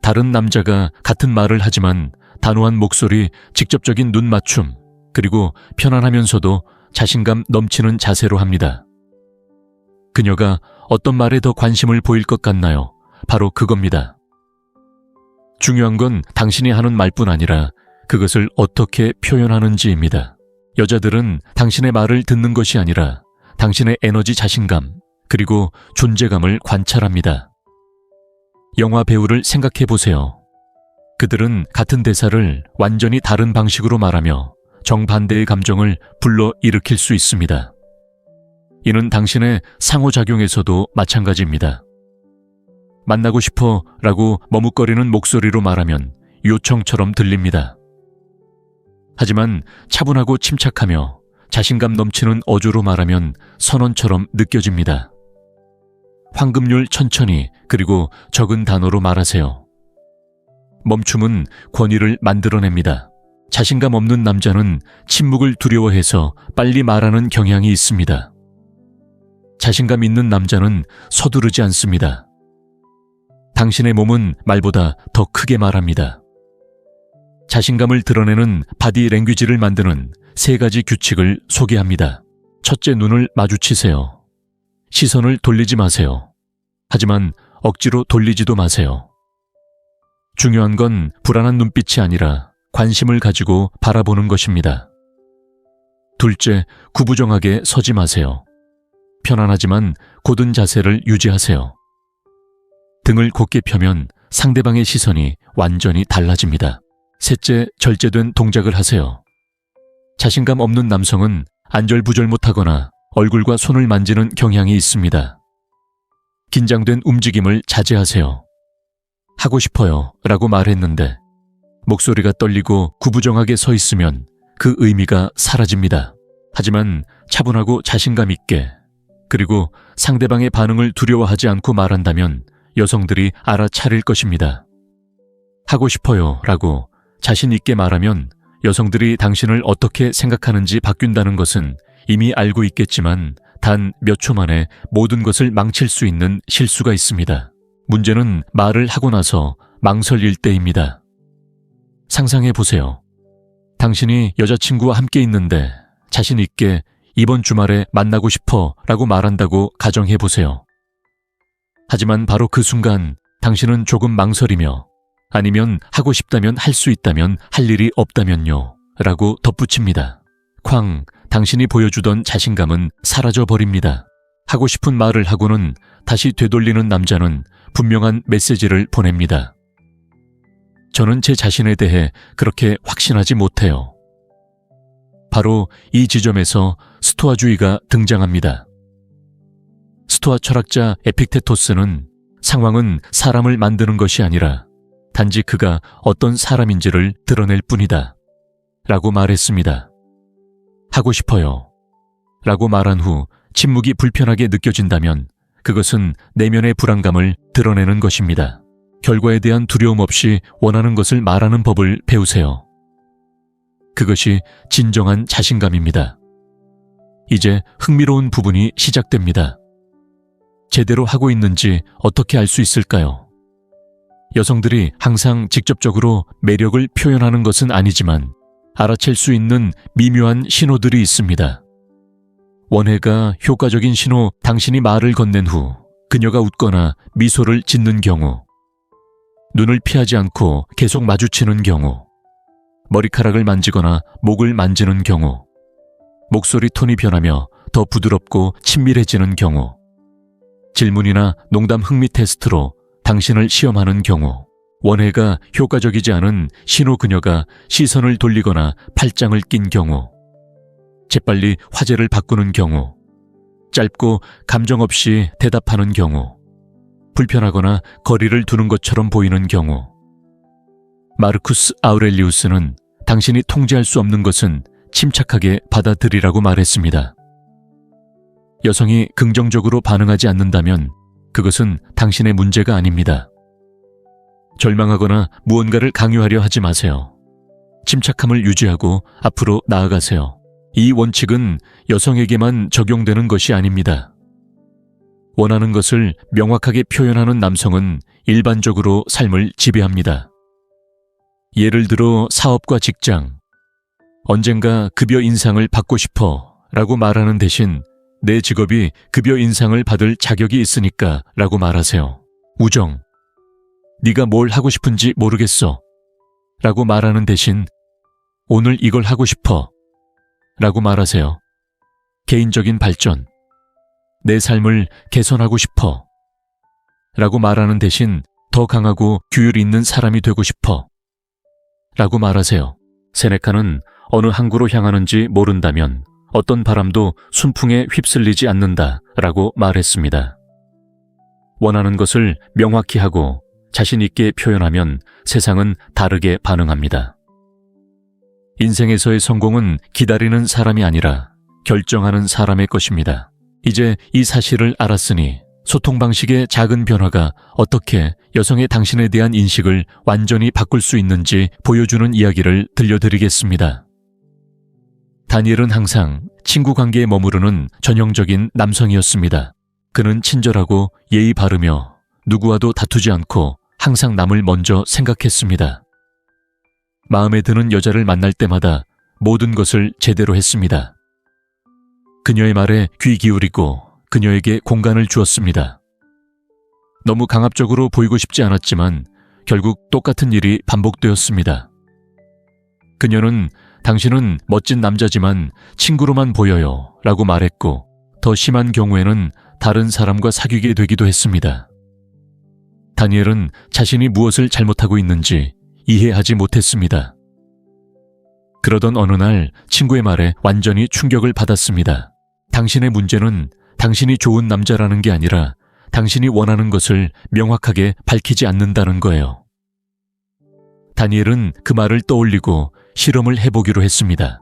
다른 남자가 같은 말을 하지만 단호한 목소리, 직접적인 눈 맞춤, 그리고 편안하면서도 자신감 넘치는 자세로 합니다. 그녀가 어떤 말에 더 관심을 보일 것 같나요? 바로 그겁니다. 중요한 건 당신이 하는 말뿐 아니라 그것을 어떻게 표현하는지입니다. 여자들은 당신의 말을 듣는 것이 아니라 당신의 에너지, 자신감, 그리고 존재감을 관찰합니다. 영화 배우를 생각해 보세요. 그들은 같은 대사를 완전히 다른 방식으로 말하며 정반대의 감정을 불러일으킬 수 있습니다. 이는 당신의 상호작용에서도 마찬가지입니다. 만나고 싶어 라고 머뭇거리는 목소리로 말하면 요청처럼 들립니다. 하지만 차분하고 침착하며 자신감 넘치는 어조로 말하면 선언처럼 느껴집니다. 황금률 천천히, 그리고 적은 단어로 말하세요. 멈춤은 권위를 만들어냅니다. 자신감 없는 남자는 침묵을 두려워해서 빨리 말하는 경향이 있습니다. 자신감 있는 남자는 서두르지 않습니다. 당신의 몸은 말보다 더 크게 말합니다. 자신감을 드러내는 바디 랭귀지를 만드는 3가지 규칙을 소개합니다. 첫째, 눈을 마주치세요. 시선을 돌리지 마세요. 하지만 억지로 돌리지도 마세요. 중요한 건 불안한 눈빛이 아니라 관심을 가지고 바라보는 것입니다. 둘째, 구부정하게 서지 마세요. 편안하지만 곧은 자세를 유지하세요. 등을 곧게 펴면 상대방의 시선이 완전히 달라집니다. 셋째, 절제된 동작을 하세요. 자신감 없는 남성은 안절부절 못하거나 얼굴과 손을 만지는 경향이 있습니다. 긴장된 움직임을 자제하세요. 하고 싶어요 라고 말했는데 목소리가 떨리고 구부정하게 서 있으면 그 의미가 사라집니다. 하지만 차분하고 자신감 있게, 그리고 상대방의 반응을 두려워하지 않고 말한다면 여성들이 알아차릴 것입니다. 하고 싶어요 라고 자신 있게 말하면 여성들이 당신을 어떻게 생각하는지 바뀐다는 것은 이미 알고 있겠지만 단 몇 초 만에 모든 것을 망칠 수 있는 실수가 있습니다. 문제는 말을 하고 나서 망설일 때입니다. 상상해 보세요. 당신이 여자친구와 함께 있는데 자신 있게 이번 주말에 만나고 싶어 라고 말한다고 가정해 보세요. 하지만 바로 그 순간 당신은 조금 망설이며, 아니면 하고 싶다면 할 수 있다면 할 일이 없다면요 라고 덧붙입니다. 쾅, 당신이 보여주던 자신감은 사라져버립니다. 하고 싶은 말을 하고는 다시 되돌리는 남자는 분명한 메시지를 보냅니다. 저는 제 자신에 대해 그렇게 확신하지 못해요. 바로 이 지점에서 스토아주의가 등장합니다. 스토아 철학자 에픽테토스는 상황은 사람을 만드는 것이 아니라 단지 그가 어떤 사람인지를 드러낼 뿐이다 라고 말했습니다. 하고 싶어요 라고 말한 후 침묵이 불편하게 느껴진다면 그것은 내면의 불안감을 드러내는 것입니다. 결과에 대한 두려움 없이 원하는 것을 말하는 법을 배우세요. 그것이 진정한 자신감입니다. 이제 흥미로운 부분이 시작됩니다. 제대로 하고 있는지 어떻게 알 수 있을까요? 여성들이 항상 직접적으로 매력을 표현하는 것은 아니지만 알아챌 수 있는 미묘한 신호들이 있습니다. 원해가 효과적인 신호, 당신이 말을 건넨 후 그녀가 웃거나 미소를 짓는 경우, 눈을 피하지 않고 계속 마주치는 경우, 머리카락을 만지거나 목을 만지는 경우, 목소리 톤이 변하며 더 부드럽고 친밀해지는 경우, 질문이나 농담 흥미 테스트로 당신을 시험하는 경우, 원해가 효과적이지 않은 신호 그녀가 시선을 돌리거나 팔짱을 낀 경우, 재빨리 화제를 바꾸는 경우, 짧고 감정 없이 대답하는 경우, 불편하거나 거리를 두는 것처럼 보이는 경우. 마르쿠스 아우렐리우스는 당신이 통제할 수 없는 것은 침착하게 받아들이라고 말했습니다. 여성이 긍정적으로 반응하지 않는다면 그것은 당신의 문제가 아닙니다. 절망하거나 무언가를 강요하려 하지 마세요. 침착함을 유지하고 앞으로 나아가세요. 이 원칙은 여성에게만 적용되는 것이 아닙니다. 원하는 것을 명확하게 표현하는 남성은 일반적으로 삶을 지배합니다. 예를 들어 사업과 직장, 언젠가 급여 인상을 받고 싶어 라고 말하는 대신 내 직업이 급여 인상을 받을 자격이 있으니까 라고 말하세요. 우정, 네가 뭘 하고 싶은지 모르겠어 라고 말하는 대신 오늘 이걸 하고 싶어 라고 말하세요. 개인적인 발전, 내 삶을 개선하고 싶어 라고 말하는 대신 더 강하고 규율 있는 사람이 되고 싶어 라고 말하세요. 세네카는 어느 항구로 향하는지 모른다면 어떤 바람도 순풍에 휩쓸리지 않는다 라고 말했습니다. 원하는 것을 명확히 하고 자신 있게 표현하면 세상은 다르게 반응합니다. 인생에서의 성공은 기다리는 사람이 아니라 결정하는 사람의 것입니다. 이제 이 사실을 알았으니 소통 방식의 작은 변화가 어떻게 여성의 당신에 대한 인식을 완전히 바꿀 수 있는지 보여주는 이야기를 들려드리겠습니다. 다니엘은 항상 친구 관계에 머무르는 전형적인 남성이었습니다. 그는 친절하고 예의 바르며 누구와도 다투지 않고 항상 남을 먼저 생각했습니다. 마음에 드는 여자를 만날 때마다 모든 것을 제대로 했습니다. 그녀의 말에 귀 기울이고 그녀에게 공간을 주었습니다. 너무 강압적으로 보이고 싶지 않았지만 결국 똑같은 일이 반복되었습니다. 그녀는 당신은 멋진 남자지만 친구로만 보여요 라고 말했고 더 심한 경우에는 다른 사람과 사귀게 되기도 했습니다. 다니엘은 자신이 무엇을 잘못하고 있는지 이해하지 못했습니다. 그러던 어느 날 친구의 말에 완전히 충격을 받았습니다. 당신의 문제는 당신이 좋은 남자라는 게 아니라 당신이 원하는 것을 명확하게 밝히지 않는다는 거예요. 다니엘은 그 말을 떠올리고 실험을 해보기로 했습니다.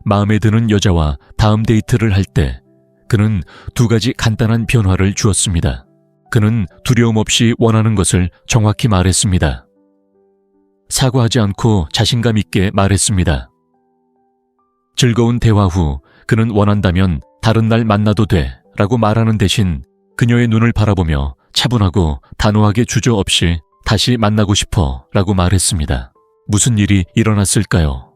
마음에 드는 여자와 다음 데이트를 할 때 그는 2가지 간단한 변화를 주었습니다. 그는 두려움 없이 원하는 것을 정확히 말했습니다. 사과하지 않고 자신감 있게 말했습니다. 즐거운 대화 후 그는 원한다면 다른 날 만나도 돼 라고 말하는 대신 그녀의 눈을 바라보며 차분하고 단호하게 주저없이 다시 만나고 싶어 라고 말했습니다. 무슨 일이 일어났을까요?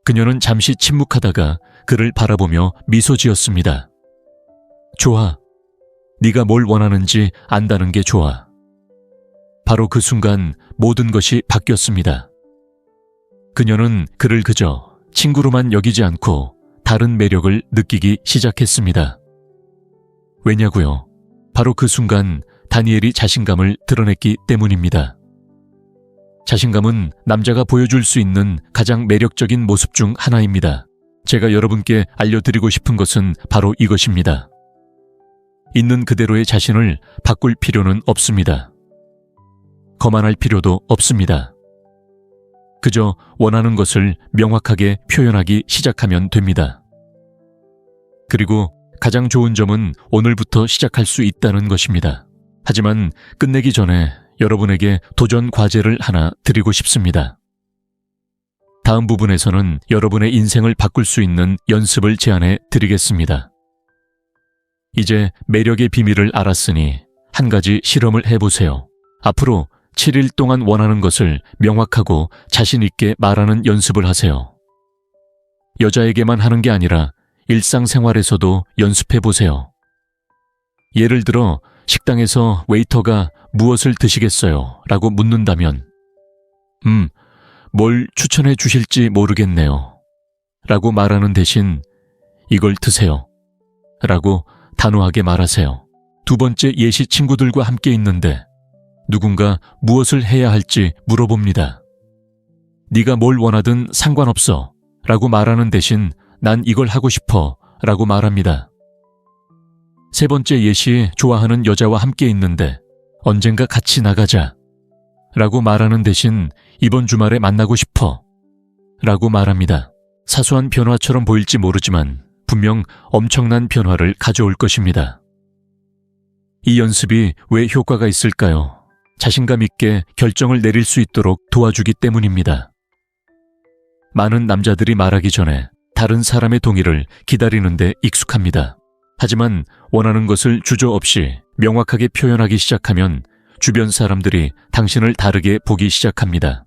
그녀는 잠시 침묵하다가 그를 바라보며 미소 지었습니다. 좋아. 네가 뭘 원하는지 안다는 게 좋아. 바로 그 순간 모든 것이 바뀌었습니다. 그녀는 그를 그저 친구로만 여기지 않고 다른 매력을 느끼기 시작했습니다. 왜냐고요? 바로 그 순간 다니엘이 자신감을 드러냈기 때문입니다. 자신감은 남자가 보여줄 수 있는 가장 매력적인 모습 중 하나입니다. 제가 여러분께 알려드리고 싶은 것은 바로 이것입니다. 있는 그대로의 자신을 바꿀 필요는 없습니다. 거만할 필요도 없습니다. 그저 원하는 것을 명확하게 표현하기 시작하면 됩니다. 그리고 가장 좋은 점은 오늘부터 시작할 수 있다는 것입니다. 하지만 끝내기 전에 여러분에게 도전 과제를 하나 드리고 싶습니다. 다음 부분에서는 여러분의 인생을 바꿀 수 있는 연습을 제안해 드리겠습니다. 이제 매력의 비밀을 알았으니 한 가지 실험을 해보세요. 앞으로 7일 동안 원하는 것을 명확하고 자신 있게 말하는 연습을 하세요. 여자에게만 하는 게 아니라 일상생활에서도 연습해보세요. 예를 들어 식당에서 웨이터가 무엇을 드시겠어요? 라고 묻는다면 뭘 추천해 주실지 모르겠네요. 라고 말하는 대신 이걸 드세요. 라고 단호하게 말하세요. 두 번째 예시 친구들과 함께 있는데 누군가 무엇을 해야 할지 물어봅니다. 네가 뭘 원하든 상관없어. 라고 말하는 대신 난 이걸 하고 싶어. 라고 말합니다. 세 번째 예시 좋아하는 여자와 함께 있는데 언젠가 같이 나가자. 라고 말하는 대신 이번 주말에 만나고 싶어. 라고 말합니다. 사소한 변화처럼 보일지 모르지만 분명 엄청난 변화를 가져올 것입니다. 이 연습이 왜 효과가 있을까요? 자신감 있게 결정을 내릴 수 있도록 도와주기 때문입니다. 많은 남자들이 말하기 전에 다른 사람의 동의를 기다리는데 익숙합니다. 하지만 원하는 것을 주저없이 명확하게 표현하기 시작하면 주변 사람들이 당신을 다르게 보기 시작합니다.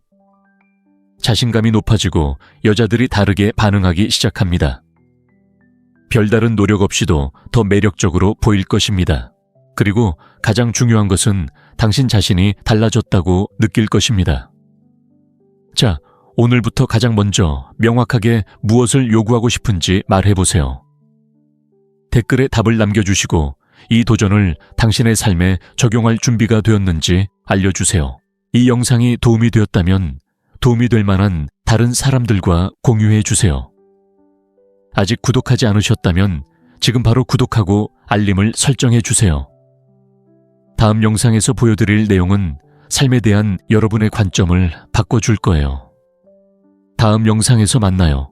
자신감이 높아지고 여자들이 다르게 반응하기 시작합니다. 별다른 노력 없이도 더 매력적으로 보일 것입니다. 그리고 가장 중요한 것은 당신 자신이 달라졌다고 느낄 것입니다. 자, 오늘부터 가장 먼저 명확하게 무엇을 요구하고 싶은지 말해보세요. 댓글에 답을 남겨주시고 이 도전을 당신의 삶에 적용할 준비가 되었는지 알려주세요. 이 영상이 도움이 되었다면 도움이 될 만한 다른 사람들과 공유해 주세요. 아직 구독하지 않으셨다면 지금 바로 구독하고 알림을 설정해 주세요. 다음 영상에서 보여드릴 내용은 삶에 대한 여러분의 관점을 바꿔줄 거예요. 다음 영상에서 만나요.